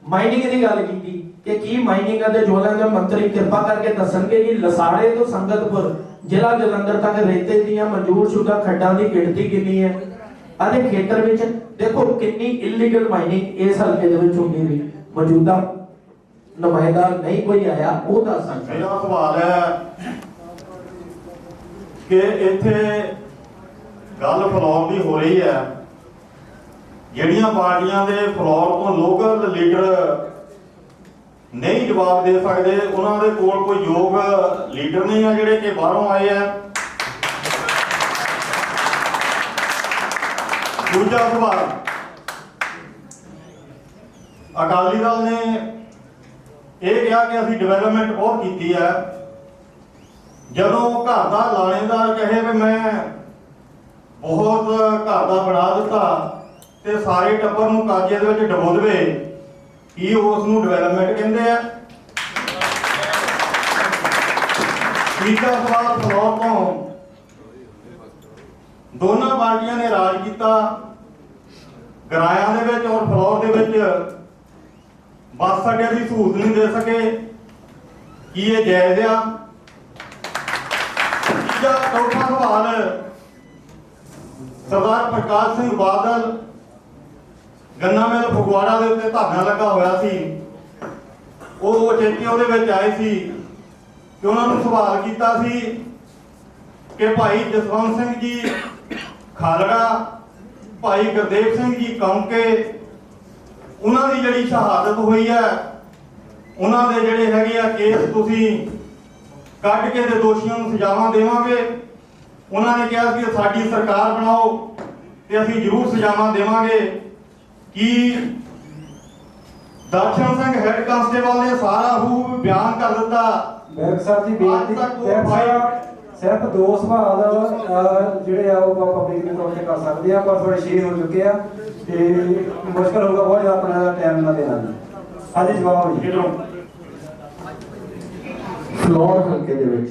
ਮਾਈਨਿੰਗ ਦੀ ਗੱਲ ਕੀਤੀ ਕਿ ਕੀ ਮਾਈਨਿੰਗ ਦੇ ਜੋਲਾਂ ਦੇ ਮੰਤਰੀ ਕਿਰਪਾ ਕਰਕੇ ਦੱਸਣਗੇ ਕਿ ਲਸਾੜੇ ਤੋਂ ਸੰਗਤਪੁਰ ਜ਼ਿਲ੍ਹਾ ਜਲੰਧਰ ਤੱਕ ਰੇਤੇ ਦੀਆਂ ਮਨਜ਼ੂਰਸ਼ੁਦਾ ਖੱਡਾਂ ਦੀ ਗਿਣਤੀ ਕਿੰਨੀ ਹੈ ਅਤੇ ਖੇਤਰ ਵਿੱਚ ਦੇਖੋ ਕਿੰਨੀ ਇਲੀਗਲ ਮਾਈਨਿੰਗ ਇਸ ਹਲਕੇ ਦੇ ਵਿੱਚ ਹੁੰਦੀ ਰਹੀ। ਮੌਜੂਦਾ ਨੁਮਾਇੰਦਾ ਨਹੀਂ ਕੋਈ ਆਇਆ, ਉਹ ਦੱਸ ਸਕਦਾ। ਮੇਰਾ ਸਵਾਲ ਹੈ ਕਿ ਇੱਥੇ ਗੱਲ ਫਲੋਰ ਦੀ ਹੋ ਰਹੀ ਹੈ, ਜਿਹੜੀਆਂ ਪਾਰਟੀਆਂ ਦੇ ਫਲੋਰ ਤੋਂ ਲੋਕਲ ਲੀਡਰ ਨਹੀਂ ਜਵਾਬ ਦੇ ਸਕਦੇ, ਉਹਨਾਂ ਦੇ ਕੋਲ ਕੋਈ ਯੋਗ ਲੀਡਰ ਨਹੀਂ ਆ ਜਿਹੜੇ ਕਿ ਬਾਹਰੋਂ ਆਏ ਆ। ਦੂਜਾ ਸਵਾਲ, ਅਕਾਲੀ ਦਲ ਨੇ ਇਹ ਕਿਹਾ ਕਿ ਅਸੀਂ ਡਿਵੈਲਪਮੈਂਟ ਬਹੁਤ ਕੀਤੀ ਹੈ। ਜਦੋਂ ਘਰ ਦਾ ਲਾਣੇਦਾਰ ਕਹੇ ਵੀ ਮੈਂ ਬਹੁਤ ਘਰ ਦਾ ਬਣਾ ਦਿੱਤਾ ਤੇ ਸਾਰੇ ਟੱਬਰ ਨੂੰ ਕਾਜੇ ਦੇ ਵਿੱਚ ਡਬੋ ਦੇਵੇ, ਕੀ ਉਸ ਨੂੰ ਡਿਵੈਲਪਮੈਂਟ ਕਹਿੰਦੇ ਆ? ਤੀਜਾ ਸਵਾਲ ਫਲੋਰ ਤੋਂ, ਦੋਨਾਂ ਪਾਰਟੀਆਂ ਨੇ ਰਾਜ ਕੀਤਾ ਗਰਾਇਆਂ ਦੇ ਵਿੱਚ ਔਰ ਫਲੋਰ ਦੇ ਵਿੱਚ ਬੱਸ ਅੱਡੇ ਦੀ ਸਹੂਲਤ ਨਹੀਂ ਦੇ ਸਕੇ, ਕੀ ਇਹ ਜਾਇਜ਼ ਆ? ਚੌਥਾ ਸਵਾਲ, ਸਰਦਾਰ ਪ੍ਰਕਾਸ਼ ਸਿੰਘ ਬਾਦਲ ਗੰਨਾ ਮਿਲ ਫਗਵਾੜਾ ਦੇ ਉੱਤੇ ਧਰਨਾ ਲੱਗਾ ਹੋਇਆ ਸੀ, ਉਹ ਚੇਤੀ ਉਹਦੇ ਵਿੱਚ ਆਏ ਸੀ ਕਿ ਉਹਨਾਂ ਨੂੰ ਸਵਾਲ ਕੀਤਾ ਸੀ ਕਿ ਭਾਈ ਜਸਵੰਤ ਸਿੰਘ ਜੀ ਖਾਲੜਾ, ਭਾਈ ਗੁਰਦੇਵ ਸਿੰਘ ਜੀ ਕੌਂਕੇ, ਉਹਨਾਂ ਦੀ ਜਿਹੜੀ ਸ਼ਹਾਦਤ ਹੋਈ ਹੈ, ਉਹਨਾਂ ਦੇ ਜਿਹੜੇ ਹੈਗੇ ਆ ਕੇਸ ਤੁਸੀਂ ਕੱਢ ਕੇ ਤੇ ਦੋਸ਼ੀਆਂ ਨੂੰ ਸਜ਼ਾਵਾਂ ਦੇਵਾਂਗੇ। ਉਹਨਾਂ ਨੇ ਕਿਹਾ ਕਿ ਸਾਡੀ ਸਰਕਾਰ ਬਣਾਓ ਤੇ ਅਸੀਂ ਜ਼ਰੂਰ ਸਜ਼ਾਵਾਂ ਦੇਵਾਂਗੇ। ਕੀ ਦਰਸ਼ਨ ਸਿੰਘ ਹੈਡ ਕਾਂਸਟੇਬਲ ਨੇ ਸਾਰਾ ਹੂਬ ਬਿਆਨ ਕਰ ਦਿੱਤਾ? ਬੈਂਕ ਸਾਹਿਬ ਦੀ ਬੇਨਤੀ ਸਿਰਫ ਦੋ ਸਵਾਲ ਜਿਹੜੇ ਆ ਉਹ ਪਬਲਿਕ ਦੇ ਤੌਰ ਤੇ ਕਰ ਸਕਦੇ ਆ, ਪਰ ਥੋੜੇ ਸ਼ੇਰ ਹੋ ਚੁੱਕੇ ਆ ਤੇ ਮੁਸ਼ਕਲ ਹੋਊਗਾ ਬਹੁਤ ਜ਼ਿਆਦਾ ਆਪਣਾ ਟਾਈਮ ਨਾ ਦੇਣਾ। ਹਾਂਜੀ ਜਵਾਬ ਜੀ। ਫਲੋਰ ਹਲਕੇ ਦੇ ਵਿੱਚ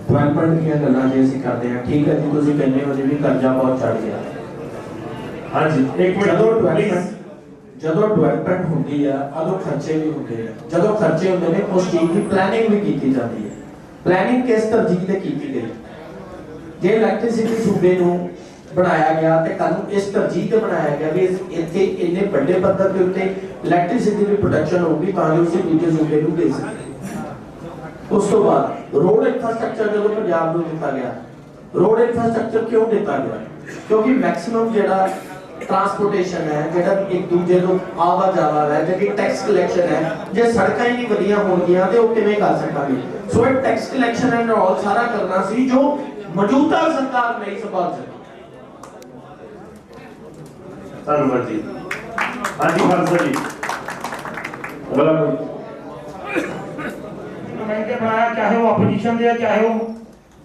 ਡਿਵੈਲਪਮੈਂਟ ਦੀਆਂ ਗੱਲਾਂ ਜੇ ਅਸੀਂ ਕਰਦੇ ਹਾਂ, ਠੀਕ ਹੈ ਜੀ, ਤੁਸੀਂ ਕਹਿੰਦੇ ਹੋ ਜੀ ਵੀ ਕਰਜ਼ਾ ਬਹੁਤ ਚੜ ਗਿਆ। ਹਾਂਜੀ, ਇੱਕ ਮਿੰਟ। ਜਦੋਂ ਡਿਵੈਲਪਮੈਂਟ ਹੁੰਦੀ ਆ ਉਦੋਂ ਖਰਚੇ ਵੀ ਹੁੰਦੇ ਆ। ਜਦੋਂ ਖਰਚੇ ਹੁੰਦੇ ਨੇ ਉਸ ਚੀਜ਼ ਦੀ ਪਲੈਨਿੰਗ ਵੀ ਕੀਤੀ ਜਾਂਦੀ ਹੈ। ਪਲੈਨਿੰਗ ਕਿਸ ਤਰਜੀਹ ਤੇ ਕੀਤੀ ਗਈ? ਜੇ ਇਲੈਕਟ੍ਰਿਸਿਟੀ ਸੂਬੇ ਨੂੰ ਬਣਾਇਆ ਗਿਆ ਤੇ ਕੱਲ ਨੂੰ ਇਸ ਤਰਜੀਹ ਤੇ ਬਣਾਇਆ ਗਿਆ ਵੀ ਇੱਥੇ ਇੰਨੇ ਵੱਡੇ ਪੱਧਰ ਦੇ ਉੱਤੇ ਇਲੈਕਟ੍ਰਿਸਿਟੀ ਦੀ ਪ੍ਰੋਡਕਸ਼ਨ ਹੋਊਗੀ ਤਾਂ ਜੋ ਅਸੀਂ ਦੂਜੇ ਸੂਬੇ ਨੂੰ ਦੇ ਸਕੀਏ। ਉਸ ਤੋਂ ਬਾਅਦ ਰੋਡ ਇਨਫਰਾਸਟ੍ਰਕਚਰ ਜਦੋਂ ਪੰਜਾਬ ਨੂੰ ਦਿੱਤਾ ਗਿਆ, ਰੋਡ ਇਨਫਰਾਸਟ੍ਰਕਚਰ ਕਿਉਂ ਦਿੱਤਾ ਗਿਆ? ਕਿਉਂਕਿ ਮੈਕਸਿਮਮ ਜਿਹੜਾ ट्रांसपोर्टेशन है, ਜਿਹੜਾ ਇੱਕ ਦੂਜੇ ਨੂੰ ਆਵਾ ਜਾਵਾ ਹੈ, ਜਿਹੜੀ ਟੈਕਸ ਕਲੈਕਸ਼ਨ ਹੈ, ਜੇ ਸੜਕਾਂ ਹੀ ਨਹੀਂ ਵਧੀਆ ਹੋਣਗੀਆਂ ਤੇ ਉਹ ਕਿਵੇਂ ਕਰ ਸਕਾਂਗੇ। ਸੋ ਇਹ ਟੈਕਸ ਕਲੈਕਸ਼ਨ ਐਂਡ ਆਲ ਸਾਰਾ ਕਰਨਾ ਸੀ ਜੋ ਮੌਜੂਦਾ ਸਰਕਾਰ ਨਹੀਂ ਸੰਭਾਲ ਸਕੀ। ਧੰਨਵਾਦ ਜੀ। ਹਾਂਜੀ ਖਾਲਸਾ ਜੀ ਬੋਲਾ ਨੁਮਾਇੰਦੇ ਬਣਾਇਆ, ਚਾਹੇ ਉਹ ਆਪੋਜੀਸ਼ਨ ਦੇ ਆ ਚਾਹੇ ਉਹ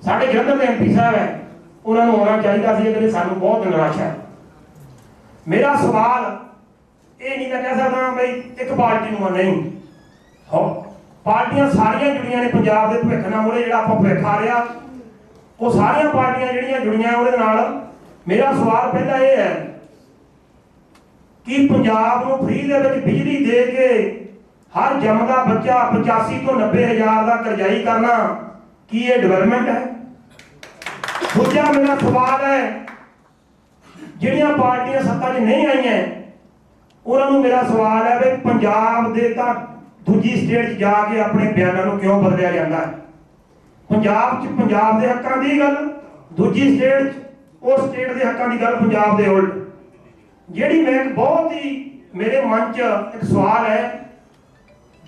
ਸਾਡੇ ਜਲੰਧਰ ਦੇ ਐਮਪੀ ਸਾਹਿਬ ਹੈ, ਉਹਨਾਂ ਨੂੰ ਆਉਣਾ ਚਾਹੀਦਾ ਸੀ। ਇਹਦੇ ਲਈ ਸਾਨੂੰ ਬਹੁਤ ਨਿਰਾਸ਼ਾ ਹੈ। ਮੇਰਾ ਸਵਾਲ ਇਹ ਨਹੀਂ ਮੈਂ ਕਹਿ ਸਕਦਾ ਬਈ ਇੱਕ ਪਾਰਟੀ ਨੂੰ ਨਹੀਂ, ਪਾਰਟੀਆਂ ਸਾਰੀਆਂ ਜੁੜੀਆਂ ਨੇ ਪੰਜਾਬ ਦੇ ਭਵਿੱਖ ਨਾਲ। ਉਹਦੇ ਜਿਹੜਾ ਆਪਾਂ ਭਵਿੱਖ ਆ ਰਿਹਾ ਉਹ ਸਾਰੀਆਂ ਪਾਰਟੀਆਂ ਜਿਹੜੀਆਂ ਜੁੜੀਆਂ ਉਹਦੇ ਨਾਲ। ਮੇਰਾ ਸਵਾਲ ਪਹਿਲਾਂ ਇਹ ਹੈ ਕਿ ਪੰਜਾਬ ਨੂੰ ਫ੍ਰੀ ਦੇ ਵਿੱਚ ਬਿਜਲੀ ਦੇ ਕੇ ਹਰ ਜੰਮਦਾ ਬੱਚਾ 85 ਤੋਂ 90 ਹਜ਼ਾਰ ਦਾ ਕਰਜ਼ਾਈ ਕਰਨਾ, ਕੀ ਇਹ ਡਿਵੈਲਪਮੈਂਟ ਹੈ? ਦੂਜਾ ਮੇਰਾ ਸਵਾਲ ਹੈ ਜਿਹੜੀਆਂ ਪਾਰਟੀਆਂ ਸੱਤਾ 'ਚ ਨਹੀਂ ਆਈਆਂ ਉਹਨਾਂ ਨੂੰ ਮੇਰਾ ਸਵਾਲ ਹੈ ਵੀ ਪੰਜਾਬ ਦੇ ਤਾਂ ਦੂਜੀ ਸਟੇਟ 'ਚ ਜਾ ਕੇ ਆਪਣੇ ਬਿਆਨਾਂ ਨੂੰ ਕਿਉਂ ਬਦਲਿਆ ਜਾਂਦਾ ਹੈ? ਪੰਜਾਬ 'ਚ ਪੰਜਾਬ ਦੇ ਹੱਕਾਂ ਦੀ ਗੱਲ, ਦੂਜੀ ਸਟੇਟ 'ਚ ਉਸ ਸਟੇਟ ਦੇ ਹੱਕਾਂ ਦੀ ਗੱਲ, ਪੰਜਾਬ ਦੇ ਉਲਟ। ਜਿਹੜੀ ਮੈਂ ਇੱਕ ਬਹੁਤ ਹੀ ਮੇਰੇ ਮਨ 'ਚ ਇੱਕ ਸਵਾਲ ਹੈ,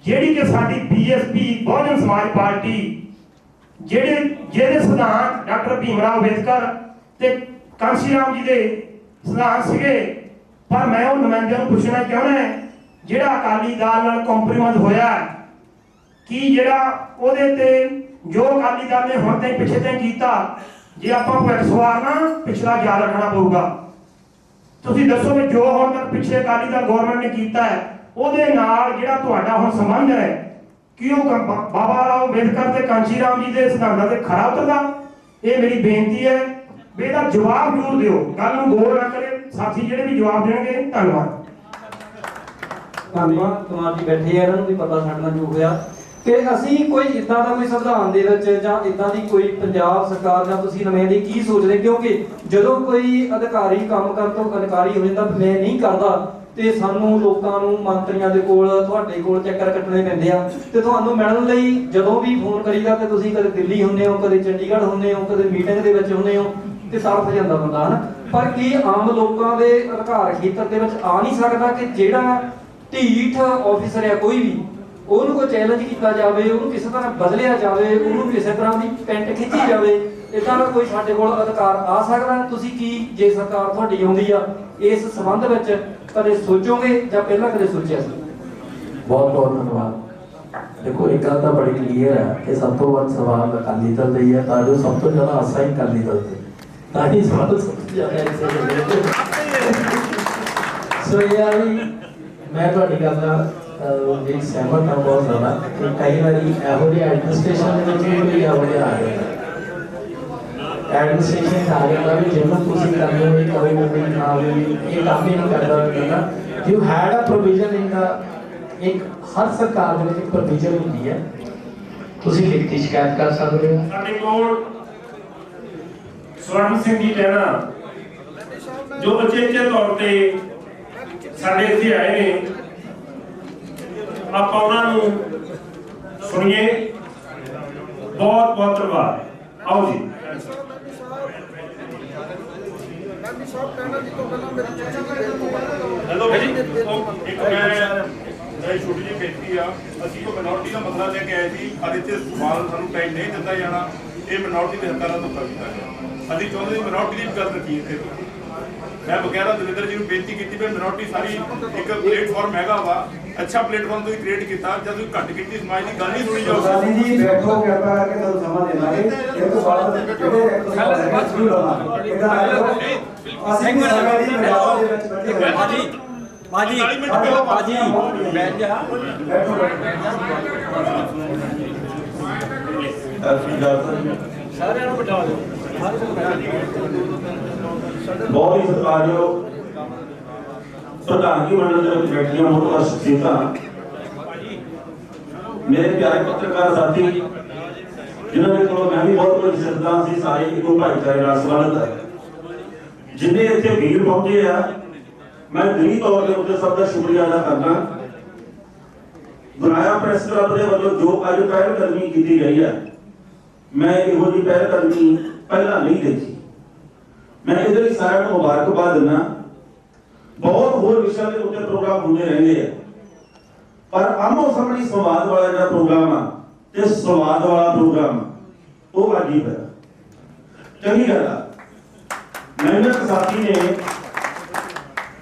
ਜਿਹੜੀ ਕਿ ਸਾਡੀ ਬੀਐਸਪੀ ਬਹੁਜਨ ਸਮਾਜ ਪਾਰਟੀ ਜਿਹਦੇ ਸਿਧਾਂਤ ਡਾਕਟਰ ਭੀਮ ਰਾਓ ਅੰਬੇਦਕਰ ਤੇ ਕਾਂਸ਼ੀ ਰਾਮ ਜੀ ਦੇ ਸਿਧਾਂਤ ਸੀਗੇ, ਪਰ ਮੈਂ ਉਹ ਨੁਮਾਇੰਦਿਆਂ ਨੂੰ ਪੁੱਛਣਾ ਚਾਹੁੰਦਾ ਜਿਹੜਾ ਅਕਾਲੀ ਦਲ ਨਾਲ ਕੰਪਰੋਮਾਈਜ਼ ਹੋਇਆ ਕਿ ਜਿਹੜਾ ਉਹਦੇ ਤੇ ਜੋ ਅਕਾਲੀ ਦਲ ਨੇ ਹੁਣ ਤਾਈਂ ਪਿੱਛੇ ਤਾਈਂ ਕੀਤਾ, ਜੇ ਆਪਾਂ ਭਵਿੱਖ ਸਵਾਰਨਾ ਪਿਛਲਾ ਯਾਦ ਰੱਖਣਾ ਪਊਗਾ। ਤੁਸੀਂ ਦੱਸੋ ਵੀ ਜੋ ਹੁਣ ਤੱਕ ਪਿੱਛੇ ਅਕਾਲੀ ਦਲ ਗਵਰਨਮੈਂਟ ਨੇ ਕੀਤਾ ਹੈ ਉਹਦੇ ਨਾਲ ਜਿਹੜਾ ਤੁਹਾਡਾ ਹੁਣ ਸੰਬੰਧ ਹੈ ਕਿ ਉਹ ਬਾਬਾ ਰਾਓ ਅੰਬੇਦਕਰ ਤੇ ਕਾਂਸ਼ੀ ਰਾਮ ਜੀ ਦੇ ਸਿਧਾਂਤਾਂ ਤੇ ਖਰਾ ਉਤਰਦਾ? ਇਹ ਮੇਰੀ ਬੇਨਤੀ ਹੈ ਵੀ ਇਹਦਾ ਜਵਾਬ ਜ਼ਰੂਰ ਦਿਓ, ਗੱਲ ਨੂੰ ਗੋਲ ਨਾ ਕਰੇ। ਸਾਥੀ ਜਿਹੜੇ ਵੀ ਜਵਾਬ ਦੇਣਗੇ ਧੰਨਵਾਦ। ਧੰਨਵਾਦ ਕੁਮਾਰ ਜੀ ਬੈਠੇ ਆ, ਇਹਨਾਂ ਨੂੰ ਵੀ ਪਤਾ ਸਾਡੇ ਨਾਲ ਜੋ ਹੋਇਆ ਕਿ ਅਸੀਂ ਕੋਈ ਇਦਾਂ ਦਾ ਕੋਈ ਸੰਵਿਧਾਨ ਦੇ ਵਿੱਚ ਜਾਂ ਇਦਾਂ ਦੀ ਕੋਈ ਪੰਜਾਬ ਸਰਕਾਰ ਜਾਂ ਤੁਸੀਂ ਨੁਮਾਇੰਦੇ ਕੀ ਸੋਚਦੇ? ਕਿਉਂਕਿ ਜਦੋਂ ਕੋਈ ਅਧਿਕਾਰੀ ਕੰਮ ਕਰਨ ਤੋਂ ਇਨਕਾਰੀ ਹੋ ਜਾਂਦਾ, ਮੈਂ ਨਹੀਂ ਕਰਦਾ, ਤੇ ਸਾਨੂੰ ਲੋਕਾਂ ਨੂੰ ਮੰਤਰੀਆਂ ਦੇ ਕੋਲ ਤੁਹਾਡੇ ਕੋਲ ਚੱਕਰ ਕੱਟਣੇ ਪੈਂਦੇ ਆ ਤੇ ਤੁਹਾਨੂੰ ਮਿਲਣ ਲਈ ਜਦੋਂ ਵੀ ਫੋਨ ਕਰੀਦਾ ਤੇ ਤੁਸੀਂ ਕਦੇ ਦਿੱਲੀ ਹੁੰਦੇ ਹੋ, ਕਦੇ ਚੰਡੀਗੜ੍ਹ ਹੁੰਦੇ ਹੋ, ਕਦੇ ਮੀਟਿੰਗ ਦੇ ਵਿੱਚ ਹੁੰਦੇ ਹੋ ਤੇ ਤੜਫ ਜਾਂਦਾ ਬੰਦਾ ਹਨਾ। ਪਰ ਕੀ ਆਮ ਲੋਕਾਂ ਦੇ ਅਧਿਕਾਰ ਖੇਤਰ ਦੇ ਵਿੱਚ ਆ ਨਹੀਂ ਸਕਦਾ ਕਿ ਜਿਹੜਾ ਢੀਠ ਆਫੀਸਰ ਹੈ ਕੋਈ ਵੀ, ਉਹਨੂੰ ਕੋਈ ਚੈਲੰਜ ਕੀਤਾ ਜਾਵੇ, ਉਹਨੂੰ ਕਿਸੇ ਤਰ੍ਹਾਂ ਬਦਲਿਆ ਜਾਵੇ, ਉਹਨੂੰ ਕਿਸੇ ਤਰ੍ਹਾਂ ਦੀ ਪੈਂਟ ਖਿੱਚੀ ਜਾਵੇ? ਇਦਾਂ ਦਾ ਕੋਈ ਸਾਡੇ ਕੋਲ ਅਧਿਕਾਰ ਆ ਸਕਦਾ? ਤੁਸੀਂ ਕੀ, ਜੇ ਸਰਕਾਰ ਤੁਹਾਡੀ ਆਉਂਦੀ ਆ, ਇਸ ਸੰਬੰਧ ਵਿੱਚ ਕਦੇ ਸੋਚੋਗੇ ਜਾਂ ਪਹਿਲਾਂ ਕਦੇ ਸੋਚਿਆ ਸੀ? ਬਹੁਤ ਬਹੁਤ ਧੰਨਵਾਦ। ਦੇਖੋ ਇੱਕ ਗੱਲ ਤਾਂ ਬੜੀ ਕਲੀਅਰ ਹੈ ਕਿ ਸਭ ਤੋਂ ਵੱਧ ਸਵਾਲ ਅਕਾਲੀ ਦਲ ਦਾ ਹੀ ਹੈ, ਤਾਂ ਜੋ ਸਭ ਤੋਂ ਜ਼ਿਆਦਾ ਆਸਾ ਹੀ ਅਕਾਲੀ ਦਲ ਤੇ, ਤਾਂ ਹੀ ਸਵਾਲ ਸਭ ਤੋਂ ਜ਼ਿਆਦਾ ਸੋ ਯਾਰ ਮੈਂ ਤੁਹਾਡੀ ਗੱਲ ਨਾਲ ਵੀ ਸਹਿਮਤ ਹਾਂ ਬਹੁਤ ਜ਼ਿਆਦਾ ਕਿ ਕਈ ਵਾਰੀ ਇਹੋ ਜਿਹੇ ਐਡਮਿਨਿਸਟ੍ਰੇਸ਼ਨ ਦੇ ਵਿੱਚ ਵੀ ਇਹੋ ਜਿਹਾ ਆ ਗਿਆ ਐਡਮਿਨਿਸਟ੍ਰੇਸ਼ਨ ਆ ਗਿਆ ਵੀ ਜਿਹਨੂੰ ਤੁਸੀਂ ਕਰਦੇ ਹੋ ਇਹ ਕੋਈ ਵੀ ਨਾ ਵੀ ਇਹ ਕੰਮ ਹੀ ਨਹੀਂ ਕਰਦਾ। ਯੂ ਹੈਡ ਅ ਪ੍ਰੋਵੀਜ਼ਨ ਇਨ ਦਾ, ਇੱਕ ਹਰ ਸਰਕਾਰ ਦੇ ਵਿੱਚ ਇੱਕ ਪ੍ਰੋਵੀਜ਼ਨ ਹੁੰਦੀ ਹੈ, ਤੁਸੀਂ ਲਿਖਤੀ ਸ਼ਿਕਾਇਤ ਕਰ ਸਕਦੇ ਹੋ। ਸਾਡੇ ਕੋਲ ਸਵਰਨ ਸਿੰਘ ਜੀ ਟਹਿਣਾ ਜੋ ਅਚੇਚੇ ਤੌਰ ਤੇ ਸਾਡੇ ਇੱਥੇ ਆਏ ਨੇ, ਆਪਾਂ ਉਹਨਾਂ ਨੂੰ ਸੁਣੀਏ। ਬਹੁਤ ਬਹੁਤ ਧੰਨਵਾਦ। ਆਓ ਜੀ। ਹੈਲੋ ਜੀ, ਇੱਕ ਮੈਂ ਛੋਟੀ ਜਿਹੀ ਬੇਨਤੀ ਆ, ਅਸੀਂ ਕੋਈ ਮਿਨੋਰਟੀ ਦਾ ਮਸਲਾ ਲੈ ਕੇ ਆਏ ਸੀ, ਅੱਜ ਇੱਥੇ ਸਵਾਲ ਸਾਨੂੰ ਟਾਈਮ ਨਹੀਂ ਦਿੱਤਾ ਜਾਣਾ, ਇਹ ਮਿਨੋਰਟੀ ਦੇ ਹੱਕਾਂ ਦਾ ਧੱਕਾ ਕੀਤਾ ਗਿਆ। ਅਸੀਂ ਚਾਹੁੰਦੇ ਸੀ ਮਿਨੋਰਟੀ ਦੀ ਗੱਲ ਰੱਖੀਏ ਇੱਥੇ। ਮੈਂ ਬਕਾਇਦਾ ਦਵਿੰਦਰ ਜੀ ਨੂੰ ਬੇਨਤੀ ਕੀਤੀ ਵੀ ਮਿਨੋਰਟੀ ਸਾਰੀ ਇੱਕ ਪਲੇਟਫਾਰਮ ਹੈਗਾ ਵਾ, ਅੱਛਾ ਪਲੇਟਫਾਰਮ ਤੁਸੀਂ ਕ੍ਰੀਏਟ ਕੀਤਾ, ਜਦ ਤੁਸੀਂ ਘੱਟ ਕੀਤੀ ਸਮਾਜ ਦੀ ਗੱਲ ਨਹੀਂ ਸੁਣੀ ਜਾਊਗੀ। ਜੀ ਬੈਠੋ, ਕਿਰਪਾ ਕਰਕੇ ਤੁਹਾਨੂੰ ਸਮਾਂ ਦੇ ਦਾਂਗੇ। ਇਹ ਤੋਂ ਬਾਅਦ ਅਸੀਂ ਸਰਕਾਰ ਦੀ ਪੰਜਾਬ ਦੇ ਵਿੱਚ ਬੈਠੇ ਹੋਏ ਬਾਜੀ ਬੈਠ ਜਾ। ਸਾਰਿਆਂ ਨੂੰ ਬਿਠਾ ਦਿਓ। ਬਹੁਤ ਹੀ ਸਤਿਕਾਰਯੋਗ ਪ੍ਰਧਾਨਗੀ ਮੰਡਲ ਦੇ ਵਿੱਚ ਬੈਠੀਆਂ ਮੁੱਖ ਸ਼ਖਸੀਅਤਾਂ, ਮੇਰੇ ਪਿਆਰੇ ਪੱਤਰਕਾਰ ਸਾਥੀ ਜਿਨ੍ਹਾਂ ਦੇ ਕੋਲ ਮੈਂ ਵੀ ਬਹੁਤ ਕੁਝ ਸਿੱਖਦਾ ਸੀ, ਸਾਰੇ ਇੱਕੋ ਭਾਈਚਾਰੇ ਨਾਲ ਸੰਬੰਧਿਤ ਜਿੰਨੇ ਇੱਥੇ ਵੀਰ ਪਹੁੰਚੇ ਆ, ਮੈਂ ਦਿਲੀ ਤੌਰ ਦੇ ਉੱਤੇ ਸਭ ਦਾ ਸ਼ੁਕਰੀਆ ਅਦਾ ਕਰਨਾ। ਬੁਰਾਇਆ ਪ੍ਰੈਸ ਕਲੱਬ ਦੇ ਵੱਲੋਂ ਜੋ ਅੱਜ ਪਹਿਲ ਕਦਮੀ ਕੀਤੀ ਗਈ ਹੈ, ਮੈਂ ਇਹੋ ਜਿਹੀ ਪਹਿਲ ਕਦਮੀ ਪਹਿਲਾਂ ਨਹੀਂ ਦੇਖੀ। ਮੈਂ ਇਹਦੇ ਲਈ ਸਾਰਿਆਂ ਨੂੰ ਮੁਬਾਰਕਬਾਦ ਦਿੰਦਾ ਬਹੁਤ ਹੋਰ ਵਿਸ਼ਿਆਂ ਦੇ ਉੱਤੇ ਪ੍ਰੋਗਰਾਮ ਹੁੰਦੇ ਰਹਿੰਦੇ ਆ, ਪਰ ਆਮੋ ਸਾਹਮਣੇ ਸੰਵਾਦ ਵਾਲਾ ਜਿਹੜਾ ਪ੍ਰੋਗਰਾਮ ਆ ਤੇ ਸਵਾਦ ਵਾਲਾ ਪ੍ਰੋਗਰਾਮ ਉਹ ਅੱਜ ਹੀ ਹੋਇਆ। ਚੰਗੀ ਗੱਲ ਆ। ਮੈਨੂੰ ਇੱਕ ਸਾਥੀ ਨੇ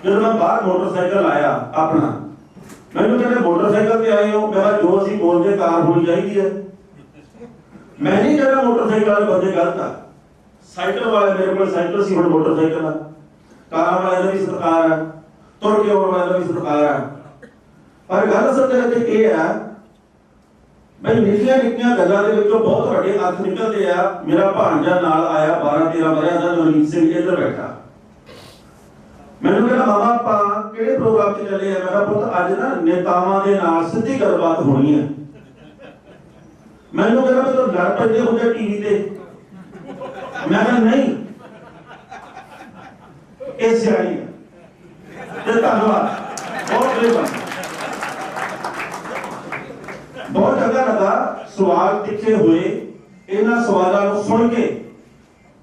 ਜਦੋਂ ਮੈਂ ਬਾਹਰ ਮੋਟਰਸਾਈਕਲ ਆਇਆ ਆਪਣਾ, ਮੈਨੂੰ ਕਹਿੰਦੇ ਮੋਟਰਸਾਈਕਲ ਤੇ ਆਏ ਹੋ? ਮੈਂ ਕਿਹਾ ਜੋ ਅਸੀਂ ਬੋਲਦੇ ਕਾਰ ਹੋਣੀ ਚਾਹੀਦੀ ਹੈ। ਮੈਂ ਨਹੀਂ ਕਹਿੰਦਾ ਮੋਟਰਸਾਈਕਲ ਵਾਲੇ ਬੰਦੇ ਗਲਤ ਆ, ਸਾਈਕਲ ਵਾਲੇ, ਮੇਰੇ ਕੋਲ ਸਾਈਕਲ ਸੀ, ਹੁਣ ਮੋਟਰਸਾਈਕਲ ਆ। ਕਾਰਾਂ ਵਾਲਿਆਂ ਦਾ ਵੀ ਸਤਿਕਾਰ ਆ, ਤੁਰ ਕੇ ਆਉਣ ਵਾਲਿਆਂ ਦਾ ਵੀ ਸਤਿਕਾਰ ਆ। ਪਰ ਗੱਲ ਅਸਲ ਦੇ ਵਿੱਚ ਇਹ ਆ ਬਈ ਨਿੱਕੀਆਂ ਨਿੱਕੀਆਂ ਗੱਲਾਂ ਦੇ ਵਿੱਚੋਂ ਬਹੁਤ ਵੱਡੇ ਅਰਥ ਨਿਕਲਦੇ ਆ। ਮੇਰਾ ਭਾਂਜਾ ਨਾਲ ਆਇਆ 12-13 ਵਰ੍ਹਿਆਂ ਦਾ ਨਵਨੀਤ ਸਿੰਘ ਇੱਧਰ ਬੈਠਾ, ਮੈਨੂੰ ਕਹਿੰਦਾ ਮਾਮਾ ਆਪਾਂ ਕਿਹੜੇ ਪ੍ਰੋਗਰਾਮ 'ਚ ਚੱਲੇ ਆ? ਮੈਂ ਕਿਹਾ ਪੁੱਤ ਅੱਜ ਨਾ ਨੇਤਾਵਾਂ ਦੇ ਨਾਲ ਸਿੱਧੀ ਗੱਲਬਾਤ ਹੋਣੀ ਹੈ। ਮੈਨੂੰ ਕਹਿੰਦਾ ਤੂੰ ਲੜ ਪੈਂਦੇ ਹੁੰਦੇ ਟੀਵੀ ਤੇ। ਮੈਂ ਕਿਹਾ ਨਹੀਂ, ਇਹ ਸਿਆਣੀ ਹੈ ਤੇ ਧੰਨਵਾਦ, ਬਹੁਤ ਮਿਹਰਬਾਨੀ। ਬਹੁਤ ਚੰਗਾ ਲੱਗਾ ਸਵਾਲ ਤਿੱਖੇ ਹੋਏ। ਇਹਨਾਂ ਸਵਾਲਾਂ ਨੂੰ ਸੁਣ ਕੇ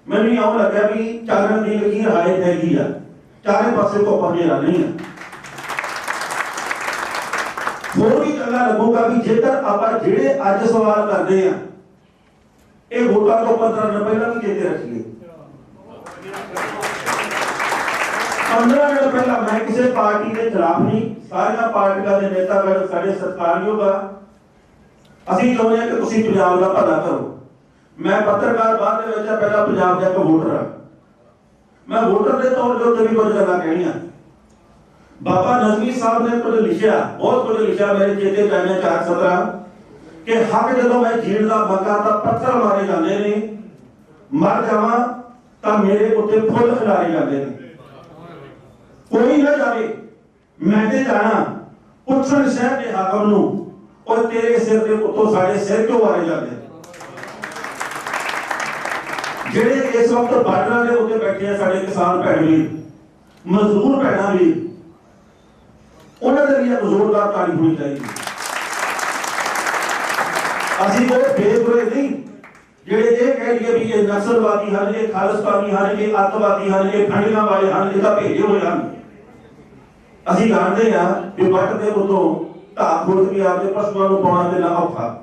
ਮੈਨੂੰ ਇਉਂ ਲੱਗਿਆ ਵੀ ਚਾਨਣ ਦੀ ਲਕੀਰ ਹਾਇ ਹੈਗੀ ਆ, ਚਾਰੇ ਪਾਸੇ ਤੋਂ ਹਨੇਰਾ ਨਹੀਂ ਹੈ। ਹੋਰ ਵੀ ਚੰਗਾ ਲੱਗੂਗਾ ਵੀ ਜੇਕਰ ਆਪਾਂ ਜਿਹੜੇ ਅੱਜ ਸਵਾਲ ਕਰਦੇ ਆ ਇਹ ਵੋਟਾਂ ਤੋਂ 15 ਦਿਨ ਪਹਿਲਾਂ ਵੀ ਚੇਤੇ ਰੱਖੀਏ। 15 ਦਿਨ ਪਹਿਲਾਂ ਮੈਂ ਕਿਸੇ ਪਾਰਟੀ ਦੇ ਖਿਲਾਫ ਨਹੀਂ, ਸਾਰੀਆਂ ਪਾਰਟੀਆਂ ਦੇ ਨੇਤਾਗਣ ਸਾਡੇ ਸਤਿਕਾਰਯੋਗ ਆ। ਅਸੀਂ ਚਾਹੁੰਦੇ ਹਾਂ ਕਿ ਤੁਸੀਂ ਪੰਜਾਬ ਦਾ ਭਲਾ ਕਰੋ। ਮੈਂ ਪੱਤਰਕਾਰ ਬਾਅਦ ਦੇ ਵਿੱਚ ਪਹਿਲਾਂ ਪੰਜਾਬ ਦਾ ਇੱਕ ਵੋਟਰ ਹਾਂ। ਮੈਂ ਵੋਟਰ ਦੇ ਤੌਰ ਦੇ ਉੱਤੇ ਵੀ ਕੁਝ ਗੱਲਾਂ ਕਹਿਣੀਆਂ। ਬਾਬਾ ਨਜ਼ਮੀ ਸਾਹਿਬ ਨੇ ਕੁਝ ਲਿਖਿਆ, ਬਹੁਤ ਕੁਝ ਲਿਖਿਆ, ਮੇਰੇ ਚੇਤੇ ਪੈਣੇ 4-17 ਕਿ ਹੱਕ ਜਦੋਂ ਮੈਂ ਜੀਣ ਦਾ ਮੰਗਾ ਤਾਂ ਪੱਥਰ ਮਾਰੇ ਜਾਂਦੇ ਨੇ, ਮਰ ਜਾਵਾਂ ਤਾਂ ਮੇਰੇ ਉੱਤੇ ਫੁੱਲ ਖਿਲਾਰੇ ਜਾਂਦੇ ਨੇ। ਕੋਈ ਨਾ ਜਾਵੇ ਮੈਂ ਤੇ ਜਾਣਾ, ਪੁੱਛਣ ਸ਼ਹਿਰ ਦੇ ਹਾਕਮ ਨੂੰ ਔਰ ਤੇਰੇ ਸਿਰ ਦੇ ਉੱਤੋਂ ਸਾਡੇ ਸਿਰ ਕਿਉਂ ਵਾਰੇ ਜਾਂਦੇ? ਜਿਹੜੇ ਇਸ ਵਕਤ ਬਾਰਡਰਾਂ ਦੇ ਉੱਤੇ ਬੈਠੇ ਆ ਸਾਡੇ ਕਿਸਾਨ ਭੈਣ ਵੀਰ, ਮਜ਼ਦੂਰ ਭੈਣਾਂ ਵੀਰ, ਉਹਨਾਂ ਦੇ ਲਈ ਇੱਕ ਜ਼ੋਰਦਾਰ ਤਾੜੀ ਹੋਣੀ ਚਾਹੀਦੀ। ਅਸੀਂ ਕੋਈ ਬੇਬੁਰੇ ਨਹੀਂ ਜਿਹੜੇ ਇਹ ਕਹਿ ਲਈਏ ਵੀ ਇਹ ਨਸਲਵਾਦੀ ਹਨ, ਇਹ ਖਾਲਿਸਤਾਨੀ ਹਨ, ਇਹ ਅੱਤਵਾਦੀ ਹਨ, ਇਹ ਫੰਡੀਆਂ ਵਾਲੇ ਹਨ, ਇਹ ਤਾਂ ਭੇਜੇ ਹੋਏ ਹਨ। ਅਸੀਂ ਜਾਣਦੇ ਆ ਕਿ ਵੱਟ ਦੇ ਉੱਤੋਂ ਧਾਕ ਖੋਦ ਕੇ ਆਪਦੇ ਪਸ਼ੂਆਂ ਨੂੰ ਪਾਉਣਾ ਤੇ ਨਾ ਔਖਾ।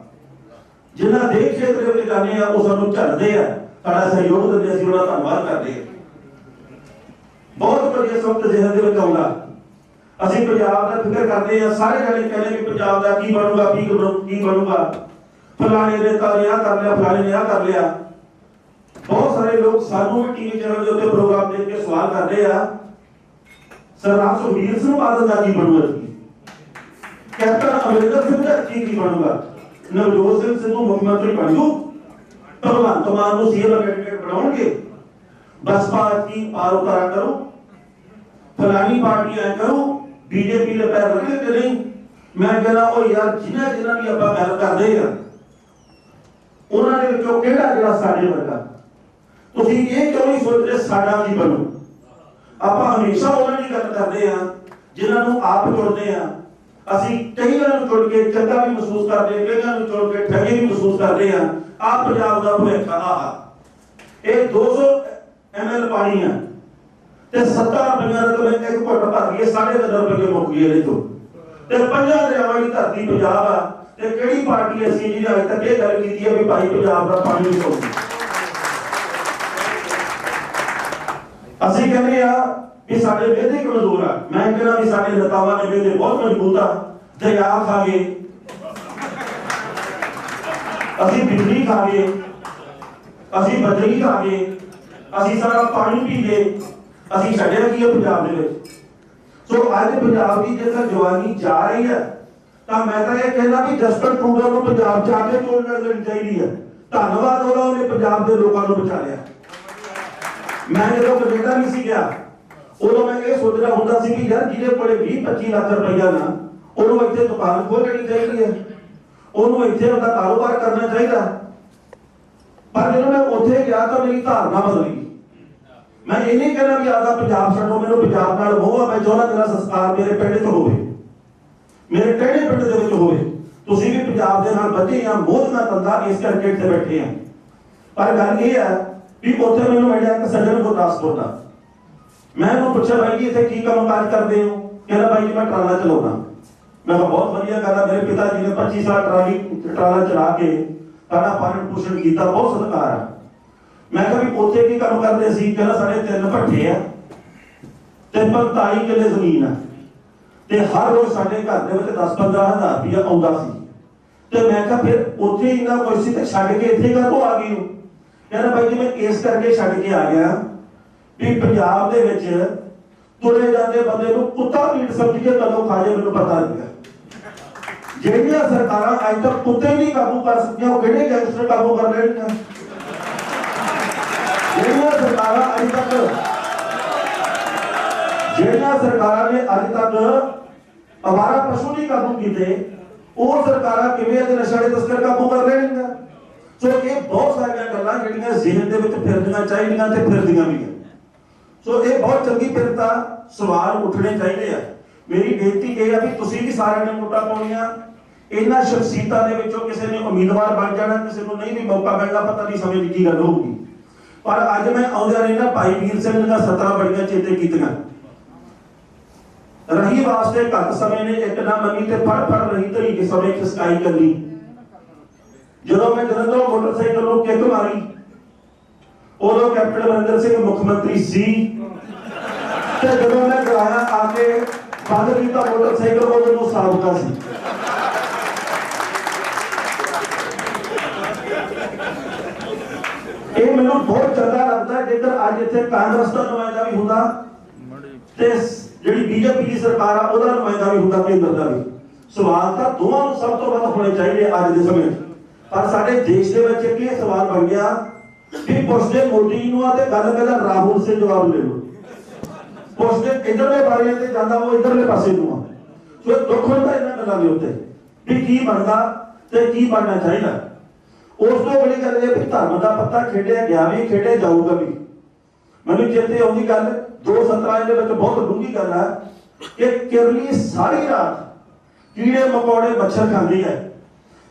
ਜਿਨ੍ਹਾਂ ਦੇ ਖੇਤਰ ਦੇ ਵਿੱਚ ਜਾਂਦੇ ਆ ਉਹ ਸਾਨੂੰ ਝੱਲਦੇ ਆ, ਸਾਡਾ ਸਹਿਯੋਗ ਦਿੰਦੇ, ਅਸੀਂ ਉਹਨਾਂ ਦਾ ਧੰਨਵਾਦ ਕਰਦੇ ਆ। ਬਹੁਤ ਵਧੀਆ ਇਸ ਵਕਤ ਜ਼ਿਹਨ ਦੇ ਵਿੱਚ ਆਉਂਦਾ, ਅਸੀਂ ਪੰਜਾਬ ਦਾ ਫਿਕਰ ਕਰਦੇ ਆ। ਸਾਰੇ ਜਣੇ ਕਹਿੰਦੇ ਵੀ ਪੰਜਾਬ ਦਾ ਕੀ ਬਣੂਗਾ, ਕੀ ਬਣੂਗਾ, ਫਲਾਣੇ ਨੇ ਤਾਂ ਇਹ ਕਰ ਲਿਆ, ਫਲਾਣੇ ਨੇ ਆ ਕਰ ਲਿਆ। ਬਹੁਤ ਸਾਰੇ ਲੋਕ ਸਾਨੂੰ ਵੀ ਟੀਵੀ ਚੈਨਲ ਦੇ ਉੱਤੇ ਪ੍ਰੋਗਰਾਮ ਦੇਖ ਕੇ ਸਵਾਲ ਕਰਦੇ ਆ, ਸਰਦਾਰ ਸੁਖਬੀਰ ਸਿੰਘ ਬਾਦਲ ਦਾ ਕੀ ਬਣੂਗਾ, ਕੈਪਟਨ ਅਮਰਿੰਦਰ ਸਿੰਘ ਦਾ ਕੀ ਬਣੂਗਾ, ਨਵਜੋਤ ਸਿੰਘ ਸਿੱਧੂ ਮੁੱਖ ਮੰਤਰੀ ਬਣ ਜੂ, ਭਗਵੰਤ ਮਾਨ ਨੂੰ ਸੀਐਮ ਕੈਂਡੀਡੇਟ ਬਣਾਉਣਗੇ, ਬਸਪਾ ਦੀ ਪਾਰ ਉਤਾਰਾ ਕਰੋ, ਫਲਾਣੀ ਪਾਰਟੀ ਐ ਕਰੋ, ਬੀਜੇਪੀ ਦੇ ਪੈਰ ਲੱਗੇ ਕਿ ਨਹੀਂ। ਮੈਂ ਕਹਿੰਦਾ ਉਹ ਯਾਰ ਜਿਨ੍ਹਾਂ ਦੀ ਆਪਾਂ ਗੱਲ ਕਰਦੇ ਆ ਉਹਨਾਂ ਦੇ ਵਿੱਚੋਂ ਕਿਹੜਾ ਜਿਹੜਾ ਸਾਡੇ ਵਰਗਾ, ਤੁਸੀਂ ਇਹ ਕਿਉਂ ਨਹੀਂ ਸੋਚਦੇ ਸਾਡਾ ਕੀ ਬਣੂ? ਆਪਾਂ ਹਮੇਸ਼ਾ ਉਹਨਾਂ ਦੀ ਗੱਲ ਕਰਦੇ ਆ ਜਿਨ੍ਹਾਂ ਨੂੰ ਆਪ ਚੁਣਦੇ ਆ। ਅਸੀਂ ਕਈਆਂ ਨੂੰ ਚੁਣ ਕੇ ਚੰਗਾ ਵੀ ਮਹਿਸੂਸ ਕਰਦੇ, ਕਈਆਂ ਨੂੰ ਚੁਣ ਕੇ ਠੱਗੀ ਵੀ ਮਹਿਸੂਸ ਕਰਦੇ ਆ। ਆਪ ਪੰਜਾਬ ਦਾ ਭਵਿੱਖ ਇਹ 200 ml ਪਾਣੀ ਆ ਤੇ 70 ਰੁਪਈਆ ਦਾ ਮੈਂ ਇੱਕ ਘੁੱਟ ਭਰ ਗਈ, 3.5 ਰੁਪਏ ਮੁੱਕ ਗਏ ਇਹਦੇ ਤੋਂ। ਤੇ 50 ਦਰਿਆਵਾਂ ਦੀ ਧਰਤੀ ਪੰਜਾਬ ਆ ਤੇ ਕਿਹੜੀ ਪਾਰਟੀ ਅਸੀਂ ਜਿਹਨੇ ਅਜੇ ਤੱਕ ਇਹ ਗੱਲ ਕੀਤੀ ਹੈ ਵੀ ਭਾਈ ਪੰਜਾਬ ਦਾ ਪਾਣੀ ਨਹੀਂ ਸੋਚਦੇ। ਅਸੀਂ ਕਹਿੰਦੇ ਆ ਵੀ ਸਾਡੇ ਵਿਹਦੇ ਕਮਜ਼ੋਰ ਆ। ਮੈਂ ਕਹਿੰਦਾ ਵੀ ਸਾਡੇ ਨੇਤਾਵਾਂ ਦੇ ਵਿਹਦੇ ਬਹੁਤ ਮਜ਼ਬੂਤ ਆ। ਦਰਿਆ ਖਾ ਗਏ, ਅਸੀਂ ਬਿਜਲੀ ਖਾ ਗਏ, ਅਸੀਂ ਬਦਲੀ ਖਾ ਗਏ, ਅਸੀਂ ਸਾਰਾ ਪਾਣੀ ਪੀ ਗਏ, ਅਸੀਂ ਛੱਡਿਆ ਕੀ ਹੈ ਪੰਜਾਬ ਦੇ ਵਿੱਚ। ਸੋ ਅੱਜ ਪੰਜਾਬ ਦੀ ਜੇਕਰ ਜਵਾਨੀ ਜਾ ਰਹੀ ਹੈ ਤਾਂ ਮੈਂ ਤਾਂ ਇਹ ਕਹਿੰਦਾ ਵੀ ਜਸਟਨ ਟਰੂਡੋ ਨੂੰ ਪੰਜਾਬ ਜਾ ਕੇ ਚੋਣ ਲੜ ਲੈਣੀ ਚਾਹੀਦੀ ਹੈ। ਧੰਨਵਾਦ ਉਹਦਾ, ਉਹਨੇ ਪੰਜਾਬ ਦੇ ਲੋਕਾਂ ਨੂੰ ਬਚਾ ਲਿਆ। ਮੈਂ ਜਦੋਂ ਕੈਨੇਡਾ ਨਹੀਂ ਸੀ ਗਿਆ ਉਦੋਂ ਮੈਂ ਇਹ ਸੋਚਦਾ ਹੁੰਦਾ ਸੀ ਕਿ ਯਾਰ ਜਿਹਦੇ ਕੋਲੇ 20-25 ਲੱਖ ਰੁਪਈਆ ਨਾ, ਉਹਨੂੰ ਇੱਥੇ ਦੁਕਾਨ ਖੋਲ ਲੈਣੀ ਚਾਹੀਦੀ ਹੈ, ਉਹਨੂੰ ਇੱਥੇ ਉਹਦਾ ਕਾਰੋਬਾਰ ਕਰਨਾ ਚਾਹੀਦਾ। ਪਰ ਜਦੋਂ ਮੈਂ ਉੱਥੇ ਗਿਆ ਤਾਂ ਮੇਰੀ ਧਾਰਨਾ ਬਦਲੀ। ਮੈਂ ਇਹ ਨਹੀਂ ਕਹਿੰਦਾ ਵੀ ਆਪਦਾ ਪੰਜਾਬ ਛੱਡੋ, ਮੈਨੂੰ ਪੰਜਾਬ ਨਾਲ ਮੋਹ ਆ। ਮੈਂ ਚਾਹੁੰਦਾ ਮੇਰਾ ਸੰਸਕਾਰ ਮੇਰੇ ਪਿੰਡ 'ਚ ਹੋਵੇ, ਮੇਰੇ ਟਹਿਣੇ ਪਿੰਡ ਦੇ ਵਿੱਚ ਹੋਵੇ। ਤੁਸੀਂ ਵੀ ਪੰਜਾਬ ਦੇ ਨਾਲ ਬੱਝੇ ਆ, ਮੋਹ ਨਾਲ ਤੰਦਾ ਇਸ ਕਰਕੇ ਇੱਥੇ ਬੈਠੇ ਆ। ਪਰ ਗੱਲ ਇਹ ਹੈ ਵੀ ਉੱਥੇ ਮੈਨੂੰ ਮਿਲਿਆ ਇੱਕ ਸੱਜਣ ਗੁਰਦਾਸਪੁਰ ਦਾ, मैं उन्होंने पूछा भाई जी इतने की काम काज करते हो? कहना भाई जी मैं ट्राला चलाऊना। मैं कहा बहुत बढ़िया गल है, मेरे पिता जी ने 25 साल ट्राला चला के साडा पालन पोषण किया, बहुत सत्कार है। मैं कहा भी उत्थे की काम करते सी? कहना साढ़े 3 भट्ठे आ ते 45 किले जमीन है ते हर रोज साडे घर दे विच 10-15 हज़ार रुपया आउंदा सी। ते मैं कहा फिर उत्थे इन्ना कुछ सी ते छड्ड के इत्थे काहतों आ गए हो? कहना भाई जी मैं इस करके छड्ड के आ गया भी पंजाब दे विच तुरे जाते बंदे नूं कुत्ता मीट समझ के कदों खा जाए मैनूं पता नहीं है। ਜਿਹੜੀਆਂ ਸਰਕਾਰਾਂ ਅੱਜ ਤੱਕ ਕੁੱਤੇ ਨਹੀਂ ਕਾਬੂ ਕਰ ਸਕੀਆਂ ਉਹ ਕਿਹੜੇ ਗੈਂਗਸਟਰ ਕਾਬੂ ਕਰ ਲੈਣਗੀਆਂ? ਜਿਹੜੀਆਂ ਸਰਕਾਰਾਂ ਨੇ ਅੱਜ ਤੱਕ ਅਵਾਰਾ ਪਸ਼ੂ ਨਹੀਂ ਕਾਬੂ ਕੀਤੇ ਉਹ ਸਰਕਾਰਾਂ ਕਿਵੇਂ ਤੇ ਨਸ਼ਾ ਦੇ ਤਸਕਰ ਕਾਬੂ ਕਰ ਲੈਣਗੀਆਂ? ਸੋ ਇਹ ਬਹੁਤ ਸਾਰੀਆਂ ਗੱਲਾਂ ਜਿਹੜੀਆਂ ਜ਼ਿਹਨ ਦੇ ਵਿੱਚ ਫਿਰਦੀਆਂ ਚਾਹੀਦੀਆਂ ਤੇ ਫਿਰਦੀਆਂ ਵੀ ਹੈ। ਸੋ ਇਹ ਬਹੁਤ ਚੰਗੀ ਫਿਰਤਾ ਸਵਾਲ ਉੱਠਣੇ ਚਾਹੀਦੇ ਆ। ਮੇਰੀ ਬੇਨਤੀ ਇਹ ਆ ਵੀ ਤੁਸੀਂ ਵੀ ਸਾਰਿਆਂ ਨੇ ਵੋਟਾਂ ਪਾਉਣੀਆਂ। ਇਹਨਾਂ ਸ਼ਖਸੀਅਤਾਂ ਦੇ ਵਿੱਚੋਂ ਕਿਸੇ ਨੇ ਉਮੀਦਵਾਰ ਬਣ ਜਾਣਾ, ਕਿਸੇ ਨੂੰ ਨਹੀਂ ਵੀ ਮੌਕਾ ਮਿਲਣਾ, ਪਤਾ ਨਹੀਂ ਸਮੇਂ ਦੀ ਕੀ ਗੱਲ ਹੋਊਗੀ। ਪਰ ਅੱਜ ਮੈਂ ਆਉਂਦਿਆਂ ਨੇ ਨਾ ਭਾਈ ਵੀਰ ਸਿੰਘ ਦੀਆਂ 17 ਬੜੀਆਂ ਚੇਤੇ ਕੀਤੀਆਂ। ਰਹੀ ਵਾਸਤੇ ਘੱਟ ਸਮੇਂ ਨੇ ਇੱਕ ਨਾ ਮੰਨੀ ਤੇ ਫੜ ਰਹੀ ਧਰੀ ਕੇ ਸਮੇਂ ਖਿਸਕਾਈ ਕਰਨੀ। ਜਦੋਂ ਮੈਂ ਜਲੰਧਰੋਂ ਮੋਟਰਸਾਈਕਲ ਨੂੰ ਕਿੱਕ ਮਾਰੀ ਉਦੋਂ ਕੈਪਟਨ ਅਮਰਿੰਦਰ ਸਿੰਘ ਮੁੱਖ ਮੰਤਰੀ ਸੀ ਤੇ ਜਦੋਂ ਮੈਂ ਗਰਾਇਆ ਆ ਕੇ ਬੰਦ ਕੀਤਾ ਮੋਟਰਸਾਈਕਲ ਉਹ ਮੈਨੂੰ ਸਾਬਕਾ ਸੀ। ਇਹ ਮੈਨੂੰ ਬਹੁਤ ਚੰਗਾ ਲੱਗਦਾ ਜੇਕਰ ਅੱਜ ਇੱਥੇ ਕਾਂਗਰਸ ਦਾ ਨੁਮਾਇੰਦਾ ਵੀ ਹੁੰਦਾ ਤੇ ਜਿਹੜੀ ਬੀਜੇਪੀ ਦੀ ਸਰਕਾਰ ਆ ਉਹਦਾ ਨੁਮਾਇੰਦਾ ਵੀ ਹੁੰਦਾ ਕੇਂਦਰ ਦਾ ਵੀ। ਸਵਾਲ ਤਾਂ ਦੋਵਾਂ ਨੂੰ ਸਭ ਤੋਂ ਵੱਧ ਹੋਣੇ ਚਾਹੀਦੇ ਅੱਜ ਦੇ ਸਮੇਂ 'ਚ। ਪਰ ਸਾਡੇ ਦੇਸ਼ ਦੇ ਵਿੱਚ ਇਹ ਸਵਾਲ ਬਣ ਗਿਆ ਵੀ ਪੁੱਛਦੇ ਮੋਦੀ ਨੂੰ ਆ ਤੇ ਗੱਲ ਪਹਿਲਾਂ ਰਾਹੁਲ ਸੇ ਜਵਾਬ ਲੈ ਲਓ। ਪੁੱਛਦੇ ਇਧਰਲੇ ਬਾਰੇ ਤੇ ਜਾਂਦਾ ਉਹ ਇਧਰਲੇ ਪਾਸੇ ਨੂੰ ਆ। ਸੋ ਦੁੱਖ ਹੁੰਦਾ ਇਹਨਾਂ ਗੱਲਾਂ ਦੇ ਉੱਤੇ ਵੀ ਕੀ ਬਣਦਾ ਤੇ ਕੀ ਬਣਨਾ ਚਾਹੀਦਾ। ਉਸ ਤੋਂ ਬੜੀ ਗੱਲ ਇਹ ਵੀ ਧਰਮ ਦਾ ਪੱਤਾ ਖੇਡਿਆ ਗਿਆ ਵੀ ਖੇਡਿਆ ਜਾਊਗਾ ਵੀ। ਮੈਨੂੰ ਚੇਤੇ ਆਉਂਦੀ ਗੱਲ 2:17 ਦੇ ਵਿੱਚ ਬਹੁਤ ਡੂੰਘੀ ਗੱਲ ਹੈ ਕਿ ਕਿਰਲੀ ਸਾਰੀ ਰਾਤ ਕੀੜੇ ਮਕੌੜੇ ਮੱਛਰ ਖਾਂਦੀ ਹੈ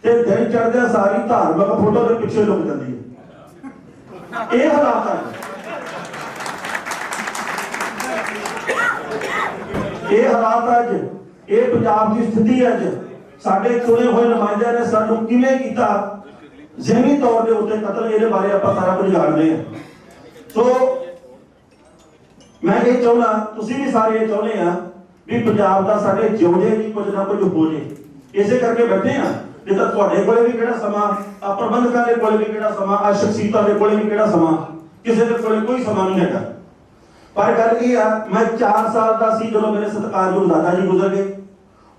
ਤੇ ਦਿਨ ਚੜ੍ਹਦਿਆਂ ਸਾਰੀ ਧਾਰਮਿਕ ਫੋਟੋ ਦੇ ਪਿੱਛੇ ਲੁਕ ਜਾਂਦੀ ਹੈ। ਇਹ ਹਾਲਾਤ ਹੈ। ਇਹ ਹਾਲਾਤ ਅੱਜ ਇਹ ਪੰਜਾਬ ਦੀ ਸਥਿਤੀ ਅੱਜ ਸਾਡੇ ਚੁਣੇ ਹੋਏ ਨੁਮਾਇੰਦਿਆਂ ਨੇ ਸਾਨੂੰ ਕਿਵੇਂ ਕੀਤਾ ਜ਼ਹਿਨੀ ਤੌਰ ਦੇ ਉੱਤੇ ਕਤਲ, ਇਹਦੇ ਬਾਰੇ ਆਪਾਂ ਸਾਰਾ ਕੁਝ ਜਾਣਦੇ ਹਾਂ। ਸੋ ਮੈਂ ਇਹ ਚਾਹੁੰਦਾ ਤੁਸੀਂ ਵੀ ਸਾਰੇ ਇਹ ਚਾਹੁੰਦੇ ਆ ਵੀ ਪੰਜਾਬ ਦਾ ਸਾਡੇ ਜਿਉਂਦੇ ਜੀ ਕੁਝ ਨਾ ਕੁਝ ਹੋ ਜੇ। ਇਸੇ ਕਰਕੇ ਬੈਠੇ ਆ। ਜੇ ਤਾਂ ਤੁਹਾਡੇ ਕੋਲੇ ਵੀ ਕਿਹੜਾ ਸਮਾਂ ਆ, ਪ੍ਰਬੰਧਕਾਂ ਦੇ ਕੋਲੇ ਵੀ ਕਿਹੜਾ ਸਮਾਂ ਆ, ਸ਼ਖਸੀਅਤਾਂ ਦੇ ਕੋਲੇ ਵੀ ਕਿਹੜਾ ਸਮਾਂ, ਕਿਸੇ ਦੇ ਕੋਲੇ ਕੋਈ ਸਮਾਂ ਨਹੀਂ ਹੈਗਾ। ਪਰ ਗੱਲ ਇਹ ਆ ਮੈਂ 4 ਸਾਲ ਦਾ ਸੀ ਜਦੋਂ ਮੇਰੇ ਸਤਿਕਾਰਯੋਗ ਦਾਦਾ ਜੀ ਗੁਜ਼ਰ ਗਏ।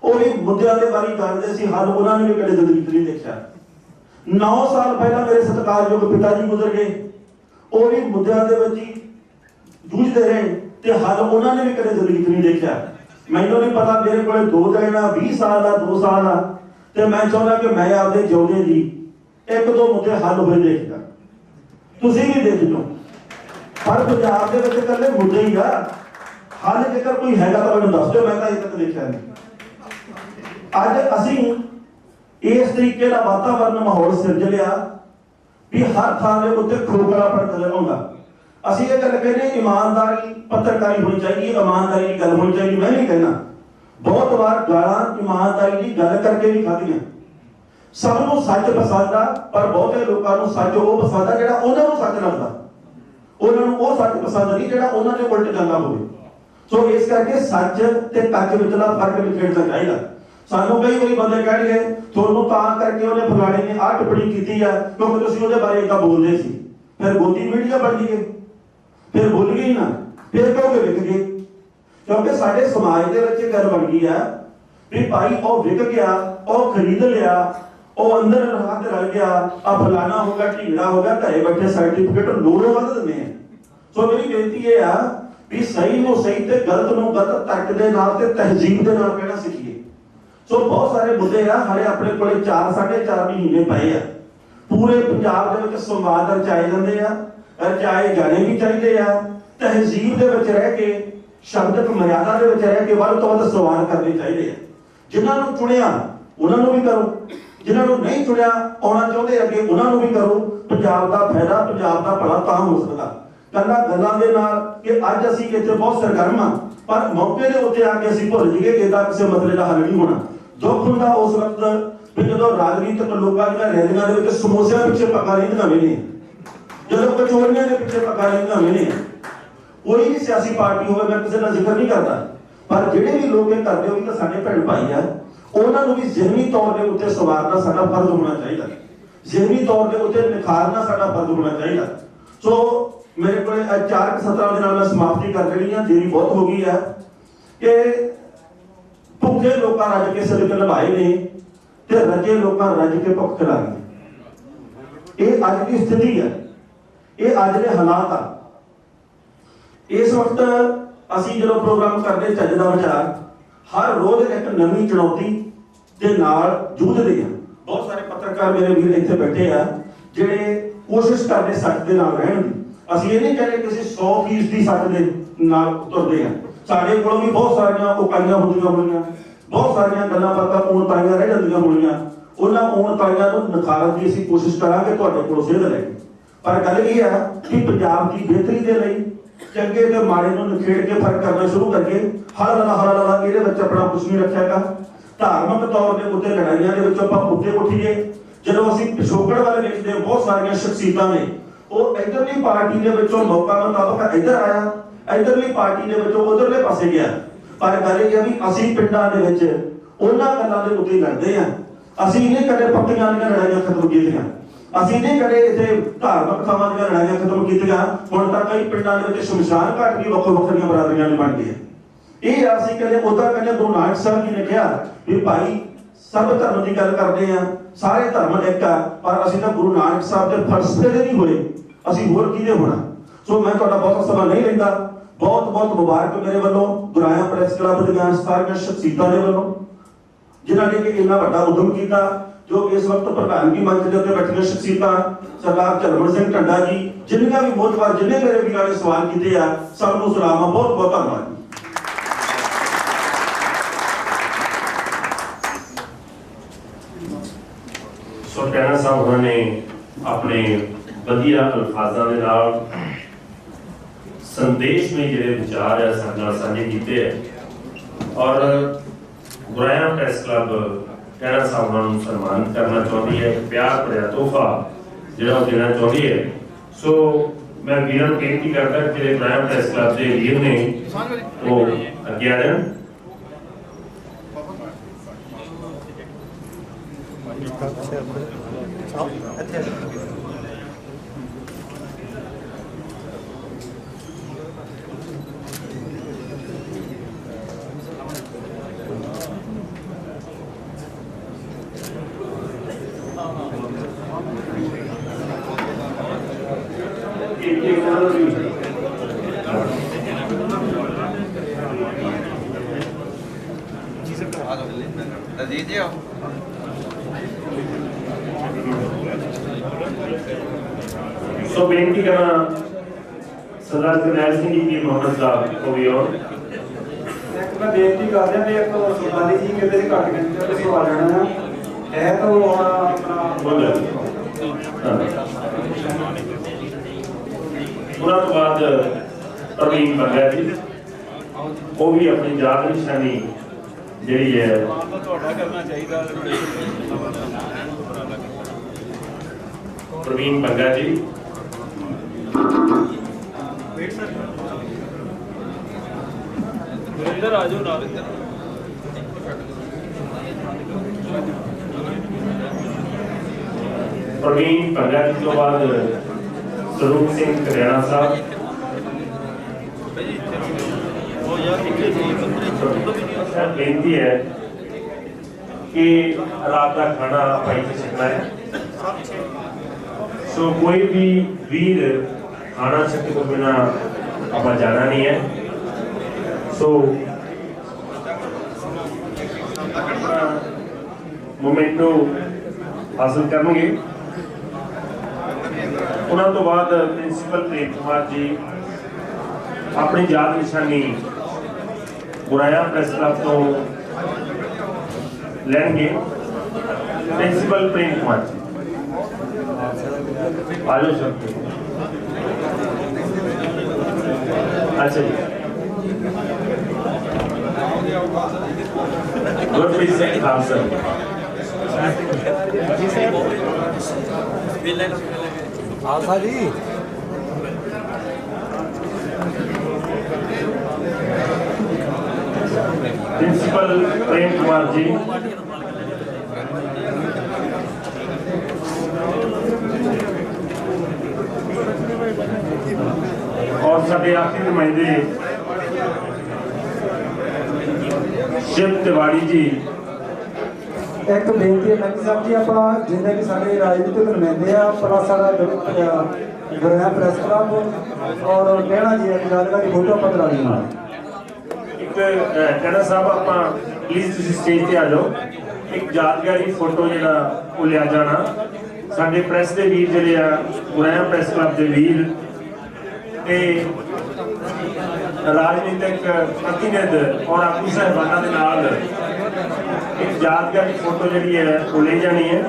ਉਹ ਵੀ ਮੁੱਦਿਆਂ ਦੇ ਬਾਰੇ ਜਾਣਦੇ ਸੀ, ਹੱਲ ਉਹਨਾਂ ਨੇ ਵੀ ਕਦੇ ਜ਼ਿੰਦਗੀ 'ਚ ਨਹੀਂ ਦੇਖਿਆ। 9 ਸਾਲ ਪਹਿਲਾਂ ਮੇਰੇ ਸਤਿਕਾਰਯੋਗ ਪਿਤਾ ਜੀ ਗੁਜ਼ਰ ਗਏ। ਉਹ ਵੀ ਮੁੱਦਿਆਂ ਦੇ ਵਿੱਚ ਹੀ ਜੂਝਦੇ ਰਹੇ ਤੇ ਹੱਲ ਉਹਨਾਂ ਨੇ ਵੀ ਕਦੇ ਜ਼ਿੰਦਗੀ 'ਚ ਨਹੀਂ ਦੇਖਿਆ। ਮੈਨੂੰ ਨਹੀਂ ਪਤਾ ਮੇਰੇ ਕੋਲੇ 2 ਦਿਨ ਆ, 20 ਸਾਲ ਆ, 2 ਸਾਲ ਆ ਤੇ ਮੈਂ ਚਾਹੁੰਦਾ ਕਿ ਮੈਂ ਆਪਦੇ ਜਿਉਂਦੇ ਜੀ 1-2 ਮੁੱਦੇ ਹੱਲ ਹੋਏ ਦੇਖਦਾ। ਤੁਸੀਂ ਵੀ ਦੇਖ ਲਓ। ਪਰ ਪੰਜਾਬ ਦੇ ਵਿੱਚ ਇਕੱਲੇ ਮੁੱਦੇ ਹੀ ਆ, ਹੱਲ ਜੇਕਰ ਕੋਈ ਹੈਗਾ ਤਾਂ ਮੈਨੂੰ ਦੱਸ ਦਿਓ। ਮੈਂ ਤਾਂ ਅਜੇ ਤੱਕ ਦੇਖਿਆ ਨਹੀਂ। ਅੱਜ ਅਸੀਂ ਇਸ ਤਰੀਕੇ ਦਾ ਵਾਤਾਵਰਨ ਮਾਹੌਲ ਸਿਰਜ ਲਿਆ ਵੀ ਹਰ ਥਾਂ ਦੇ ਉੱਤੇ ਖੋਖਲਾਪਣ ਨਜ਼ਰ ਆਉਂਦਾ। ਅਸੀਂ ਇਹ ਗੱਲ ਕਹਿੰਦੇ ਇਮਾਨਦਾਰੀ ਪੱਤਰਕਾਰੀ ਹੋਣੀ ਚਾਹੀਦੀ ਹੈ, ਇਮਾਨਦਾਰੀ ਦੀ ਗੱਲ ਹੋਣੀ ਚਾਹੀਦੀ। ਮੈਂ ਨਹੀਂ ਕਹਿਣਾ, ਬਹੁਤ ਵਾਰ ਗਾਲਾਂ ਇਮਾਨਦਾਰੀ ਦੀ ਗੱਲ ਕਰਕੇ ਵੀ ਖਾਧੀਆਂ। ਸਭ ਨੂੰ ਸੱਚ ਪਸੰਦ ਆ ਪਰ ਬਹੁਤੇ ਲੋਕਾਂ ਨੂੰ ਸੱਚ ਉਹ ਪਸੰਦ ਆ ਜਿਹੜਾ ਉਹਨਾਂ ਨੂੰ ਸੱਚ ਲੱਗਦਾ। ਉਹਨਾਂ ਨੂੰ ਉਹ ਸੱਚ ਪਸੰਦ ਨਹੀਂ ਜਿਹੜਾ ਉਹਨਾਂ ਦੇ ਉਲਟ ਜਾਂਦਾ ਹੋਵੇ। ਸੋ ਇਸ ਕਰਕੇ ਸੱਚ ਤੇ ਕੱਚ ਵਿਚਲਾ ਫਰਕ ਨਿਖੇੜਨਾ ਚਾਹੀਦਾ। ਸਾਨੂੰ ਕਈ ਵਾਰੀ ਬੰਦੇ ਕਹਿਣਗੇ ਤੁਹਾਨੂੰ ਤਾਂ ਕਰਕੇ ਉਹਨੇ ਫਲਾਣੇ ਨੇ ਆਹ ਟਿੱਪਣੀ ਕੀਤੀ ਆ ਕਿਉਂਕਿ ਤੁਸੀਂ ਉਹਦੇ ਬਾਰੇ ਇਦਾਂ ਬੋਲਦੇ ਸੀ। ਫਿਰ ਗੋਦੀ ਮੀਡੀਆ ਬਣ ਗਈ, ਫਿਰ ਭੁੱਲ ਗਈ ਨਾ, ਫਿਰ ਕਹੋਗੇ ਵਿਕ ਗਏ। ਕਿਉਂਕਿ ਸਾਡੇ ਸਮਾਜ ਦੇ ਵਿੱਚ ਇਹ ਗੱਲ ਬਣ ਗਈ ਆ ਵੀ ਭਾਈ ਉਹ ਵਿਕ ਗਿਆ, ਉਹ ਖਰੀਦ ਲਿਆ, ਉਹ ਅੰਦਰ ਹੱਥ ਰਲ ਗਿਆ, ਆ ਫਲਾਣਾ ਹੋ ਗਿਆ, ਢੀਂਗੜਾ ਹੋ ਗਿਆ, ਘਰੇ ਬੈਠੇ ਸਰਟੀਫਿਕੇਟ ਲੋੜੋਂ ਵੱਧ ਦਿੰਦੇ ਆ। ਸੋ ਮੇਰੀ ਬੇਨਤੀ ਇਹ ਆ ਵੀ ਸਹੀ ਨੂੰ ਸਹੀ ਤੇ ਗਲਤ ਨੂੰ ਗਲਤ ਤਰਕ ਦੇ ਨਾਲ ਤੇ ਤਹਿਜ਼ੀਬ ਦੇ ਨਾਲ ਕਹਿਣਾ ਸਿੱਖੀਏ। ਸੋ ਬਹੁਤ ਸਾਰੇ ਮੁੱਦੇ ਆ ਹਾਲੇ ਆਪਣੇ ਕੋਲੇ 4-4.5 ਮਹੀਨੇ ਪਏ ਆ। ਪੂਰੇ ਪੰਜਾਬ ਦੇ ਵਿੱਚ ਸੰਵਾਦ ਰਚਾਏ ਜਾਂਦੇ ਆ, ਰਚਾਏ ਜਾਣੇ ਵੀ ਚਾਹੀਦੇ ਆ। ਤਹਿਜ਼ੀਬ ਦੇ ਵਿੱਚ ਰਹਿ ਕੇ, ਸ਼ਬਦਕ ਮਰਿਆਦਾ ਦੇ ਵਿੱਚ ਰਹਿ ਕੇ ਵੱਧ ਤੋਂ ਵੱਧ ਸਵਾਲ ਕਰਨੇ ਚਾਹੀਦੇ ਆ। ਜਿਨ੍ਹਾਂ ਨੂੰ ਚੁਣਿਆ ਉਹਨਾਂ ਨੂੰ ਵੀ ਕਰੋ, ਜਿਨ੍ਹਾਂ ਨੂੰ ਨਹੀਂ ਚੁਣਿਆ ਆਉਣਾ ਚਾਹੁੰਦੇ ਅੱਗੇ ਉਹਨਾਂ ਨੂੰ ਵੀ ਕਰੋ। ਪੰਜਾਬ ਦਾ ਫਾਇਦਾ, ਪੰਜਾਬ ਦਾ ਭਲਾ ਤਾਂ ਹੋ ਸਕਦਾ ਕੱਲਾ ਗੱਲਾਂ ਦੇ ਨਾਲ ਕਿ ਅੱਜ ਅਸੀਂ ਇੱਥੇ ਬਹੁਤ ਸਰਗਰਮ ਹਾਂ, ਪਰ ਮੌਕੇ ਦੇ ਉੱਤੇ ਆ ਕੇ ਅਸੀਂ ਭੁੱਲ ਜਾਈਏ ਕਿ ਇਹਦਾ ਕਿਸੇ ਮਸਲੇ ਦਾ ਹੱਲ ਨਹੀਂ ਹੋਣਾ। ਦੁੱਖ ਹੁੰਦਾ ਉਸ ਵਕਤ ਵੀ ਜਦੋਂ ਰਾਜਨੀਤਿਕ ਲੋਕਾਂ ਦੀਆਂ ਰੈਲੀਆਂ ਦੇ ਵਿੱਚ ਸਮੋਸਿਆਂ ਪਿੱਛੇ ਪੱਗਾਂ ਰਹਿੰਦੀਆਂ ਨੇ, ਜਦੋਂ ਕਚੋਰੀਆਂ ਦੇ ਪਿੱਛੇ ਪੱਗਾਂ ਰਹਿੰਦੀਆਂ ਨੇ। ਕੋਈ ਵੀ ਸਿਆਸੀ ਪਾਰਟੀ ਹੋਵੇ, ਮੈਂ ਕਿਸੇ ਦਾ ਜ਼ਿਕਰ ਨਹੀਂ ਕਰਦਾ, ਪਰ ਜਿਹੜੇ ਵੀ ਲੋਕ ਇਹ ਕਰਦੇ ਹੋ ਤਾਂ ਸਾਡੇ ਭੈਣ ਭਾਈ ਆ, ਉਹਨਾਂ ਨੂੰ ਵੀ ਜ਼ਿਹਨੀ ਤੌਰ ਦੇ ਉੱਤੇ ਸਵਾਰਨਾ ਸਾਡਾ ਫਰਜ਼ ਹੋਣਾ ਚਾਹੀਦਾ, ਜ਼ਿਹਨੀ ਤੌਰ ਦੇ ਉੱਤੇ ਨਿਖਾਰਨਾ ਸਾਡਾ ਫਰਜ਼ ਹੋਣਾ ਚਾਹੀਦਾ। ਸੋ ਮੇਰੇ ਕੋਲ 4 ਸਤਰਾਂ ਦੇ ਨਾਲ ਮੈਂ ਸਮਾਪਤੀ ਕਰ ਦੇਣੀ ਆ, ਦੇਰੀ ਬਹੁਤ ਹੋ ਗਈ ਹੈ ਕਿ ਭੁੱਖੇ ਲੋਕਾਂ ਰੱਜ ਕੇ ਸਦਕੇ ਨਿਭਾਏ ਨੇ ਤੇ ਰੱਜੇ ਲੋਕਾਂ ਰੱਜ ਕੇ ਭੁੱਖ ਖਿਲਾ ਗਏ। ਇਹ ਅੱਜ ਦੀ ਸਥਿਤੀ ਹੈ, ਇਹ ਅੱਜ ਦੇ ਹਾਲਾਤ ਆ। ਇਸ ਵਕਤ ਅਸੀਂ ਜਦੋਂ ਪ੍ਰੋਗਰਾਮ ਕਰਦੇ ਚੱਜ ਦਾ ਵਿਚਾਰ, ਹਰ ਰੋਜ਼ ਇੱਕ ਨਵੀਂ ਚੁਣੌਤੀ ਦੇ ਨਾਲ ਜੂਝਦੇ ਆ। ਬਹੁਤ ਸਾਰੇ ਪੱਤਰਕਾਰ ਮੇਰੇ ਵੀਰ ਇੱਥੇ ਬੈਠੇ ਆ ਜਿਹੜੇ ਕੋਸ਼ਿਸ਼ ਕਰਦੇ ਸੱਚ ਦੇ ਨਾਲ ਰਹਿਣ ਦੀ। ਅਸੀਂ ਇਹ ਨਹੀਂ ਕਹਿੰਦੇ ਕਿ ਅਸੀਂ 100% ਸੱਚ ਦੇ ਨਾਲ ਤੁਰਦੇ ਆ। ਸਾਡੇ ਕੋਲ ਵੀ ਬਹੁਤ ਸਾਰੀਆਂ ਉਕਾਈਆਂ ਹੁੰਦੀਆਂ ਹੋਣੀਆਂ, ਬਹੁਤ ਸਾਰੀਆਂ ਗੱਲਾਂ ਬਾਤਾਂ ਊਣਤਾਈਆਂ ਰਹਿ ਜਾਂਦੀਆਂ ਹੋਣੀਆਂ। ਉਹਨਾਂ ਊਣਤਾਈਆਂ ਨੂੰ ਨਿਖਾਰਨ ਦੀ ਅਸੀਂ ਕੋਸ਼ਿਸ਼ ਕਰਾਂਗੇ ਤੁਹਾਡੇ ਕੋਲ ਸੇਧ ਲੈ ਕੇ। ਪਰ ਗੱਲ ਇਹ ਆ ਕਿ ਪੰਜਾਬ ਦੀ ਬਿਹਤਰੀ ਦੇ ਲਈ ਚੰਗੇ ਤੇ ਮਾੜੇ ਨੂੰ ਨਿਖੇੜ ਕੇ ਫਰਕ ਕਰਨਾ ਸ਼ੁਰੂ ਕਰਕੇ ਹਲਾ ਇਹਦੇ ਵਿੱਚ ਆਪਣਾ ਕੁਝ ਨਹੀਂ ਰੱਖਿਆਗਾ। ਧਾਰਮਿਕ ਤੌਰ ਦੇ ਉੱਤੇ ਲੜਾਈਆਂ ਦੇ ਵਿੱਚ ਆਪਾਂ ਉੱਤੇ ਉੱਠੀਏ। ਜਦੋਂ ਅਸੀਂ ਪਿਛੋਕੜ ਵਾਲੇ ਵੇਖਦੇ ਹਾਂ, ਬਹੁਤ ਸਾਰੀਆਂ ਸ਼ਖਸੀਅਤਾਂ ਨੇ ਉਹ ਇਧਰਲੀ ਪਾਰਟੀ ਦੇ ਵਿੱਚੋਂ ਮੌਕਾ ਮੁਤਾਬਕ ਇੱਧਰ ਆਇਆ, ਇਧਰਲੀ ਪਾਰਟੀ ਦੇ ਵਿੱਚੋਂ ਉਧਰਲੇ ਪਾਸੇ ਗਿਆ। ਪਰ ਗੱਲ ਇਹ ਹੈ ਵੀ ਅਸੀਂ ਪਿੰਡਾਂ ਦੇ ਵਿੱਚ ਉਹਨਾਂ ਗੱਲਾਂ ਦੇ ਉੱਤੇ ਲੜਦੇ ਆ। ਅਸੀਂ ਨਹੀਂ ਕਦੇ ਪੱਤੀਆਂ ਦੀਆਂ ਲੜਾਈਆਂ ਖਤਮ ਕੀਤੀਆਂ, ਅਸੀਂ ਨਹੀਂ ਕਦੇ ਇੱਥੇ ਧਾਰਮਿਕ ਥਾਵਾਂ ਦੀਆਂ ਲੜਾਈਆਂ ਖਤਮ ਕੀਤੀਆਂ। ਹੁਣ ਤੱਕ ਕਈ ਪਿੰਡਾਂ ਦੇ ਵਿੱਚ ਸ਼ਮਸ਼ਾਨ ਘਾਟ ਵੀ ਵੱਖੋ ਵੱਖਰੀਆਂ ਬਰਾਦਰੀਆਂ ਨੇ ਬਣ ਗਈਆਂ। ਇਹ ਅਸੀਂ ਕਹਿੰਦੇ ਉਹਦਾ ਕਹਿੰਦੇ ਗੁਰੂ ਨਾਨਕ ਸਾਹਿਬ ਜੀ ਨੇ ਕਿਹਾ ਵੀ ਭਾਈ ਸਭ ਧਰਮ ਦੀ ਗੱਲ ਕਰਦੇ ਆ, ਸਾਰੇ ਧਰਮ ਇੱਕ ਆ, ਪਰ ਅਸੀਂ ਤਾਂ ਗੁਰੂ ਨਾਨਕ ਸਾਹਿਬ ਦੇ ਫਲਸਫੇ ਦੇ ਨਹੀਂ ਹੋਏ, ਅਸੀਂ ਹੋਰ ਕਿਹਦੇ ਹੋਣਾ। ਸੋ ਮੈਂ ਤੁਹਾਡਾ ਬਹੁਤ ਸਮਾਂ ਨਹੀਂ ਲੈਂਦਾ। ਬਹੁਤ ਬਹੁਤ ਮੁਬਾਰਕ ਮੇਰੇ ਵੱਲੋਂ ਗੁਰਾਇਆ ਪ੍ਰੈਸ ਕਲੱਬ ਦੀਆਂ ਸਾਰੀਆਂ ਸ਼ਖਸੀਅਤਾਂ ਦੇ ਵੱਲੋਂ ਜਿਨ੍ਹਾਂ ਨੇ ਕਿ ਇੰਨਾ ਵੱਡਾ ਉਦਮ ਕੀਤਾ। ਜੋ ਇਸ ਵਕਤ ਪ੍ਰਧਾਨਗੀ ਮੰਚ ਦੇ ਉੱਤੇ ਬੈਠੀਆਂ ਸ਼ਖਸੀਅਤਾਂ, ਸਰਦਾਰ ਝਲਮਣ ਸਿੰਘ ਢੰਡਾ ਜੀ, ਜਿੰਨੀਆਂ ਵੀ ਮੋਹਤਵਾਰ ਜਿੰਨੇ ਮੇਰੇ ਵੀਰਾਂ ਨੇ ਸਵਾਲ ਕੀਤੇ ਆ, ਸਭ ਨੂੰ ਸਲਾਮ ਆ। ਬਹੁਤ ਬਹੁਤ ਧੰਨਵਾਦ। ਸੋ ਟੈਣਾ ਸਾਹਿਬ ਨੇ ਆਪਣੇ ਵਧੀਆ ਅਲਫਾਜ਼ਾਂ ਦੇ ਨਾਲ ਸੰਦੇਸ਼ ਵਿੱਚ ਜਿਹੜੇ ਵਿਚਾਰ ਹੈ ਸਾਡੇ ਨਾਲ ਸਾਂਝੇ ਕੀਤੇ ਹੈ। ਔਰ ਗੁਰਾਇਆ ਪ੍ਰੈਸ ਕਲੱਬ ਟੈਣਾ ਸਾਹਿਬ ਨੂੰ ਸਨਮਾਨਿਤ ਕਰਨਾ ਚਾਹੁੰਦੀ ਹੈ, ਪਿਆਰ ਭਰਿਆ ਤੋਹਫਾ ਜਿਹੜਾ ਉਹ ਦੇਣਾ ਚਾਹੁੰਦੀ ਹੈ। ਸੋ ਮੈਂ ਵੀਰਾਂ ਨੂੰ ਬੇਨਤੀ ਕਰਦਾ ਕਿ ਜਿਹੜੇ ਗੁਰਾਇਆ ਪ੍ਰੈਸ ਕਲੱਬ ਦੇ ਵੀਰ ਨੇ ਉਹ ਅੱਗੇ ਆ ਜਾਣ। सो बेनती करना सरदार करनैल सिंह जी मोहम्मद साहब को भी और एक मैं बेनती कर रहा भी एक सरदारी जी कहते थे घट गिनती में सवाल लेना है तो बोल पूरा तो बाद प्रवीण बंगा जी वो भी अपनी याद निशानी जी है प्रवीण बंगा जी इधर आ जाओ नाल इधर प्रवीण बंगा जी तो बाद स्वरूप सिंह करियाना साहब बेनती है कि रात का खाना पाई से सकना है। सो कोई भी वीर खाना छक तो बिना आप जाना नहीं है। सो मोमेंटो हासिल करेंगे। उन्होंने तो बाद प्रिंसिपल प्रेम कुमार जी अपनी याद निशानी गुराया प्रेस क्लब तो लेंगे। प्रिंसिपल प्रेम कुमार जी आलो सकते अच्छा जी गुरप्रीत सिंह खालसा खालसा जी प्रिंसिपल प्रेम कुमार जी और साडे आखिरी नुमाइंदे शिव तिवाड़ी जी एक बेनती है मैंने साहब जी ਆਪਾਂ ਜਿੰਨੇ ਵੀ ਸਾਡੇ ਰਾਜਨੀਤਿਕ ਨੁਮਾਇੰਦੇ ਆ ਪਲੱਸ ਸਾਡਾ ਗੁਰਿਆ ਪ੍ਰੈਸ ਕਲੱਬ ਔਰ ਕਹਿਣਾ ਜੀ ਇੱਕ ਜਾਣਕਾਰੀ ਫੋਟੋ ਆਪਾਂ ਕਰਾਣੀ ਨਾਲ ਇੱਕ ਕਹਿਣਾ ਸਾਹਿਬ ਆਪਾਂ ਪਲੀਜ਼ ਤੁਸੀਂ ਸਟੇਜ ਤੇ ਆ ਜਾਓ ਇੱਕ ਯਾਦਗਾਰੀ ਫੋਟੋ ਜਿਹੜਾ ਉਹ ਲਿਆ ਜਾਣਾ ਸਾਡੇ ਪ੍ਰੈਸ ਦੇ ਵੀਰ ਜਿਹੜੇ ਆ ਗੁਰਿਆ ਪ੍ਰੈਸ ਕਲੱਬ ਦੇ ਵੀਰ ਤੇ ਰਾਜਨੀਤਿਕ ਪ੍ਰਤੀਨਿਧ ਔਰ ਆਗੂ ਸਾਹਿਬਾਨਾਂ ਦੇ ਨਾਲ एक यादगारी फोटो जी है वो ले जानी है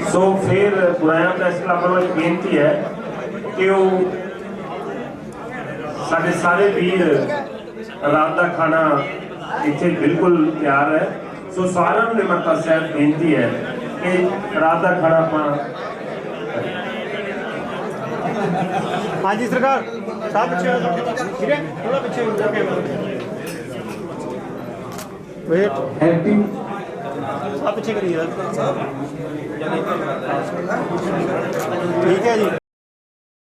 सो फिर गुराया प्रेस क्लब वालों एक बेनती है कि वो साढ़े सारे वीर रात का खाना इतने बिल्कुल तैयार है सो सारा निमरता साहब बेनती है कि रात का खाना अपना हाँ जी सरकार साहब पीछे थोड़ा पीछे वेट हैप्पी साहब पीछे करिए ठीक है जी।